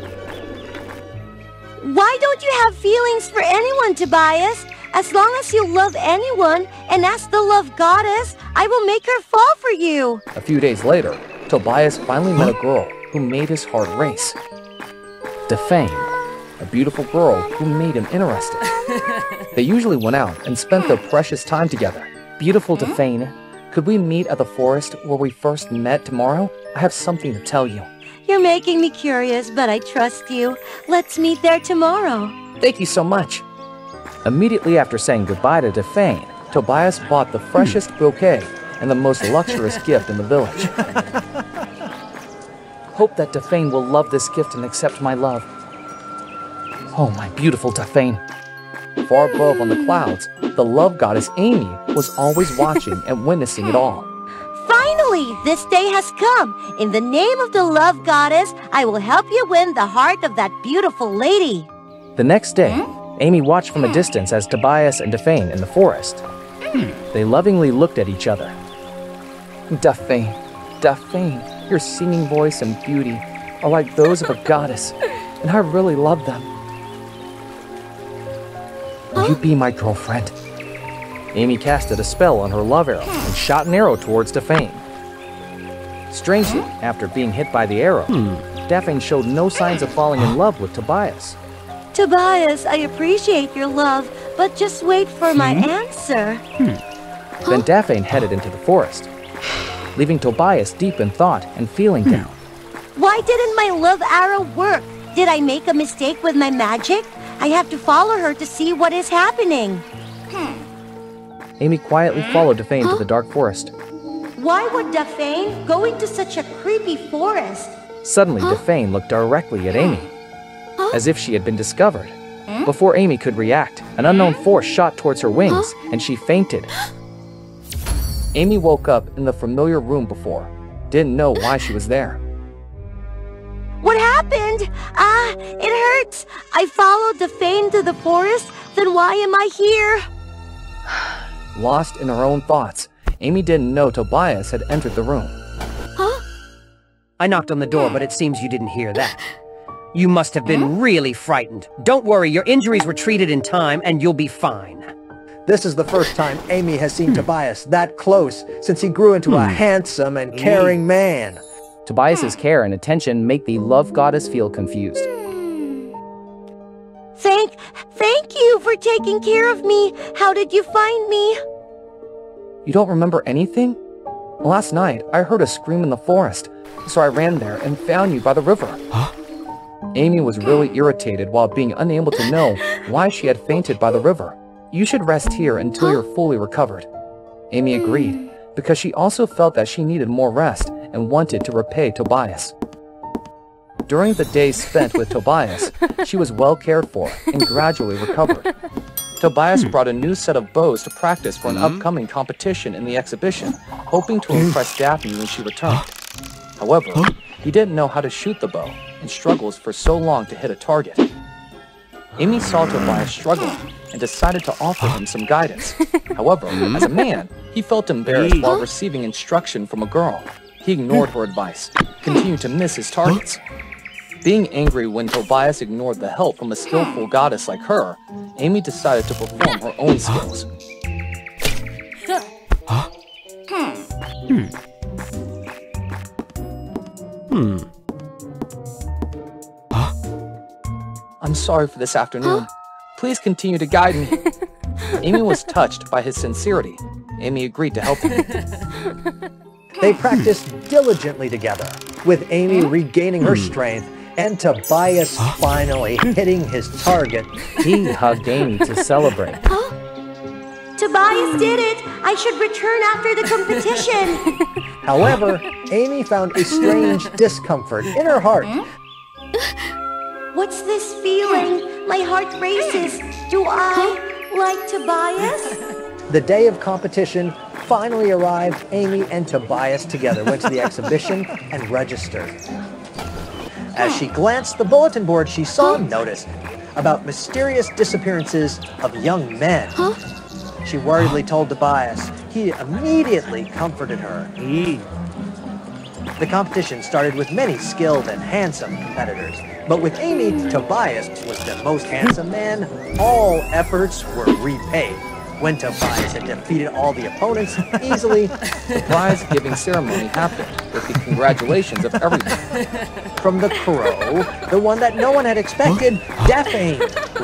Why don't you have feelings for anyone, Tobias? As long as you love anyone and ask the love goddess, I will make her fall for you. A few days later, Tobias finally met a girl who made his heart race. Defane, a beautiful girl who made him interested. They usually went out and spent their precious time together. Beautiful Defane, could we meet at the forest where we first met tomorrow? I have something to tell you. You're making me curious, but I trust you. Let's meet there tomorrow. Thank you so much. Immediately after saying goodbye to Defane, Tobias bought the freshest bouquet and the most luxurious gift in the village. Hope that Defane will love this gift and accept my love. Oh, my beautiful Defane. Far above on the clouds, the love goddess Amy was always watching and witnessing it all. Finally, this day has come. In the name of the love goddess, I will help you win the heart of that beautiful lady. The next day, Amy watched from a distance as Tobias and Defane in the forest. They lovingly looked at each other. Defane, Defane, your singing voice and beauty are like those of a goddess, and I really love them. Will you be my girlfriend? Amy casted a spell on her love arrow and shot an arrow towards Defane. Strangely, after being hit by the arrow, Defane showed no signs of falling in love with Tobias. Tobias, I appreciate your love, but just wait for my answer. Then Defane headed into the forest, leaving Tobias deep in thought and feeling down. Why didn't my love arrow work? Did I make a mistake with my magic? I have to follow her to see what is happening. Amy quietly followed Defane to the dark forest. Why would Defane go into such a creepy forest? Suddenly, Defane looked directly at Amy, as if she had been discovered. Before Amy could react, an unknown force shot towards her wings, and she fainted. Amy woke up in the familiar room before, didn't know why she was there. What happened? It hurts. I followed Defane to the forest, then why am I here? Lost in her own thoughts, Amy didn't know Tobias had entered the room. I knocked on the door, but it seems you didn't hear that. You must have been really frightened. Don't worry, your injuries were treated in time, and you'll be fine. This is the first time Amy has seen Tobias that close since he grew into a handsome and caring man. Tobias's care and attention make the love goddess feel confused. Thank you for taking care of me. How did you find me? You don't remember anything? Last night, I heard a scream in the forest, so I ran there and found you by the river. Amy was really irritated while being unable to know why she had fainted by the river. You should rest here until you're fully recovered. Amy agreed, because she also felt that she needed more rest and wanted to repay Tobias. During the days spent with Tobias, she was well cared for and gradually recovered. Tobias brought a new set of bows to practice for an upcoming competition in the exhibition, hoping to impress Daphne when she returned. However, he didn't know how to shoot the bow and struggles for so long to hit a target. Amy saw Tobias struggling and decided to offer him some guidance. However, as a man, he felt embarrassed while receiving instruction from a girl. He ignored her advice, continued to miss his targets. Being angry when Tobias ignored the help from a skillful goddess like her, Amy decided to perform her own skills. I'm sorry for this afternoon. Please continue to guide me. Amy was touched by his sincerity. Amy agreed to help him. They practiced diligently together, with Amy regaining her strength and Tobias finally hitting his target. He hugged Amy to celebrate. Tobias did it! I should return after the competition! However, Amy found a strange discomfort in her heart. What's this feeling? My heart races. Do I like Tobias? The day of competition finally arrived. Amy and Tobias together went to the exhibition and registered. As she glanced at the bulletin board, she saw a notice about mysterious disappearances of young men. She worriedly told Tobias. He immediately comforted her. The competition started with many skilled and handsome competitors. But with Amy, Tobias was the most handsome man. All efforts were repaid. When Tobias had defeated all the opponents easily, the prize-giving ceremony happened with the congratulations of everyone. From the crow, the one that no one had expected, Daphne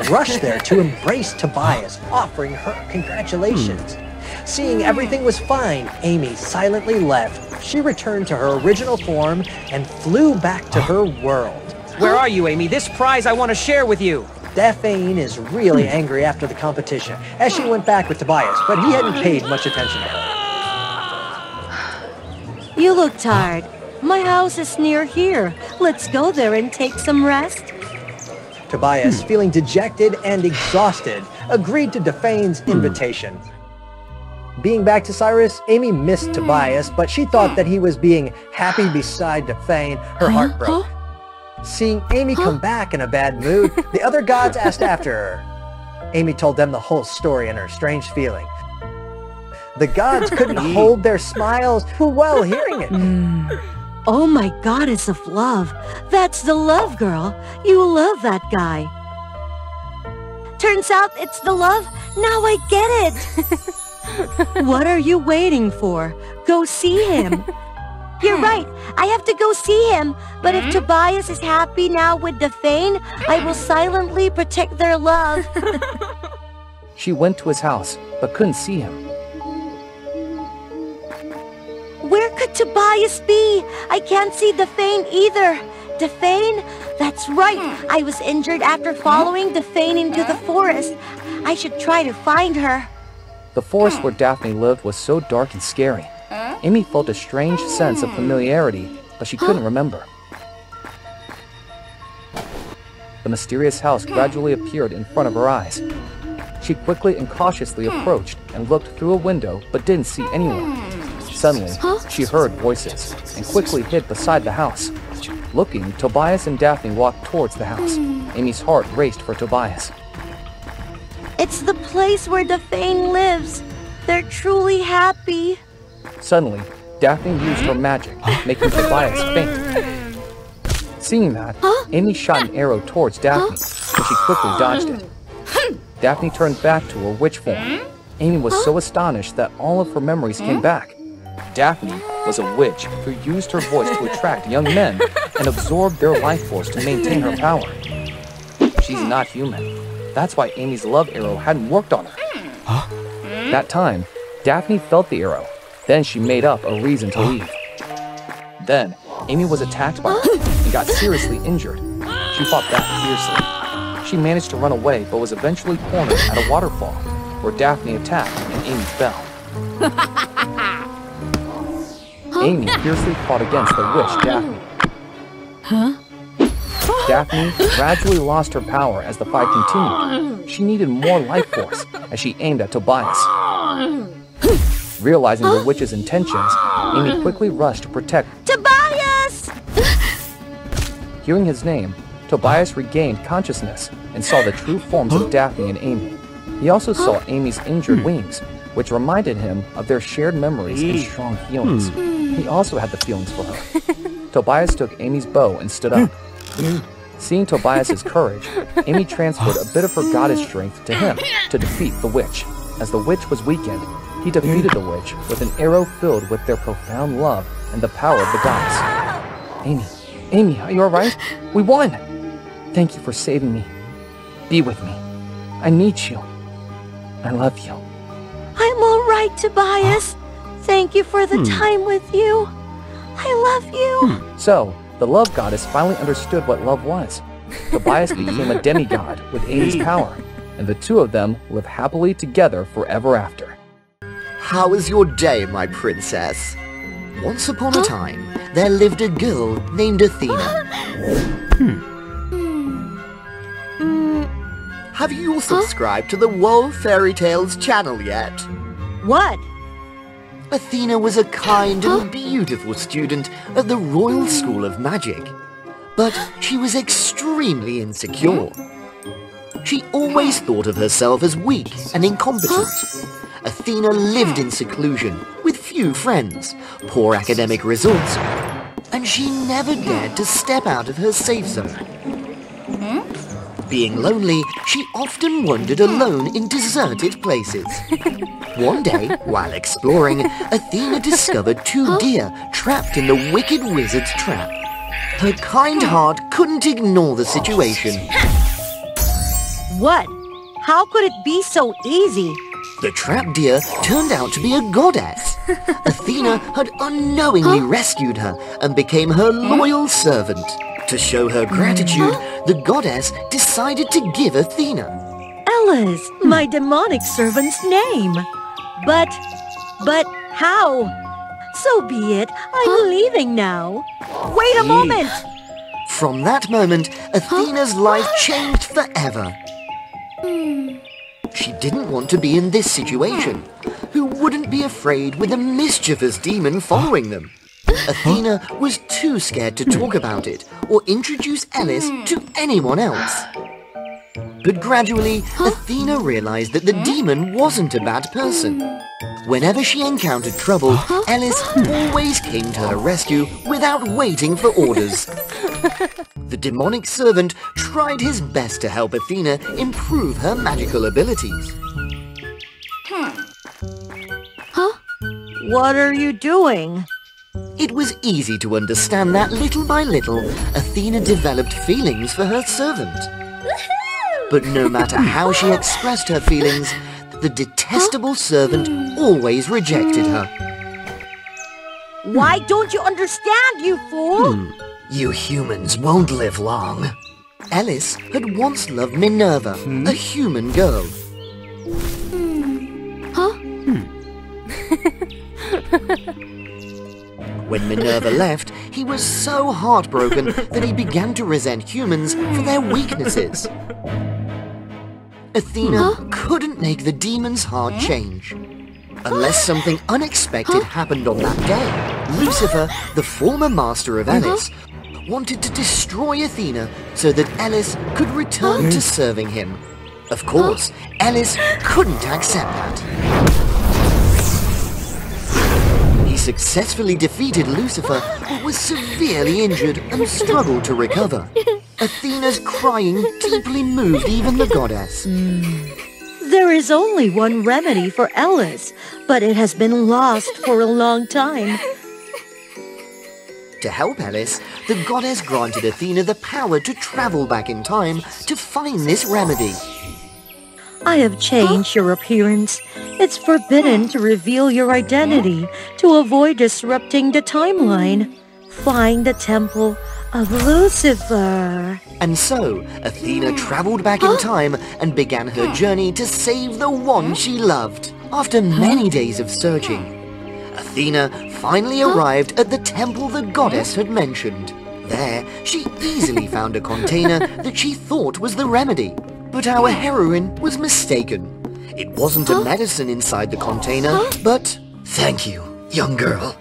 rushed there to embrace Tobias, offering her congratulations. Seeing everything was fine, Amy silently left. She returned to her original form and flew back to her world. Where are you, Amy? This prize I want to share with you. Daphne is really angry after the competition, as she went back with Tobias, but he hadn't paid much attention to her. You look tired. My house is near here. Let's go there and take some rest. Tobias, feeling dejected and exhausted, agreed to Daphane's invitation. Being back to Cyrus, Amy missed Tobias, but she thought that he was being happy beside Daphne. Her heart broke. Seeing Amy come back in a bad mood, the other gods asked after her. Amy told them the whole story and her strange feeling. The gods couldn't hold their smiles while hearing it. Oh my goddess of love. That's the love girl. You love that guy. Turns out it's the love. Now I get it. What are you waiting for? Go see him. You're right. I have to go see him. But if Tobias is happy now with Daphne, I will silently protect their love. She went to his house, but couldn't see him. Where could Tobias be? I can't see Daphne either. Daphne? That's right. I was injured after following Daphne into the forest. I should try to find her. The forest where Daphne lived was so dark and scary. Amy felt a strange sense of familiarity, but she couldn't remember. The mysterious house gradually appeared in front of her eyes. She quickly and cautiously approached and looked through a window, but didn't see anyone. Suddenly, she heard voices and quickly hid beside the house. Looking, Tobias and Daphne walked towards the house. Amy's heart raced for Tobias. It's the place where Daphne lives. They're truly happy. Suddenly, Daphne used her magic, making Tobias faint. Seeing that, Amy shot an arrow towards Daphne, but she quickly dodged it. Daphne turned back to her witch form. Amy was so astonished that all of her memories came back. Daphne was a witch who used her voice to attract young men and absorb their life force to maintain her power. She's not human. That's why Amy's love arrow hadn't worked on her. That time, Daphne felt the arrow. Then she made up a reason to leave. Then, Amy was attacked by her and got seriously injured. She fought back fiercely. She managed to run away, but was eventually cornered at a waterfall, where Daphne attacked and Amy fell. Amy fiercely fought against the witch Daphne. Daphne gradually lost her power as the fight continued. She needed more life force as she aimed at Tobias. Realizing the witch's intentions, Amy quickly rushed to protect Tobias! Hearing his name, Tobias regained consciousness and saw the true forms of Daphne and Amy. He also saw Amy's injured wings, which reminded him of their shared memories and strong feelings. He also had the feelings for her. Tobias took Amy's bow and stood up. Seeing Tobias's courage, Amy transferred a bit of her goddess strength to him to defeat the witch. As the witch was weakened, he defeated the witch with an arrow filled with their profound love and the power of the goddess. Amy, are you alright? We won! Thank you for saving me. Be with me. I need you. I love you. I'm all right, Tobias. Thank you for the time with you. I love you. So, the love goddess finally understood what love was. Tobias became a demigod with Amy's power, and the two of them live happily together forever after. How was your day, my princess? Once upon a time, there lived a girl named Athena. Have you subscribed to the WOA Fairy Tales channel yet? What? Athena was a kind and beautiful student at the Royal School of Magic, but she was extremely insecure. She always thought of herself as weak and incompetent. Athena lived in seclusion, with few friends, poor academic results, and she never dared to step out of her safe zone. Being lonely, she often wandered alone in deserted places. One day, while exploring, Athena discovered two deer trapped in the wicked wizard's trap. Her kind heart couldn't ignore the situation. What? How could it be so easy? The trapped deer turned out to be a goddess. Athena had unknowingly rescued her and became her loyal servant. To show her gratitude, the goddess decided to give Athena Alice, my demonic servant's name. But how? So be it. I'm leaving now. Wait a moment! From that moment, Athena's life changed forever. She didn't want to be in this situation. Who wouldn't be afraid with a mischievous demon following them? Athena was too scared to talk about it or introduce Alice to anyone else. But gradually, Athena realized that the demon wasn't a bad person. Whenever she encountered trouble, Alice always came to her rescue without waiting for orders. The demonic servant tried his best to help Athena improve her magical abilities. What are you doing? It was easy to understand that little by little, Athena developed feelings for her servant. But no matter how she expressed her feelings, the detestable servant always rejected her. Why don't you understand, you fool? You humans won't live long. Alice had once loved Minerva, a human girl. When Minerva left, he was so heartbroken that he began to resent humans for their weaknesses. Athena couldn't make the demon's heart change. Unless something unexpected happened on that day. Lucifer, the former master of Alice, wanted to destroy Athena so that Alice could return to serving him. Of course, Alice couldn't accept that. He successfully defeated Lucifer, but was severely injured and struggled to recover. Athena's crying deeply moved even the goddess. There is only one remedy for Alice, but it has been lost for a long time. To help Alice, the goddess granted Athena the power to travel back in time to find this remedy. I have changed your appearance. It's forbidden to reveal your identity to avoid disrupting the timeline. Find the temple of Lucifer. And so, Athena traveled back in time and began her journey to save the one she loved. After many days of searching, Athena finally arrived at the temple the goddess had mentioned. There, she easily found a container that she thought was the remedy. But our heroine was mistaken. It wasn't a medicine inside the container, but... Thank you, young girl.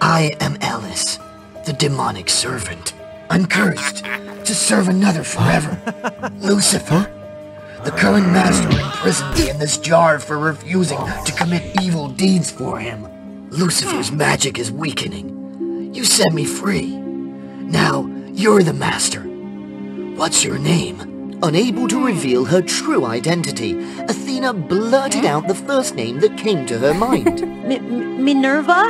I am Alice, the demonic servant. I'm cursed to serve another forever. Lucifer, the current master imprisoned me in this jar for refusing to commit evil deeds for him. Lucifer's magic is weakening. You set me free. Now, you're the master. What's your name? Unable to reveal her true identity, Athena blurted out the first name that came to her mind. Minerva?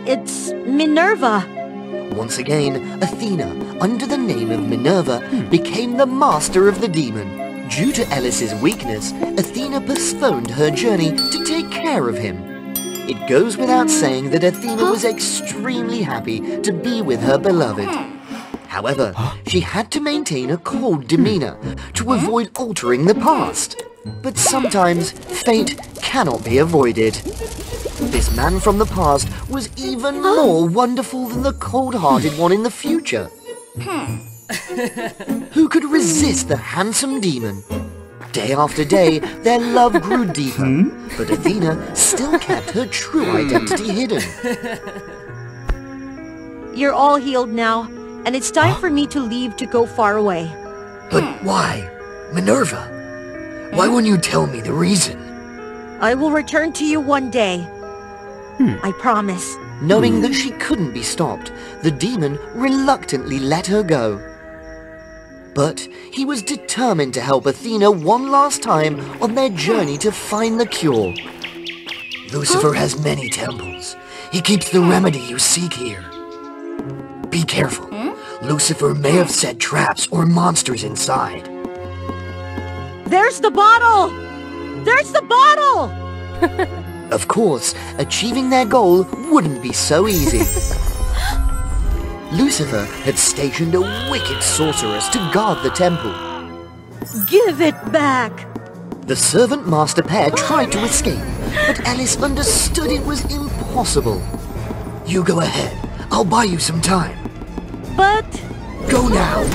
It's Minerva. Once again, Athena, under the name of Minerva, became the master of the demon. Due to Ellis's weakness, Athena postponed her journey to take care of him. It goes without saying that Athena was extremely happy to be with her beloved. However, she had to maintain a cold demeanor to avoid altering the past. But sometimes, fate cannot be avoided. This man from the past was even more wonderful than the cold-hearted one in the future. Who could resist the handsome demon? Day after day, their love grew deeper, but Athena still kept her true identity hidden. You're all healed now, and it's time for me to leave to go far away. But why? Minerva? Why won't you tell me the reason? I will return to you one day. I promise. Knowing that she couldn't be stopped, the demon reluctantly let her go. But he was determined to help Athena one last time on their journey to find the cure. Lucifer has many temples. He keeps the remedy you seek here. Be careful. Lucifer may have set traps or monsters inside. There's the bottle! There's the bottle! Of course, achieving their goal wouldn't be so easy. Lucifer had stationed a wicked sorceress to guard the temple. Give it back! The servant master pair tried to escape, but Alice understood it was impossible. You go ahead. I'll buy you some time. But... Go now!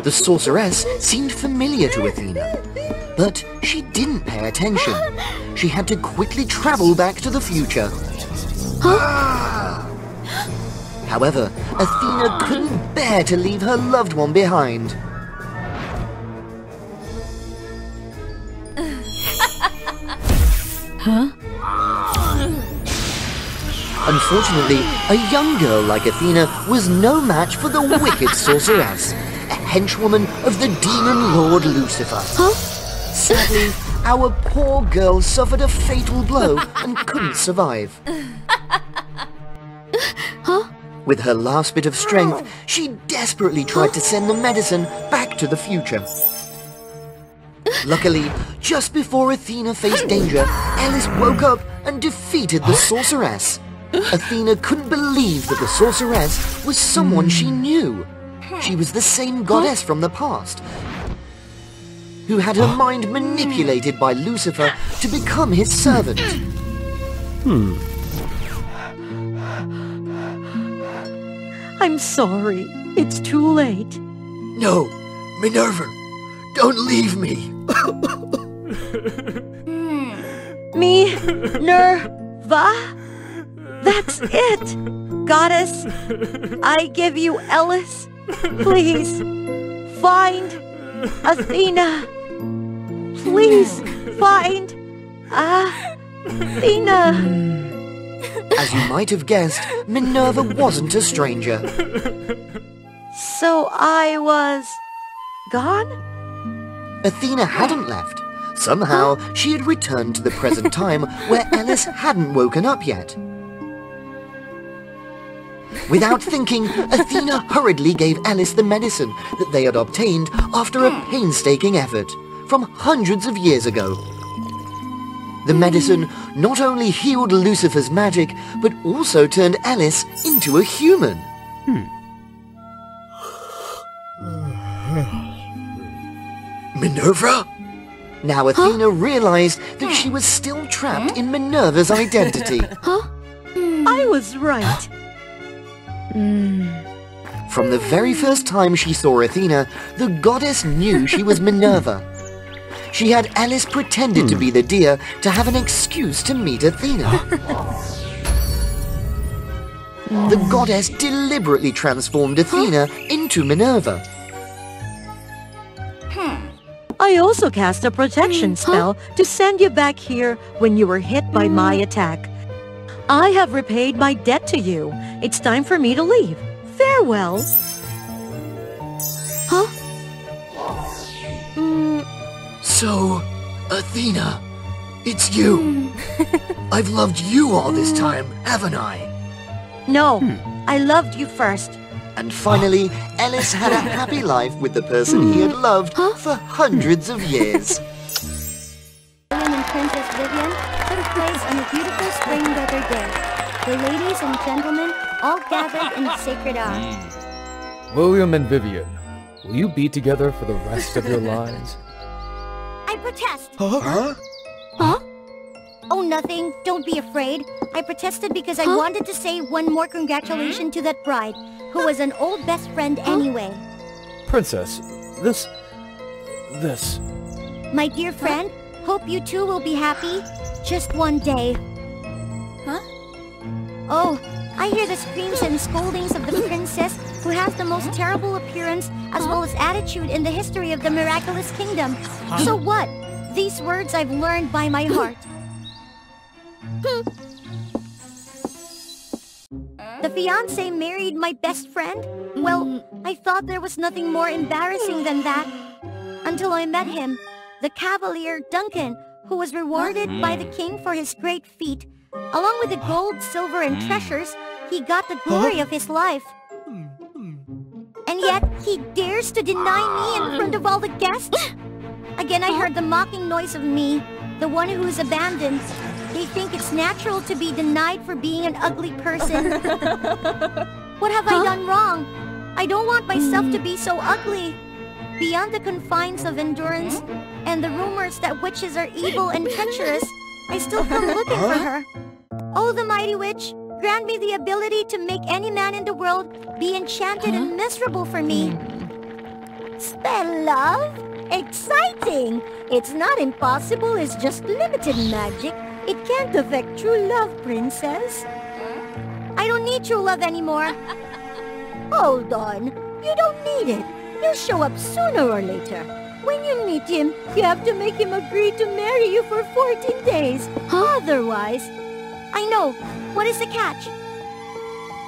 The sorceress seemed familiar to Athena, but she didn't pay attention. She had to quickly travel back to the future. However, Athena couldn't bear to leave her loved one behind. Unfortunately, a young girl like Athena was no match for the wicked sorceress, a henchwoman of the demon lord Lucifer. Sadly, our poor girl suffered a fatal blow and couldn't survive. With her last bit of strength, she desperately tried to send the medicine back to the future. Luckily, just before Athena faced danger, Alice woke up and defeated the sorceress. Athena couldn't believe that the sorceress was someone she knew. She was the same goddess from the past, who had her mind manipulated by Lucifer to become his servant. I'm sorry. It's too late. No, Minerva, don't leave me. Minerva? That's it! Goddess, I give you Ellis. Please, find Athena. Please, find Athena. As you might have guessed, Minerva wasn't a stranger. So I was... gone? Athena hadn't left. Somehow, she had returned to the present time where Alice hadn't woken up yet. Without thinking, Athena hurriedly gave Alice the medicine that they had obtained after a painstaking effort from hundreds of years ago. The medicine not only healed Lucifer's magic, but also turned Alice into a human. Minerva? Now Athena realized that she was still trapped in Minerva's identity. I was right. From the very first time she saw Athena, the goddess knew she was Minerva. She had Alice pretended to be the deer to have an excuse to meet Athena. The goddess deliberately transformed Athena into Minerva. I also cast a protection spell to send you back here when you were hit by my attack. I have repaid my debt to you. It's time for me to leave. Farewell. So, Athena, it's you. I've loved you all this time, haven't I? No, I loved you first. And finally, Ellis had a happy life with the person he had loved for hundreds of years. William and Princess Vivian took place on a beautiful spring weather day. The ladies and gentlemen all gathered in the sacred hour. William and Vivian, will you be together for the rest of your lives? I protest! Huh? Oh, nothing. Don't be afraid. I protested because I wanted to say one more congratulations to that bride, who was an old best friend anyway. Princess, this... My dear friend, hope you two will be happy just one day. Oh, I hear the screams and scoldings of the princess, who has the most terrible appearance as well as attitude in the history of the miraculous kingdom. So what? These words I've learned by my heart. The fiancé married my best friend? Well, I thought there was nothing more embarrassing than that. Until I met him, the cavalier Duncan, who was rewarded by the king for his great feat. Along with the gold, silver, and treasures, he got the glory of his life. And yet, he dares to deny me in front of all the guests? Again, I heard the mocking noise of me, the one who is abandoned. They think it's natural to be denied for being an ugly person. What have I done wrong? I don't want myself to be so ugly. Beyond the confines of endurance and the rumors that witches are evil and treacherous, I still come looking for her. Oh, the mighty witch, grant me the ability to make any man in the world be enchanted and miserable for me. Spell love? Exciting! It's not impossible, it's just limited magic. It can't affect true love, princess. I don't need true love anymore. Hold on. You don't need it. He'll show up sooner or later. When you meet him, you have to make him agree to marry you for 14 days. Otherwise... I know. What is the catch?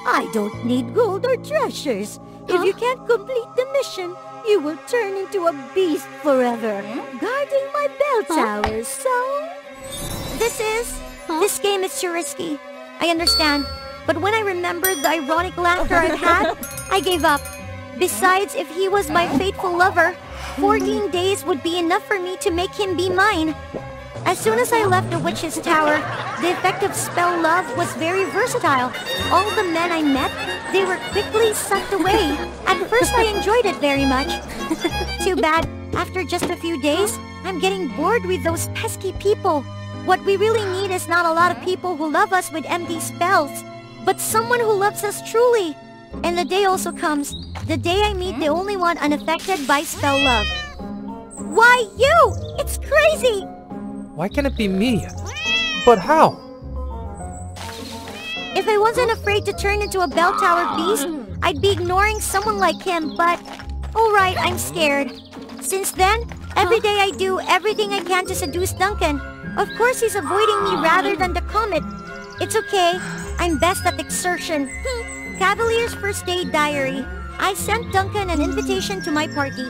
I don't need gold or treasures. If you can't complete the mission, you will turn into a beast forever, guarding my bell towers, so... This game is too risky. I understand. But when I remembered the ironic laughter I've had, I gave up. Besides, if he was my faithful lover, 14 days would be enough for me to make him be mine. As soon as I left the witch's tower, the effect of spell love was very versatile. All the men I met, they were quickly sucked away. At first I enjoyed it very much. Too bad, after just a few days, I'm getting bored with those pesky people. What we really need is not a lot of people who love us with empty spells, but someone who loves us truly. And the day also comes, the day I meet the only one unaffected by spell love. Why you? It's crazy! Why can't it be me? But how? If I wasn't afraid to turn into a bell tower beast, I'd be ignoring someone like him, but... Alright, I'm scared. Since then, every day I do everything I can to seduce Duncan. Of course he's avoiding me rather than the comet. It's okay. I'm best at exertion. Cavalier's first day diary. I sent Duncan an invitation to my party.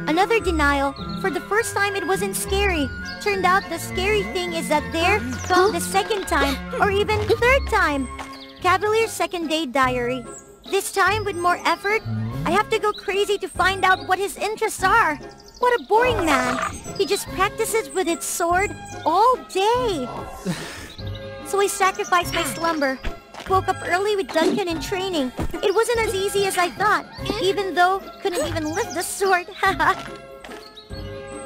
Another denial. For the first time it wasn't scary. Turned out the scary thing is that there come the second time, or even third time. Cavalier's second day diary. This time with more effort, I have to go crazy to find out what his interests are. What a boring man. He just practices with his sword all day. So I sacrificed my slumber. Woke up early with Duncan in training. It wasn't as easy as I thought, even though couldn't even lift the sword.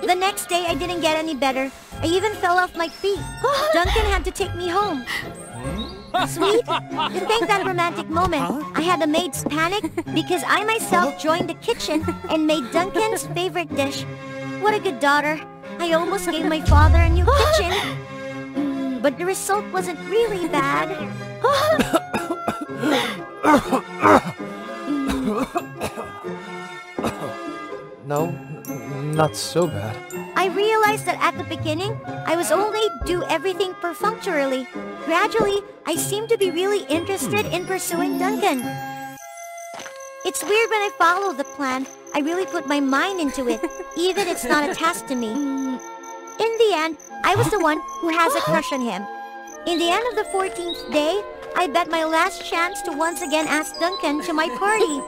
The next day I didn't get any better. I even fell off my feet. Duncan had to take me home. Sweet, to thank that romantic moment, I had the maids panic because I myself joined the kitchen and made Duncan's favorite dish. What a good daughter. I almost gave my father a new kitchen. But the result wasn't really bad. No, not so bad. I realized that at the beginning, I was only do everything perfunctorily. Gradually, I seemed to be really interested in pursuing Duncan. It's weird when I follow the plan. I really put my mind into it, even it's not a task to me. In the end, I was the one who has a crush on him. In the end of the 14th day, I bet my last chance to once again ask Duncan to my party.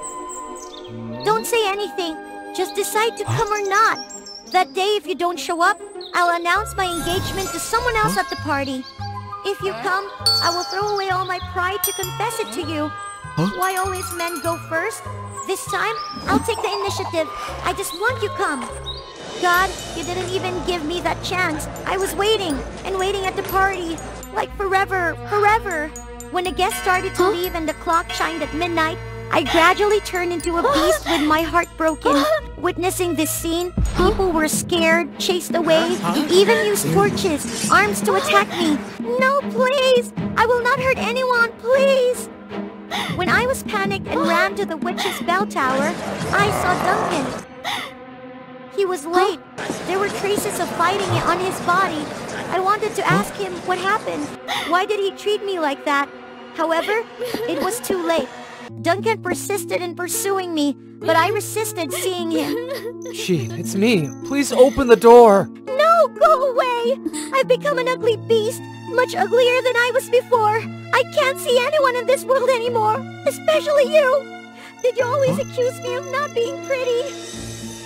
Don't say anything. Just decide to come or not. That day, if you don't show up, I'll announce my engagement to someone else at the party. If you come, I will throw away all my pride to confess it to you. Why always men go first? This time, I'll take the initiative. I just want you come. God, you didn't even give me that chance. I was waiting, and waiting at the party. Like forever. When the guests started to leave and the clock chimed at midnight, I gradually turned into a beast with my heart broken. Witnessing this scene, people were scared, chased away, even used torches, arms to attack me. No, please! I will not hurt anyone, please! When I was panicked and ran to the witch's bell tower, I saw Duncan. He was late. There were traces of fighting on his body. I wanted to ask him what happened. Why did he treat me like that? However, it was too late. Duncan persisted in pursuing me, but I resisted seeing him. Jean, it's me. Please open the door. No, go away! I've become an ugly beast, much uglier than I was before. I can't see anyone in this world anymore, especially you. Did you always accuse me of not being pretty?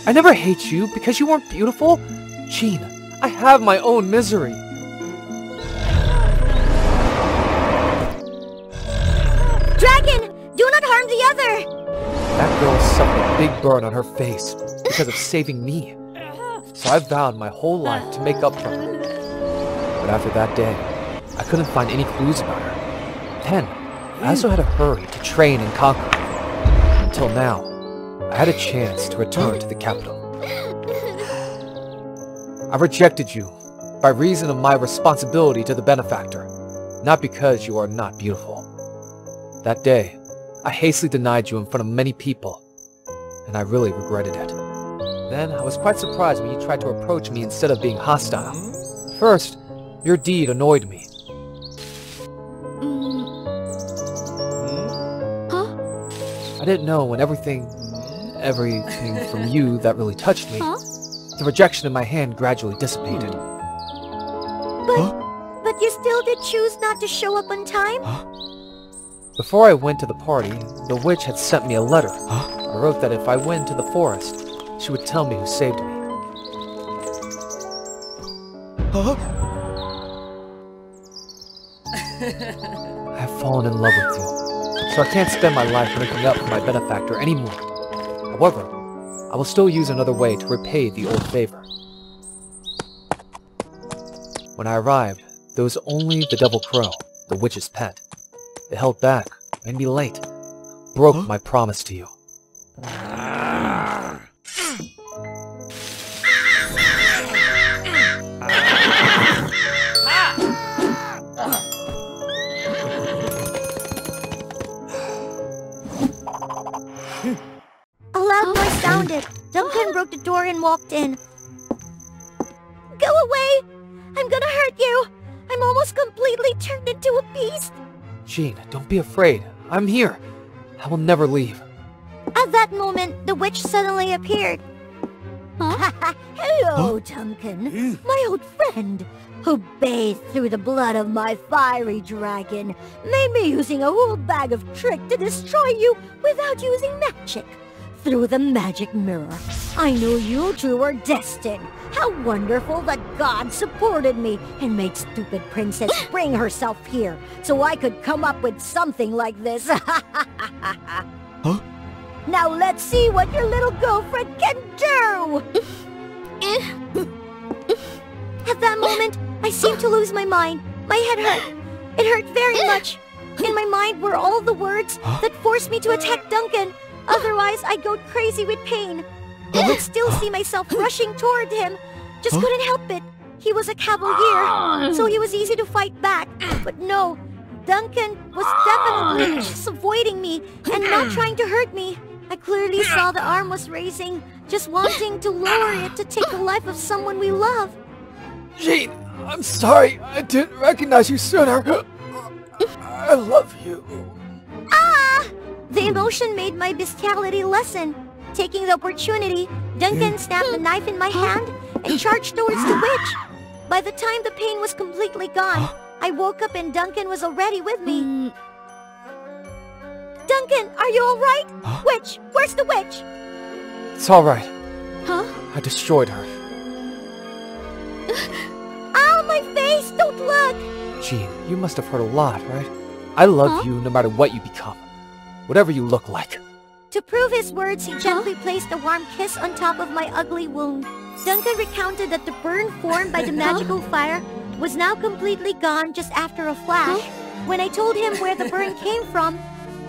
I never hate you because you weren't beautiful. Jean, I have my own misery. Dragon, do not harm the other! That girl suffered a big burn on her face because of saving me. So I vowed my whole life to make up for her. But after that day, I couldn't find any clues about her. Then, I also had to hurry to train and conquer. Until now, I had a chance to return to the capital. I rejected you by reason of my responsibility to the benefactor, not because you are not beautiful. That day, I hastily denied you in front of many people, and I really regretted it. Then, I was quite surprised when you tried to approach me instead of being hostile. First, your deed annoyed me. I didn't know when everything from you that really touched me, the rejection in my hand gradually dissipated. But you still did choose not to show up on time? Before I went to the party, the witch had sent me a letter. I wrote that if I went to the forest, she would tell me who saved me. I have fallen in love with you, so I can't spend my life looking up for my benefactor anymore. However, I will still use another way to repay the old favor. When I arrived, there was only the Devil Crow, the witch's pet. It held back, made me late, broke my promise to you. A loud noise sounded. Duncan broke the door and walked in. Go away! I'm gonna hurt you! I'm almost completely turned into a beast! Jean, don't be afraid. I'm here. I will never leave. At that moment, the witch suddenly appeared. Hello, Duncan, my old friend, who bathed through the blood of my fiery dragon, made me using a whole bag of trick to destroy you without using magic. Through the magic mirror, I knew you two were destined. How wonderful that God supported me and made stupid princess bring herself here so I could come up with something like this. Now let's see what your little girlfriend can do! At that moment, I seemed to lose my mind. My head hurt. It hurt very much. In my mind were all the words that forced me to attack Duncan. Otherwise, I'd go crazy with pain. I could still see myself rushing toward him. Just couldn't help it. He was a cavalier, so he was easy to fight back. But no, Duncan was definitely just avoiding me and not trying to hurt me. I clearly saw the arm was raising, just wanting to lower it to take the life of someone we love. Jean, I'm sorry. I didn't recognize you sooner. I love you. Ah! The emotion made my bestiality lessen. Taking the opportunity, Duncan snapped the knife in my hand and charged towards the witch. By the time the pain was completely gone, I woke up and Duncan was already with me. Duncan, are you alright? Witch, where's the witch? It's alright. Huh? I destroyed her. Ow, my face! Don't look! Jean, you must have heard a lot, right? I love you no matter what you become. Whatever you look like. To prove his words, he gently placed a warm kiss on top of my ugly wound. Duncan recounted that the burn formed by the magical fire was now completely gone just after a flash. When I told him where the burn came from,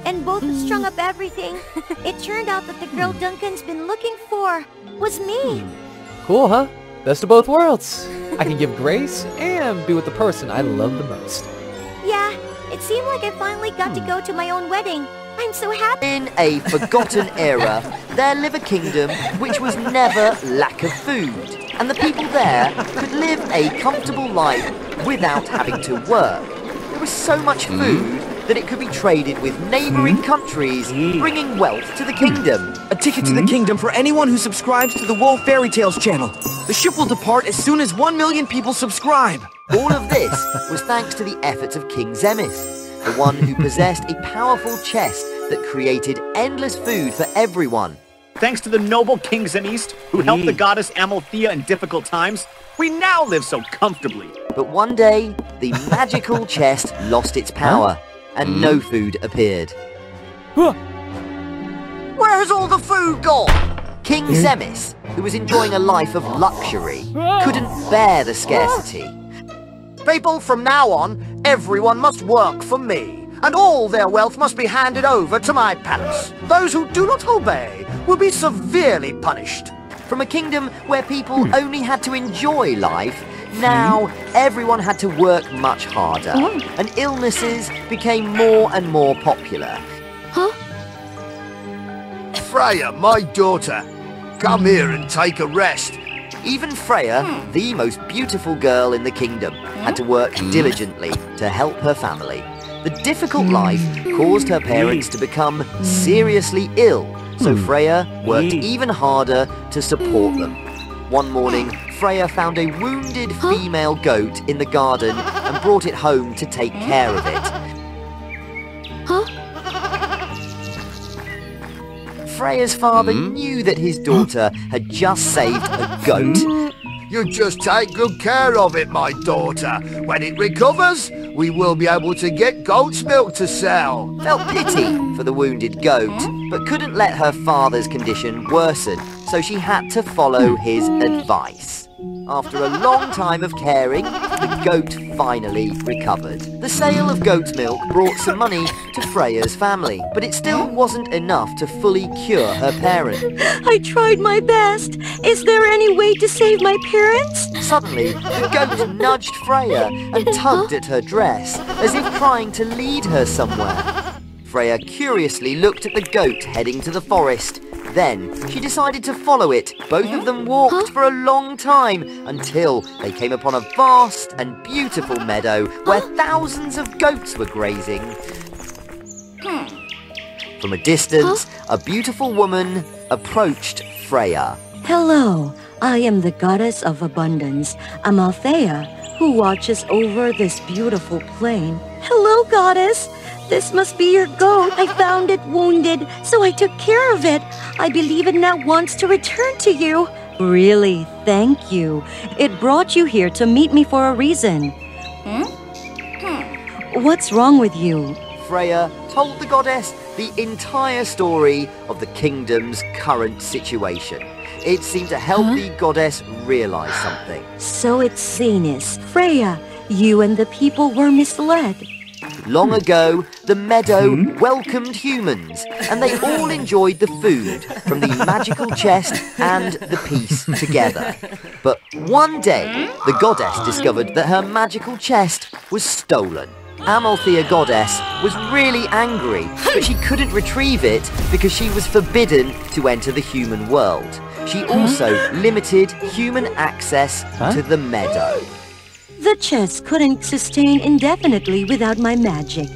and both strung up everything, it turned out that the girl Duncan's been looking for was me. Cool, huh? Best of both worlds. I can give grace and be with the person I love the most. Yeah, it seemed like I finally got to go to my own wedding. I'm so happy. In a forgotten era, there lived a kingdom which was never lack of food, and the people there could live a comfortable life without having to work. There was so much food that it could be traded with neighboring countries, bringing wealth to the kingdom. A ticket to the kingdom for anyone who subscribes to the WOA Fairy Tales channel. The ship will depart as soon as 1 million people subscribe. All of this was thanks to the efforts of King Zemis, the one who possessed a powerful chest that created endless food for everyone. Thanks to the noble kings in East, who helped the goddess Amalthea in difficult times, we now live so comfortably. But one day, the magical chest lost its power, and no food appeared. Where's all the food gone? King Zemis, who was enjoying a life of luxury, couldn't bear the scarcity. People, from now on, everyone must work for me, and all their wealth must be handed over to my palace. Those who do not obey will be severely punished. From a kingdom where people only had to enjoy life, now everyone had to work much harder, and illnesses became more and more popular. Freya, my daughter, come here and take a rest. Even Freya, the most beautiful girl in the kingdom, had to work diligently to help her family. The difficult life caused her parents to become seriously ill, so Freya worked even harder to support them. One morning, Freya found a wounded female goat in the garden and brought it home to take care of it. Freya's father knew that his daughter had just saved a goat. You just take good care of it, my daughter. When it recovers, we will be able to get goat's milk to sell. Felt pity for the wounded goat, but couldn't let her father's condition worsen, so she had to follow his advice. After a long time of caring, the goat finally recovered. The sale of goat's milk brought some money to Freya's family, but it still wasn't enough to fully cure her parents. I tried my best. Is there any way to save my parents? Suddenly, the goat nudged Freya and tugged at her dress, as if trying to lead her somewhere. Freya curiously looked at the goat heading to the forest. Then, she decided to follow it. Both of them walked for a long time until they came upon a vast and beautiful meadow where thousands of goats were grazing. From a distance, a beautiful woman approached Freya. Hello, I am the goddess of abundance, Amalthea, who watches over this beautiful plain. Hello, goddess. This must be your goat. I found it wounded, so I took care of it. I believe it now wants to return to you. Really, thank you. It brought you here to meet me for a reason. What's wrong with you? Freya told the goddess the entire story of the kingdom's current situation. It seemed to help the goddess realize something. So it's Zenis. Freya, you and the people were misled. Long ago, the meadow welcomed humans, and they all enjoyed the food from the magical chest and the peace together. But one day, the goddess discovered that her magical chest was stolen. Amalthea goddess was really angry, but she couldn't retrieve it because she was forbidden to enter the human world. She also limited human access to the meadow. The chest couldn't sustain indefinitely without my magic.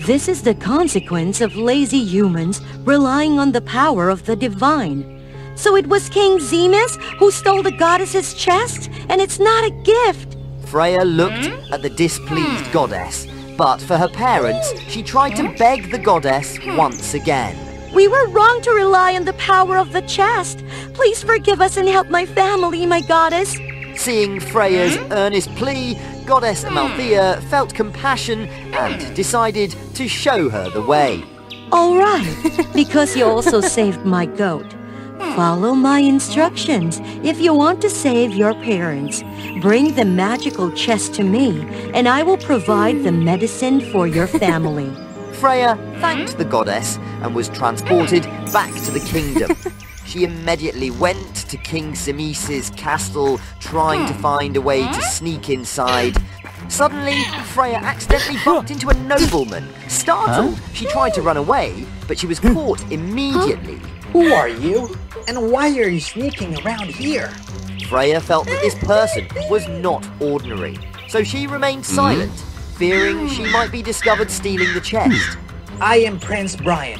This is the consequence of lazy humans relying on the power of the divine. So it was King Zemis who stole the goddess's chest, and it's not a gift. Freya looked at the displeased goddess, but for her parents, she tried to beg the goddess once again. We were wrong to rely on the power of the chest. Please forgive us and help my family, my goddess. Seeing Freya's earnest plea, Goddess Amalthea felt compassion and decided to show her the way. All right, because you also saved my goat. Follow my instructions. If you want to save your parents, bring the magical chest to me, and I will provide the medicine for your family. Freya thanked the goddess and was transported back to the kingdom. She immediately went to King Zemis's castle, trying to find a way to sneak inside. Suddenly, Freya accidentally bumped into a nobleman. Startled, she tried to run away, but she was caught immediately. Who are you? And why are you sneaking around here? Freya felt that this person was not ordinary, so she remained silent, fearing she might be discovered stealing the chest. I am Prince Brian.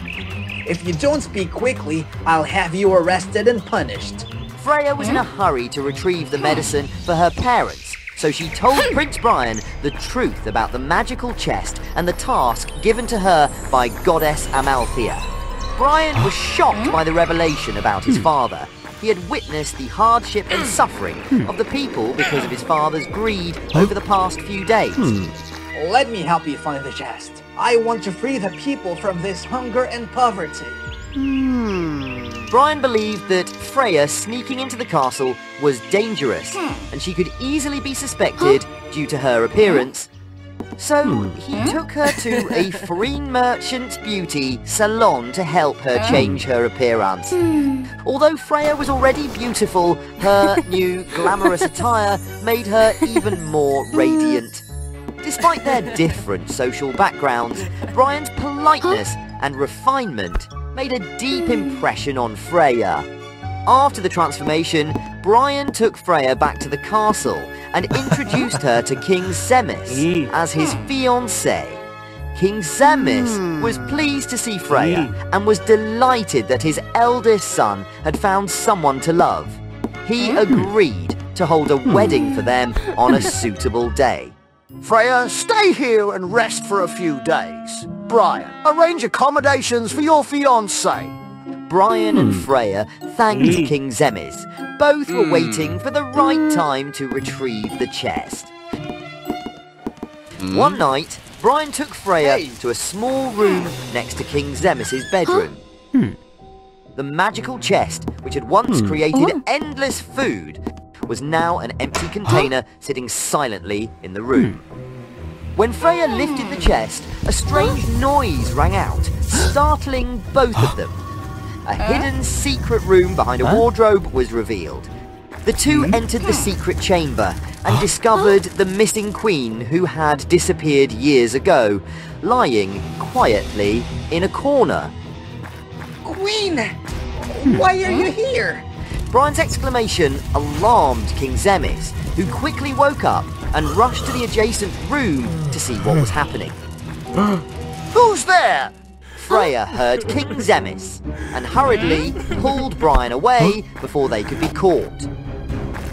If you don't speak quickly, I'll have you arrested and punished. Freya was in a hurry to retrieve the medicine for her parents, so she told Prince Brian the truth about the magical chest and the task given to her by Goddess Amalthea. Brian was shocked by the revelation about his father. He had witnessed the hardship and suffering of the people because of his father's greed over the past few days. Let me help you find the chest. I want to free the people from this hunger and poverty. Brian believed that Freya sneaking into the castle was dangerous, and she could easily be suspected due to her appearance. So he took her to a free merchant beauty salon to help her change her appearance. Although Freya was already beautiful, her new glamorous attire made her even more radiant. Despite their different social backgrounds, Brian's politeness and refinement made a deep impression on Freya. After the transformation, Brian took Freya back to the castle and introduced her to King Zemis as his fiancée. King Zemis was pleased to see Freya and was delighted that his eldest son had found someone to love. He agreed to hold a wedding for them on a suitable day. Freya, stay here and rest for a few days. Brian, arrange accommodations for your fiancé. Brian and Freya thanked King Zemis. Both were waiting for the right time to retrieve the chest. One night, Brian took Freya to a small room next to King Zemis's bedroom. The magical chest, which had once created endless food, was now an empty container sitting silently in the room. When Freya lifted the chest, a strange noise rang out, startling both of them. A hidden secret room behind a wardrobe was revealed. The two entered the secret chamber and discovered the missing queen who had disappeared years ago, lying quietly in a corner. Queen! Why are you here? Brian's exclamation alarmed King Zemis, who quickly woke up and rushed to the adjacent room to see what was happening. Who's there? Freya heard King Zemis and hurriedly pulled Brian away before they could be caught.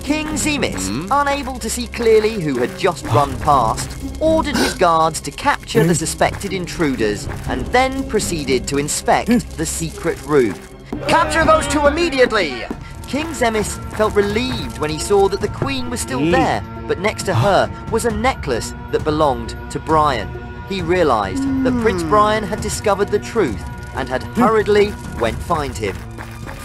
King Zemis, unable to see clearly who had just run past, ordered his guards to capture the suspected intruders and then proceeded to inspect the secret room. Capture those two immediately! King Zemis felt relieved when he saw that the queen was still there, but next to her was a necklace that belonged to Brian. He realized that Prince Brian had discovered the truth and had hurriedly went find him.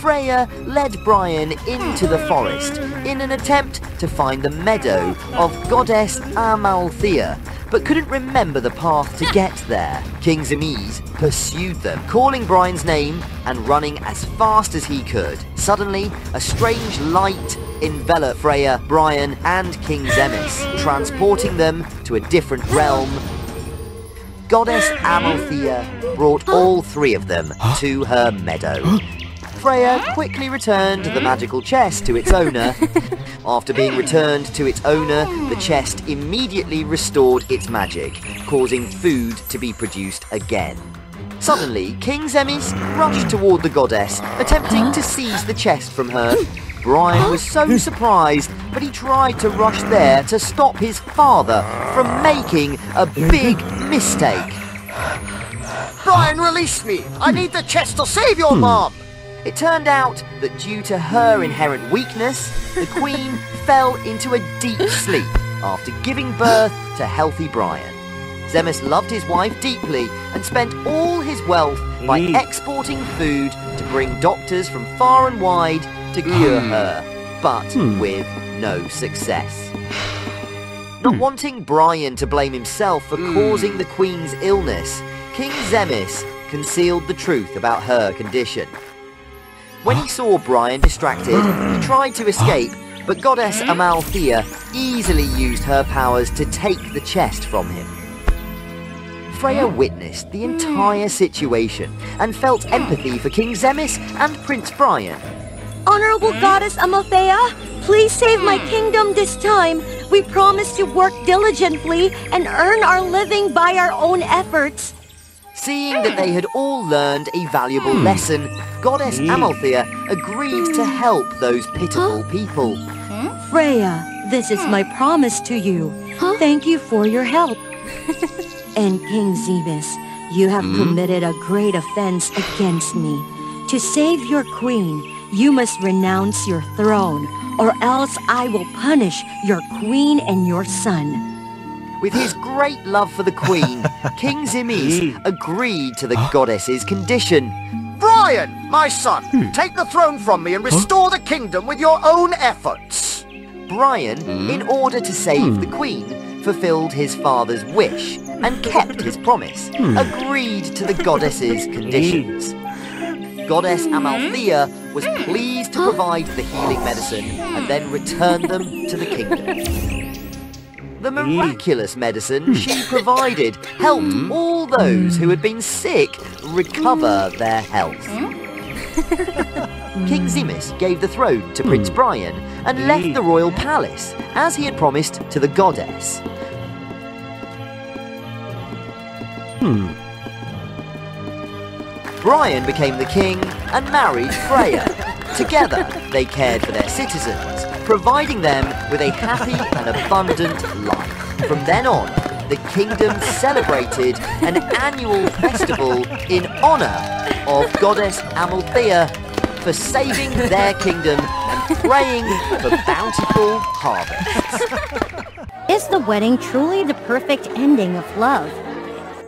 Freya led Brian into the forest in an attempt to find the meadow of Goddess Amalthea, but couldn't remember the path to get there. King Zemis pursued them, calling Brian's name and running as fast as he could. Suddenly, a strange light enveloped Freya, Brian, and King Zemis, transporting them to a different realm. Goddess Amalthea brought all three of them to her meadow. Freya quickly returned the magical chest to its owner. After being returned to its owner, the chest immediately restored its magic, causing food to be produced again. Suddenly, King Zemis rushed toward the goddess, attempting to seize the chest from her. Brian was so surprised, but he tried to rush there to stop his father from making a big mistake. Brian, release me! I need the chest to save your mom! It turned out that due to her inherent weakness, the Queen fell into a deep sleep after giving birth to healthy Brian. Zemis loved his wife deeply and spent all his wealth by exporting food to bring doctors from far and wide to cure her, but with no success. Not wanting Brian to blame himself for causing the Queen's illness, King Zemis concealed the truth about her condition. When he saw Brian distracted, he tried to escape, but Goddess Amalthea easily used her powers to take the chest from him. Freya witnessed the entire situation and felt empathy for King Zemis and Prince Brian. Honorable Goddess Amalthea, please save my kingdom this time. We promise to work diligently and earn our living by our own efforts. Seeing that they had all learned a valuable lesson, Goddess Amalthea agreed to help those pitiful people. Freya, this is my promise to you. Thank you for your help. And King Zemis, you have committed a great offense against me. To save your queen, you must renounce your throne, or else I will punish your queen and your son. With his great love for the Queen, King Zemis agreed to the goddess's condition. Brian, my son, take the throne from me and restore the kingdom with your own efforts. Brian, in order to save the Queen, fulfilled his father's wish and kept his promise, agreed to the goddess's conditions. Goddess Amalthea was pleased to provide the healing medicine and then return them to the kingdom. The miraculous medicine she provided helped all those who had been sick recover their health. King Zemis gave the throne to Prince Brian and left the royal palace, as he had promised to the goddess. Brian became the king and married Freya. Together, they cared for their citizens, providing them with a happy and abundant life. From then on, the kingdom celebrated an annual festival in honor of Goddess Amalthea for saving their kingdom and praying for bountiful harvests. Is the wedding truly the perfect ending of love?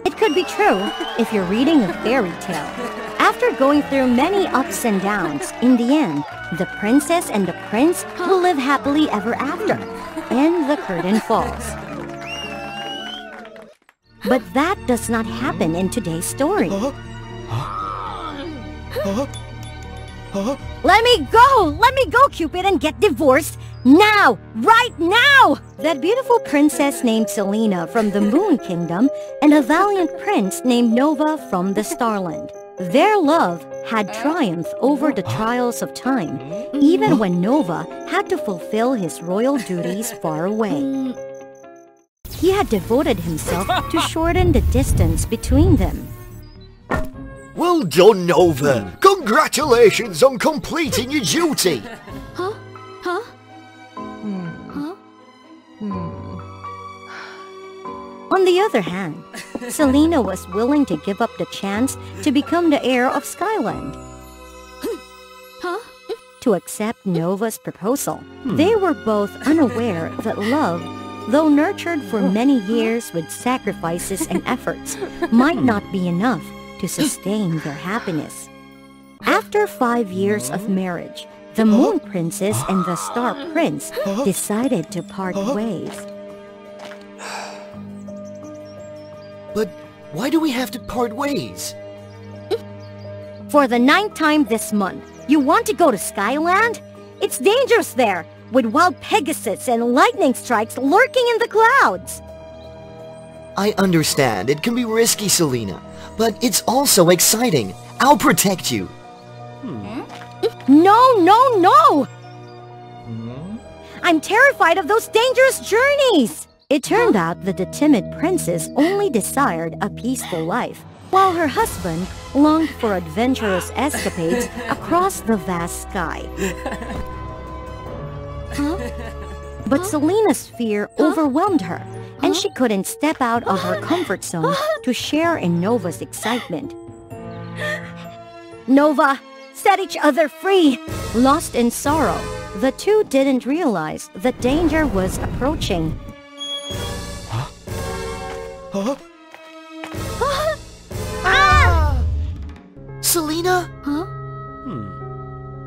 It could be true if you're reading a fairy tale. After going through many ups and downs, in the end, the princess and the prince will live happily ever after, and the curtain falls. But that does not happen in today's story. Let me go! Let me go, Cupid, and get divorced now! Right now! That beautiful princess named Selena from the Moon Kingdom and a valiant prince named Nova from the Starland. Their love had triumphed over the trials of time, even when Nova had to fulfill his royal duties far away. He had devoted himself to shorten the distance between them. Well done, Nova! Congratulations on completing your duty! On the other hand, Selena was willing to give up the chance to become the heir of Skyland. To accept Nova's proposal, they were both unaware that love, though nurtured for many years with sacrifices and efforts, might not be enough to sustain their happiness. After 5 years of marriage, the Moon Princess and the Star Prince decided to part ways. But why do we have to part ways? For the 9th time this month, you want to go to Skyland? It's dangerous there, with wild Pegasus and lightning strikes lurking in the clouds. I understand it can be risky, Selena, but it's also exciting. I'll protect you. No, no, no! I'm terrified of those dangerous journeys! It turned out that the timid princess only desired a peaceful life, while her husband longed for adventurous escapades across the vast sky. But Selena's fear overwhelmed her, and she couldn't step out of her comfort zone to share in Nova's excitement. Nova, set each other free. Lost in sorrow, the two didn't realize that danger was approaching. Huh? Ah! Selena? Huh?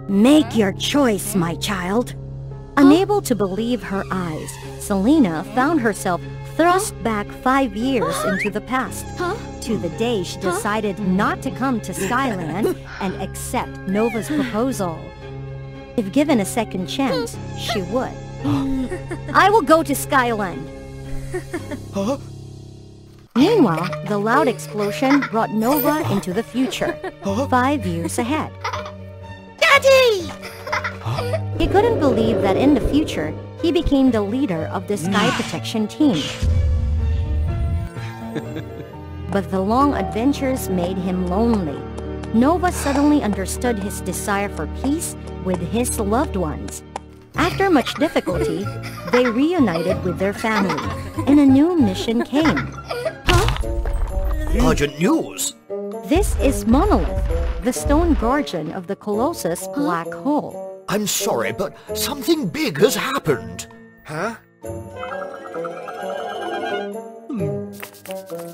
Make your choice, my child. Unable to believe her eyes, Selena found herself thrust back 5 years into the past, to the day she decided not to come to Skyland and accept Nova's proposal. If given a second chance, she would. I will go to Skyland. Meanwhile, the loud explosion brought Nova into the future, 5 years ahead. Daddy! He couldn't believe that in the future, he became the leader of the Sky Protection team. But the long adventures made him lonely. Nova suddenly understood his desire for peace with his loved ones. After much difficulty, they reunited with their family, and a new mission came. Urgent news! This is Monolith, the stone guardian of the Colossus Black Hole. I'm sorry, but something big has happened. Huh?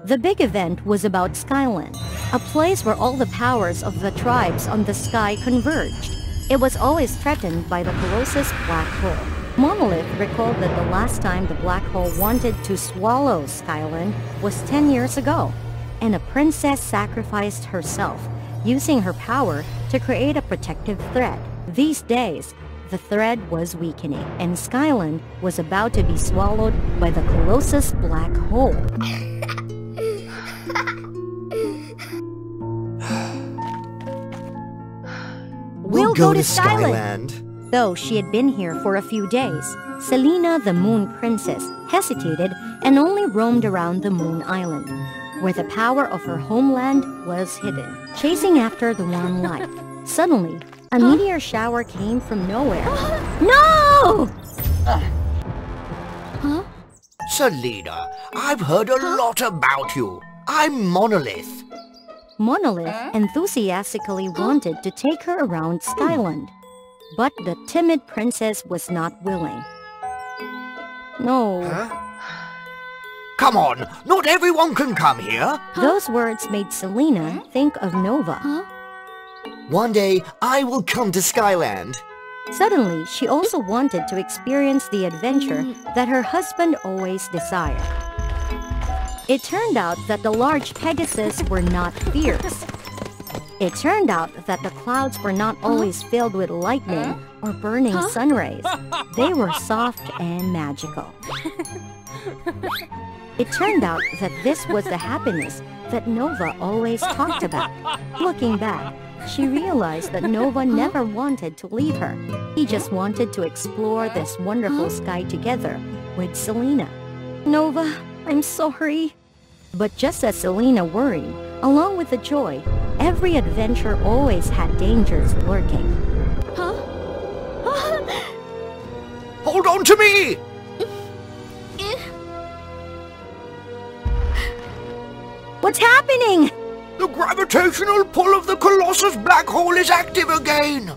The big event was about Skyland, a place where all the powers of the tribes on the sky converged. It was always threatened by the Colossus Black Hole. Monolith recalled that the last time the Black Hole wanted to swallow Skyland was 10 years ago, and a princess sacrificed herself, using her power to create a protective thread. These days, the thread was weakening, and Skyland was about to be swallowed by the Colossus Black Hole. We'll go to Skyland. Though she had been here for a few days, Selena the Moon Princess hesitated and only roamed around the Moon Island, where the power of her homeland was hidden, chasing after the one light. Suddenly, a meteor shower came from nowhere. No! Selena, I've heard a lot about you. I'm Monolith. Monolith enthusiastically wanted to take her around Skyland, but the timid princess was not willing. No. Come on, not everyone can come here. Those words made Selena think of Nova. One day, I will come to Skyland. Suddenly, she also wanted to experience the adventure that her husband always desired. It turned out that the large Pegasus were not fierce. It turned out that the clouds were not always filled with lightning or burning sun rays. They were soft and magical. It turned out that this was the happiness that Nova always talked about. Looking back, she realized that Nova never wanted to leave her. He just wanted to explore this wonderful sky together with Selena. Nova, I'm sorry. But just as Selena worried, along with the joy, every adventure always had dangers lurking. Hold on to me! What's happening? The gravitational pull of the Colossus Black Hole is active again.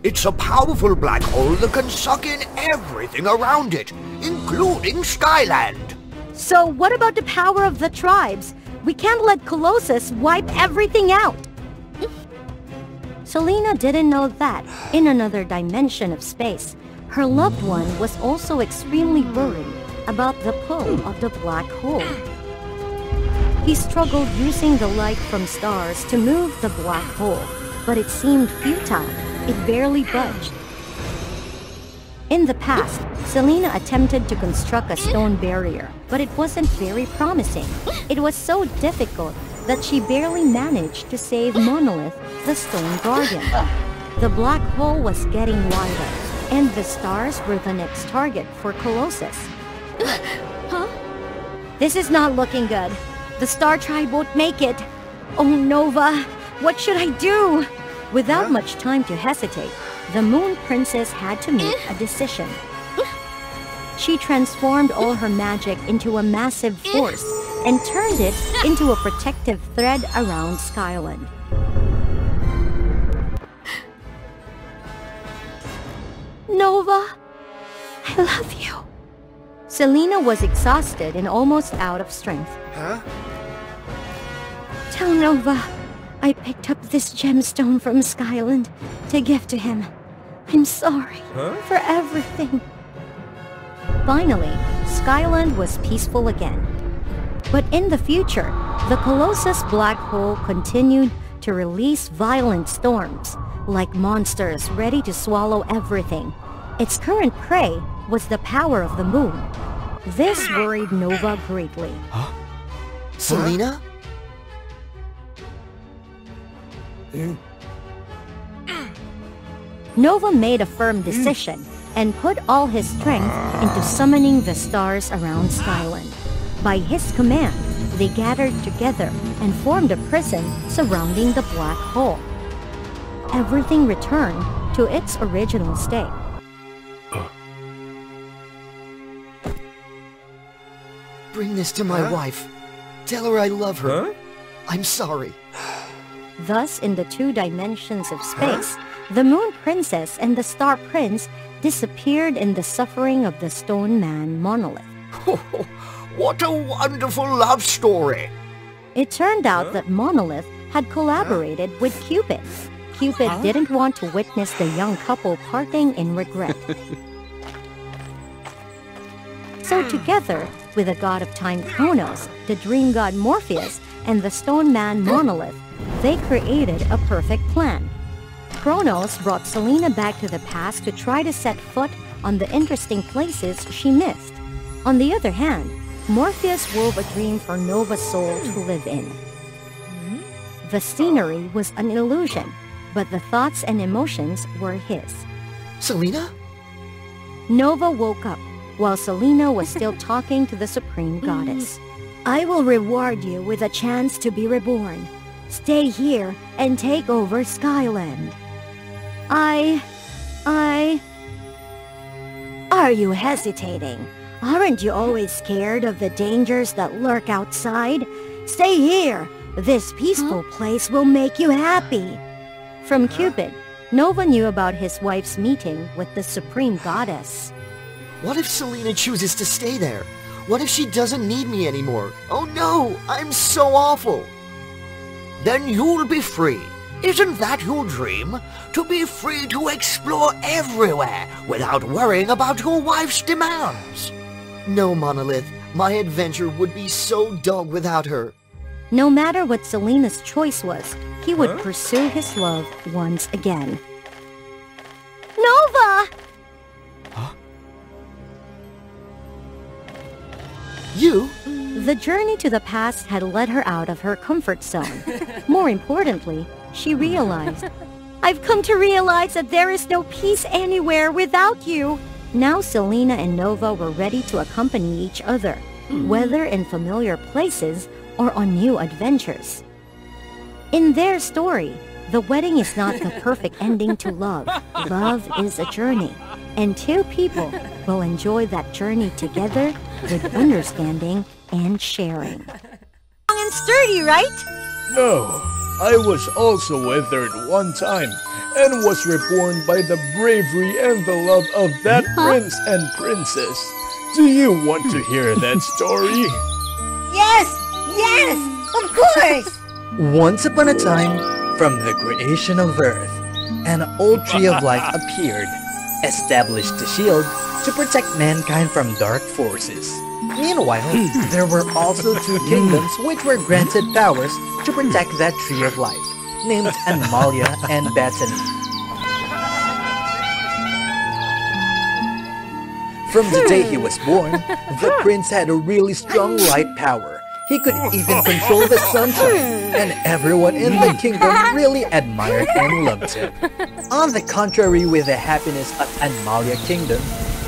It's a powerful black hole that can suck in everything around it, including Skyland. So what about the power of the tribes? We can't let Colossus wipe everything out. Selena didn't know that, in another dimension of space, her loved one was also extremely worried about the pull of the black hole. He struggled using the light from stars to move the black hole, but it seemed futile. It barely budged. In the past, Selena attempted to construct a stone barrier, but it wasn't very promising. It was so difficult that she barely managed to save Monolith, the stone guardian. The black hole was getting wider, and the stars were the next target for Colossus. This is not looking good. The Star Tribe won't make it. Oh, Nova, what should I do? Without much time to hesitate, the Moon Princess had to make a decision. She transformed all her magic into a massive force and turned it into a protective thread around Skyland. Nova, I love you. Selena was exhausted and almost out of strength. Huh? Tell Nova I picked up this gemstone from Skyland to give to him. I'm sorry for everything. Finally, Skyland was peaceful again. But in the future, the Colossus black hole continued to release violent storms, like monsters ready to swallow everything. Its current prey was the power of the moon. This worried Nova greatly. Selena? Nova made a firm decision and put all his strength into summoning the stars around Skyland. By his command, they gathered together and formed a prison surrounding the black hole. Everything returned to its original state. Bring this to my wife. Tell her I love her. I'm sorry. Thus, in the two dimensions of space, the Moon Princess and the Star Prince disappeared in the suffering of the Stone Man monolith. What a wonderful love story! It turned out that Monolith had collaborated with Cupid. Cupid didn't want to witness the young couple parting in regret. So together, with the god of time Kronos, the dream god Morpheus, and the Stone Man Monolith, they created a perfect plan. Kronos brought Selena back to the past to try to set foot on the interesting places she missed. On the other hand, Morpheus wove a dream for Nova's soul to live in. The scenery was an illusion, but the thoughts and emotions were his. Selena? Nova woke up while Selena was still talking to the Supreme Goddess. I will reward you with a chance to be reborn. Stay here and take over Skyland. Are you hesitating? Aren't you always scared of the dangers that lurk outside? Stay here. This peaceful place will make you happy. From Cupid, Nova knew about his wife's meeting with the Supreme Goddess. What if Selena chooses to stay there? What if she doesn't need me anymore? Oh no, I'm so awful. Then you'll be free. Isn't that your dream? To be free to explore everywhere without worrying about your wife's demands. No, Monolith. My adventure would be so dull without her. No matter what Selena's choice was, he would pursue his love once again. Nova! You? The journey to the past had led her out of her comfort zone. More importantly, she realized, I've come to realize that there is no peace anywhere without you. Now Selena and Nova were ready to accompany each other, whether in familiar places or on new adventures. In their story, the wedding is not the perfect ending to love. Love is a journey, and two people will enjoy that journey together with understanding and sharing. Strong and sturdy, right? No, I was also withered one time and was reborn by the bravery and the love of that prince and princess. Do you want to hear that story? Yes! Yes! Of course! Once upon a time, from the creation of Earth, an old tree of life appeared, established a shield to protect mankind from dark forces. Meanwhile, there were also two kingdoms which were granted powers to protect that tree of life, named Animalia and Bethany. From the day he was born, the prince had a really strong light power. He could even control the sunshine, and everyone in the kingdom really admired and loved him. On the contrary, with the happiness of Animalia Kingdom,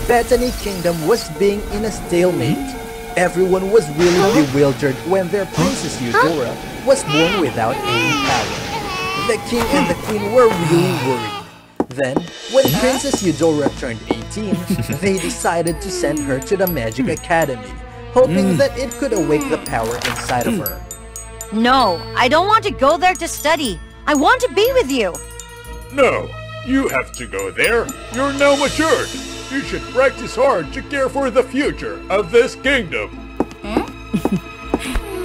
Bethany Kingdom was being in a stalemate. Everyone was really bewildered when their Princess Eudora was born without any power. The king and the queen were really worried. Then, when Princess Eudora turned 18, they decided to send her to the Magic Academy, hoping that it could awake the power inside of her. No, I don't want to go there to study. I want to be with you. No, You have to go there. You're now matured. You should practice hard to care for the future of this kingdom.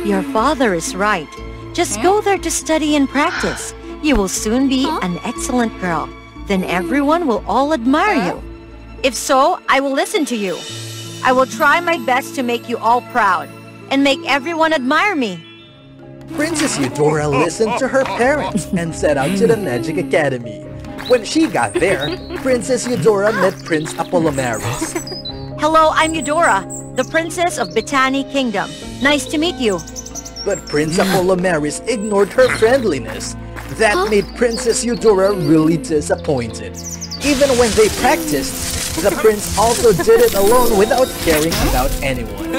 Your father is right. Just go there to study and practice. You will soon be an excellent girl. Then everyone will all admire you. If so, I will listen to you. I will try my best to make you all proud and make everyone admire me. Princess Eudora listened to her parents and set out to the Magic Academy. When she got there, Princess Eudora met Prince Apollinaris. Hello, I'm Eudora, the Princess of Bethany Kingdom. Nice to meet you. But Prince Apollinaris ignored her friendliness. That made Princess Eudora really disappointed. Even when they practiced, the prince also did it alone without caring about anyone.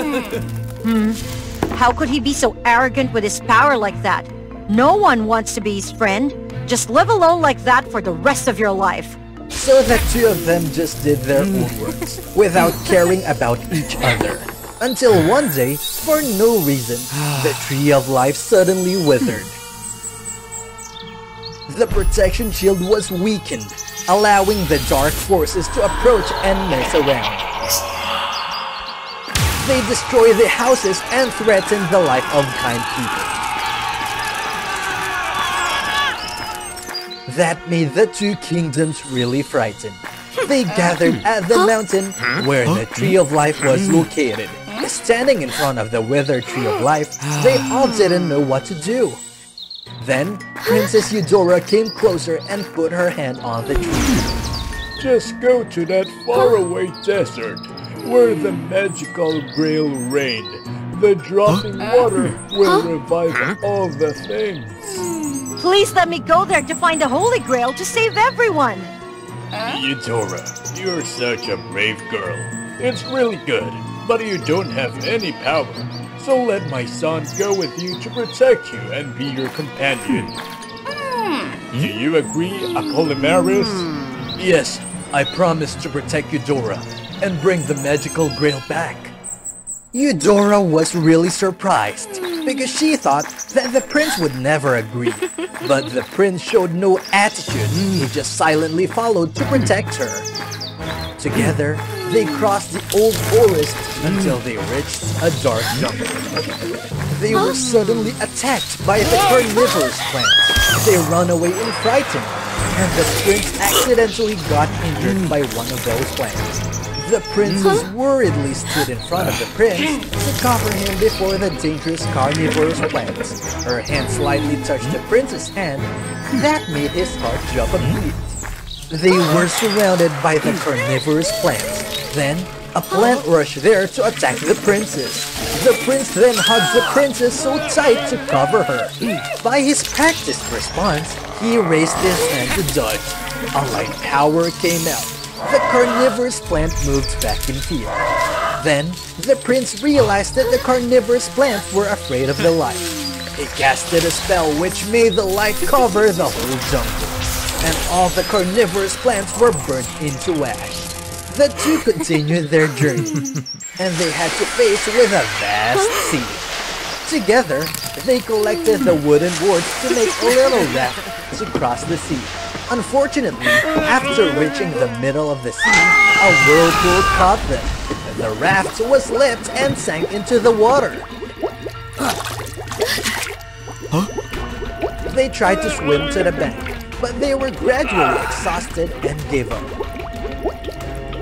How could he be so arrogant with his power like that? No one wants to be his friend. Just live alone like that for the rest of your life. So the two of them just did their own works, without caring about each other. Until one day, for no reason, the Tree of Life suddenly withered. The protection shield was weakened, allowing the dark forces to approach and mess around. They destroy the houses and threaten the life of kind people. That made the two kingdoms really frightened. They gathered at the mountain where the Tree of Life was located. Standing in front of the withered Tree of Life, they all didn't know what to do. Then, Princess Eudora came closer and put her hand on the tree. Just go to that faraway desert where the magical grail reigned. The dropping water will revive all the things. Please let me go there to find the Holy Grail to save everyone. Eudora, you're such a brave girl. It's really good, but you don't have any power. So let my son go with you to protect you and be your companion. Do you agree, Apollinaris? Yes, I promise to protect Eudora and bring the magical grail back. Eudora was really surprised because she thought that the prince would never agree. But the prince showed no attitude. He just silently followed to protect her. Together, they crossed the old forest until they reached a dark jungle. They were suddenly attacked by the carnivorous plants. They ran away in frightened, and the prince accidentally got injured by one of those plants. The princess worriedly stood in front of the prince to cover him before the dangerous carnivorous plants. Her hand slightly touched the prince's hand. That made his heart jump a beat. They were surrounded by the carnivorous plants. Then, a plant rushed there to attack the princess. The prince then hugged the princess so tight to cover her. By his practiced response, he raised his hand to dodge. A light power came out. The carnivorous plant moved back in fear. Then, the prince realized that the carnivorous plants were afraid of the light. He casted a spell which made the light cover the whole jungle. And all the carnivorous plants were burnt into ash. The two continued their journey, and they had to face with a vast sea. Together, they collected the wooden boards to make a little raft to cross the sea. Unfortunately, after reaching the middle of the sea, a whirlpool caught them. The raft was lifted and sank into the water. They tried to swim to the bank, but they were gradually exhausted and gave up.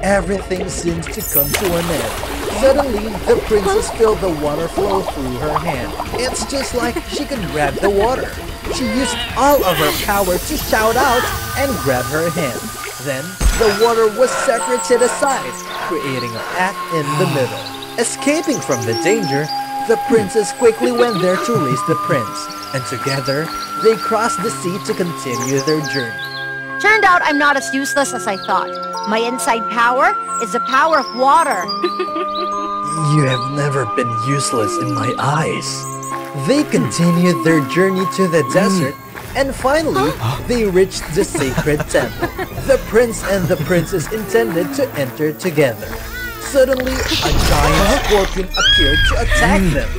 Everything seemed to come to an end. Suddenly, the princess felt the water flow through her hand. It's just like she could grab the water. She used all of her power to shout out and grab her hand. Then, the water was separated aside, creating a path in the middle. Escaping from the danger, the princess quickly went there to raise the prince, and together, they crossed the sea to continue their journey. Turned out I'm not as useless as I thought. My inside power is the power of water. You have never been useless in my eyes. They continued their journey to the desert, and finally, they reached the sacred temple. The prince and the princess intended to enter together. Suddenly, a giant scorpion appeared to attack them.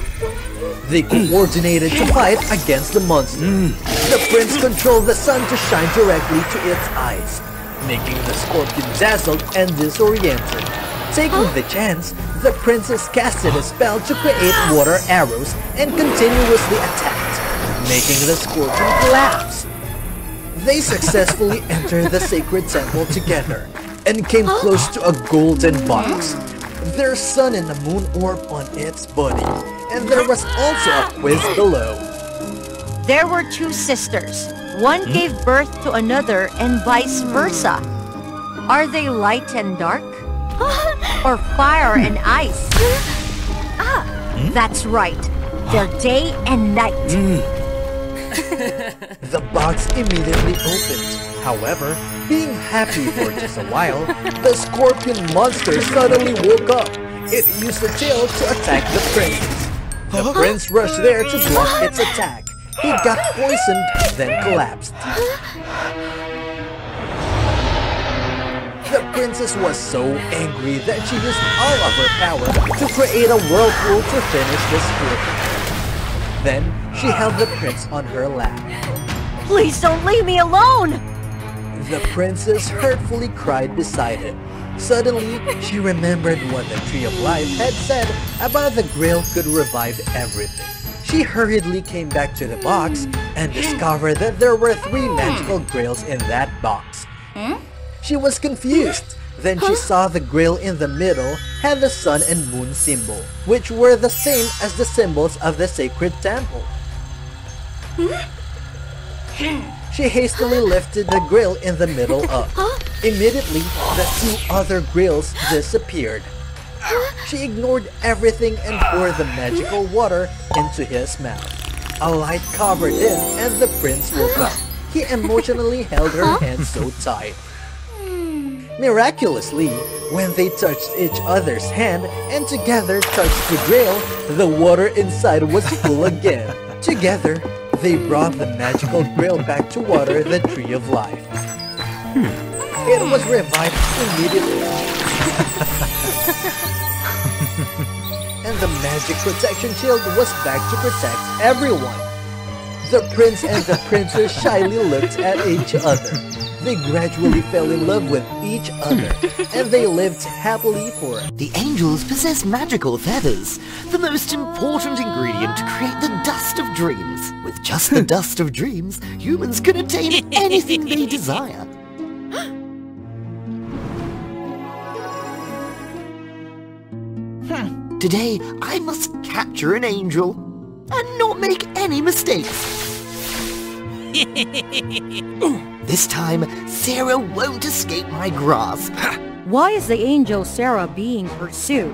They coordinated to fight against the monster. The prince controlled the sun to shine directly to its eyes. making the scorpion dazzled and disoriented. Taking the chance, the princess casted a spell to create water arrows and continuously attacked, making the scorpion collapse. They successfully entered the sacred temple together and came close to a golden box. Their sun and the moon orb on its body, and there was also a quiz below. There were two sisters. One gave birth to another and vice versa. Are they light and dark? Or fire and ice? That's right. They're day and night. The box immediately opened. However, being happy for just a while, the scorpion monster suddenly woke up. It used the tail to attack the prince. The prince rushed there to block its attack. He got poisoned, then collapsed. The princess was so angry that she used all of her power to create a whirlpool to finish the scorpion. Then, she held the prince on her lap. Please don't leave me alone! The princess hurtfully cried beside him. Suddenly, she remembered what the Tree of Life had said about the Grail could revive everything. She hurriedly came back to the box and discovered that there were 3 magical grails in that box. She was confused. Then she saw the grail in the middle had the sun and moon symbol, which were the same as the symbols of the sacred temple. She hastily lifted the grail in the middle up. Immediately, the 2 other grails disappeared. She ignored everything and poured the magical water into his mouth. A light covered him and the prince woke up. He emotionally held her hand so tight. Miraculously, when they touched each other's hand and together touched the grail, the water inside was full again. Together, they brought the magical grail back to water the Tree of Life. It was revived immediately. And the magic protection shield was back to protect everyone. The prince and the princess shyly looked at each other. They gradually fell in love with each other, and they lived happily for it. The angels possess magical feathers, the most important ingredient to create the dust of dreams. With just the dust of dreams, humans can attain anything they desire. Today, I must capture an angel and not make any mistakes. This time, Sarah won't escape my grasp. Why is the angel Sarah being pursued?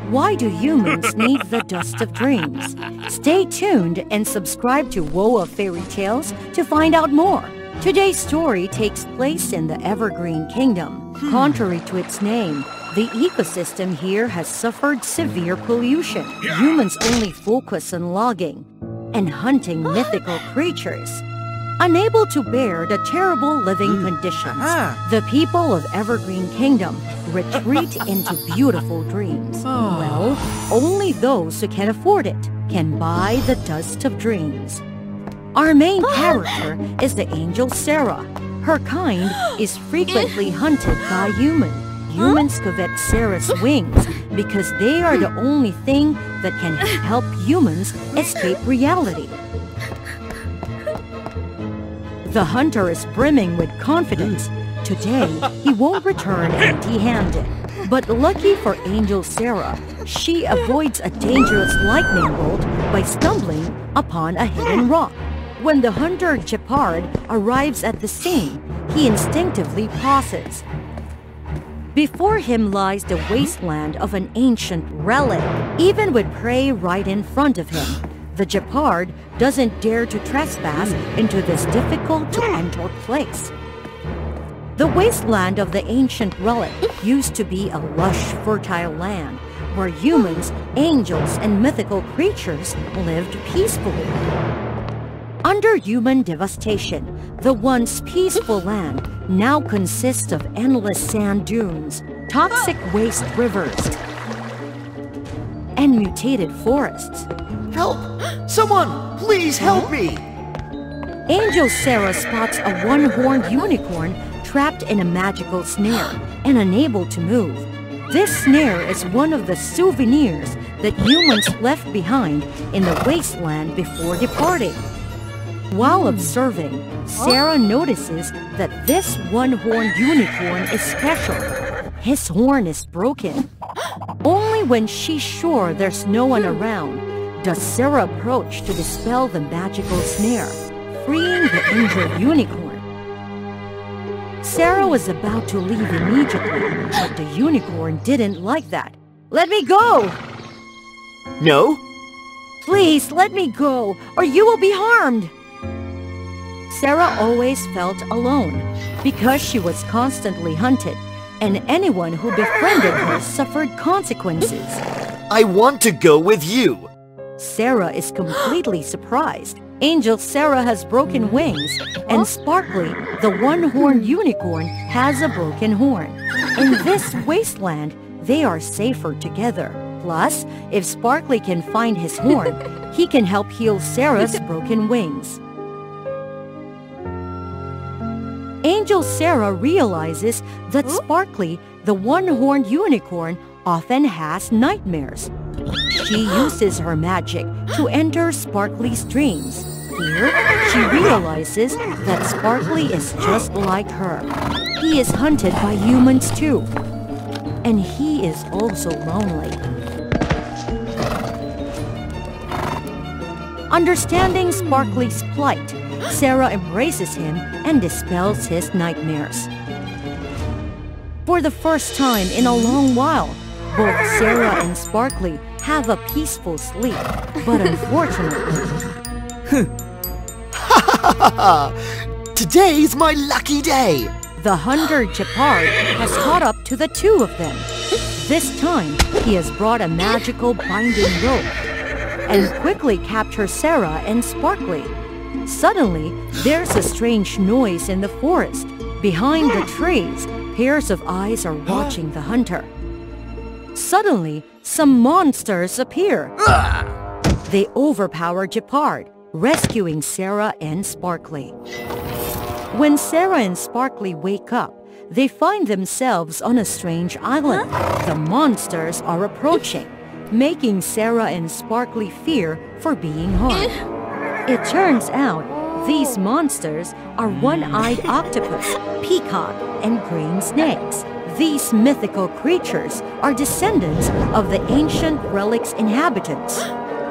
Why do humans need the dust of dreams? Stay tuned and subscribe to WOA Fairy Tales to find out more. Today's story takes place in the Evergreen Kingdom. Contrary to its name, the ecosystem here has suffered severe pollution. Humans only focus on logging and hunting mythical creatures. Unable to bear the terrible living conditions, the people of Evergreen Kingdom retreat into beautiful dreams. Well, only those who can afford it can buy the dust of dreams. Our main character is the angel Sarah. Her kind is frequently hunted by humans. Humans covet Sarah's wings because they are the only thing that can help humans escape reality. The hunter is brimming with confidence. Today, he won't return empty-handed. But lucky for Angel Sarah, she avoids a dangerous lightning bolt by stumbling upon a hidden rock. When the hunter Jeopard arrives at the scene, he instinctively pauses. Before him lies the wasteland of an ancient relic, even with prey right in front of him. The Jeopard doesn't dare to trespass into this difficult-to-enter place. The wasteland of the ancient relic used to be a lush, fertile land where humans, angels, and mythical creatures lived peacefully. Under human devastation, the once peaceful land now consists of endless sand dunes, toxic waste rivers, and mutated forests. Help! Someone, please help me! Angel Sarah spots a one-horned unicorn trapped in a magical snare and unable to move. This snare is one of the souvenirs that humans left behind in the wasteland before departing. While observing, Sarah notices that this one-horned unicorn is special. His horn is broken. Only when she's sure there's no one around does Sarah approach to dispel the magical snare, freeing the injured unicorn. Sarah was about to leave immediately, but the unicorn didn't like that. "Let me go!" No? "Please, let me go, or you will be harmed!" Sarah always felt alone because she was constantly hunted, and anyone who befriended her suffered consequences. I want to go with you. Sarah is completely surprised. Angel Sarah has broken wings, and Sparkly, the one-horned unicorn, has a broken horn. In this wasteland, they are safer together. Plus, if Sparkly can find his horn, he can help heal Sarah's broken wings. Angel Sarah realizes that Sparkly, the one-horned unicorn, often has nightmares. She uses her magic to enter Sparkly's dreams. Here, she realizes that Sparkly is just like her. He is hunted by humans too. And he is also lonely. Understanding Sparkly's plight, Sarah embraces him and dispels his nightmares. For the first time in a long while, both Sarah and Sparkly have a peaceful sleep, but unfortunately... Today's my lucky day! The hunter Jeopard has caught up to the two of them. This time, he has brought a magical binding rope and quickly captures Sarah and Sparkly. Suddenly, there's a strange noise in the forest. Behind the trees, pairs of eyes are watching the hunter. Suddenly, some monsters appear. They overpower Jeopard, rescuing Sarah and Sparkly. When Sarah and Sparkly wake up, they find themselves on a strange island. The monsters are approaching, making Sarah and Sparkly fear for being harmed. It turns out these monsters are one-eyed octopus, peacock, and green snakes. These mythical creatures are descendants of the ancient relic's inhabitants.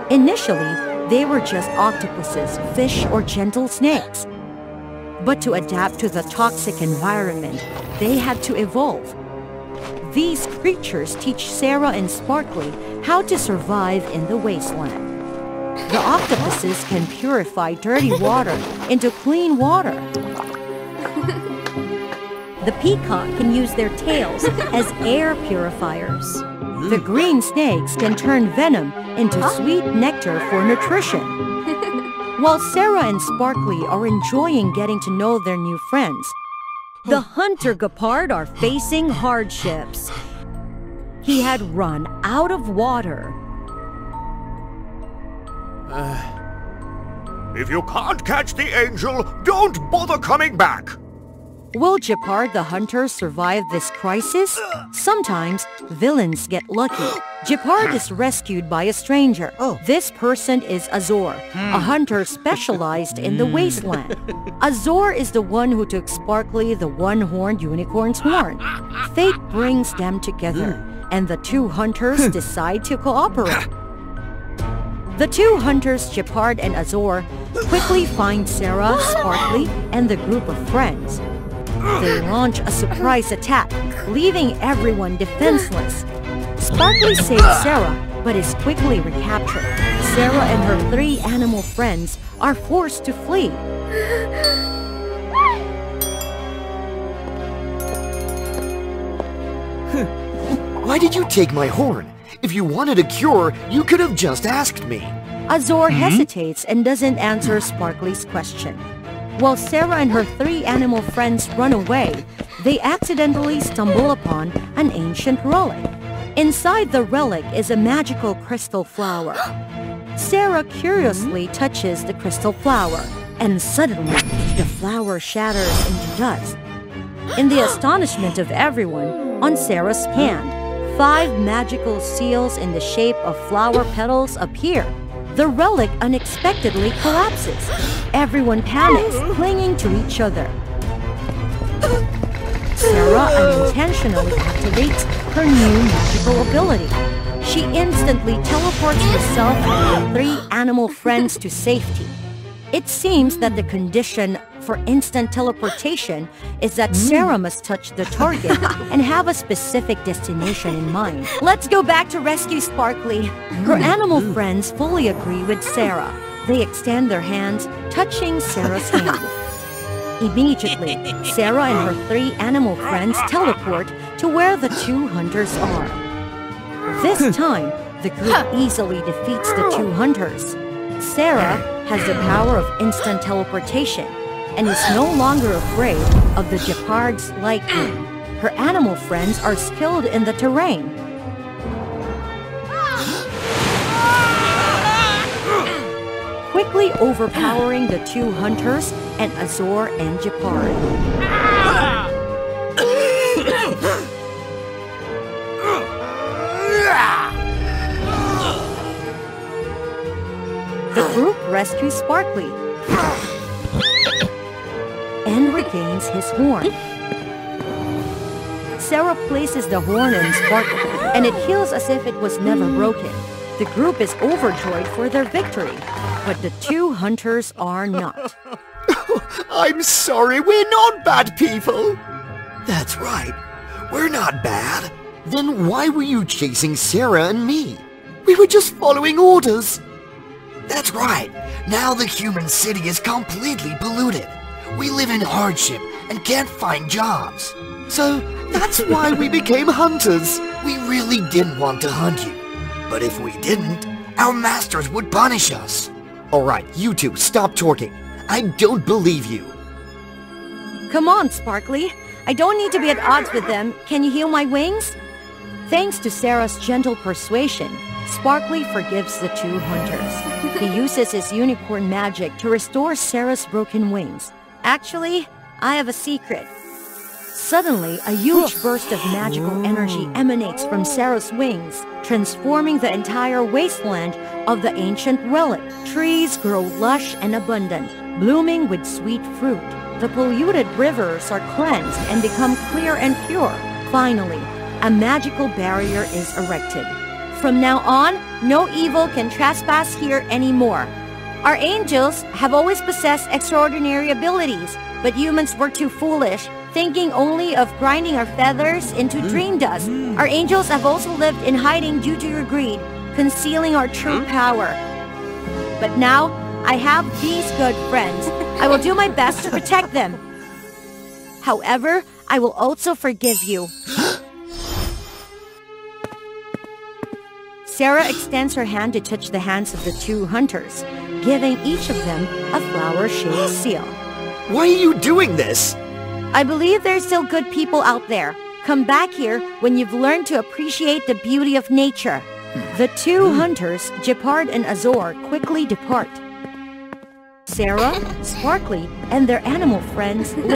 Initially, they were just octopuses, fish, or gentle snakes. But to adapt to the toxic environment, they had to evolve. These creatures teach Sarah and Sparkly how to survive in the wasteland. The octopuses can purify dirty water into clean water. The peacock can use their tails as air purifiers. The green snakes can turn venom into sweet nectar for nutrition. While Sarah and Sparkly are enjoying getting to know their new friends, the hunter Jeopard are facing hardships. He had run out of water. If you can't catch the angel, don't bother coming back! Will Jeopard the hunter survive this crisis? Sometimes, villains get lucky. Jeopard is rescued by a stranger. This person is Azor, a hunter specialized in the wasteland. Azor is the one who took Sparkly the one-horned unicorn's horn. Fate brings them together, and the two hunters decide to cooperate. The two hunters, Jeopard and Azor, quickly find Sarah, Sparkly, and the group of friends. They launch a surprise attack, leaving everyone defenseless. Sparkly saves Sarah, but is quickly recaptured. Sarah and her three animal friends are forced to flee. Why did you take my horn? If you wanted a cure, you could have just asked me. Azor hesitates and doesn't answer Sparkly's question. While Sarah and her three animal friends run away, they accidentally stumble upon an ancient relic. Inside the relic is a magical crystal flower. Sarah curiously touches the crystal flower, and suddenly the flower shatters into dust. In the astonishment of everyone, on Sarah's hand, 5 magical seals in the shape of flower petals appear. The relic unexpectedly collapses. Everyone panics, clinging to each other. Sarah unintentionally activates her new magical ability. She instantly teleports herself and her 3 animal friends to safety. It seems that the condition for instant teleportation is that Sarah must touch the target and have a specific destination in mind. Let's go back to rescue Sparkly. Her animal friends fully agree with Sarah. They extend their hands, touching Sarah's hand. Immediately, Sarah and her 3 animal friends teleport to where the 2 hunters are. This time, the group easily defeats the 2 hunters. Sarah has the power of instant teleportation and is no longer afraid of the Gepard's lightning. Her animal friends are skilled in the terrain. Quickly overpowering the 2 hunters and Azor and Gepard. The group rescues Sparkly and regains his horn. Sarah places the horn on Sparkly, and it heals as if it was never broken. The group is overjoyed for their victory, but the 2 hunters are not. I'm sorry, we're not bad people. That's right. We're not bad. Then why were you chasing Sarah and me? We were just following orders. That's right. Now the human city is completely polluted. We live in hardship and can't find jobs. So that's why we became hunters. We really didn't want to hunt you. But if we didn't, our masters would punish us. Alright, you two, stop talking. I don't believe you. Come on, Sparkly. I don't need to be at odds with them. Can you heal my wings? Thanks to Sarah's gentle persuasion, Sparkly forgives the 2 hunters. He uses his unicorn magic to restore Sarah's broken wings. Actually, I have a secret. Suddenly, a huge burst of magical energy emanates from Sarah's wings, transforming the entire wasteland of the ancient relic. Trees grow lush and abundant, blooming with sweet fruit. The polluted rivers are cleansed and become clear and pure. Finally, a magical barrier is erected. From now on, no evil can trespass here anymore. Our angels have always possessed extraordinary abilities, but humans were too foolish, thinking only of grinding our feathers into dream dust. Our angels have also lived in hiding due to your greed, concealing our true power. But now, I have these good friends. I will do my best to protect them. However, I will also forgive you. Sarah extends her hand to touch the hands of the 2 hunters, giving each of them a flower-shaped seal. Why are you doing this? I believe there's still good people out there. Come back here when you've learned to appreciate the beauty of nature. The 2 hunters, Gepard and Azor, quickly depart. Sarah, Sparkly, and their animal friends live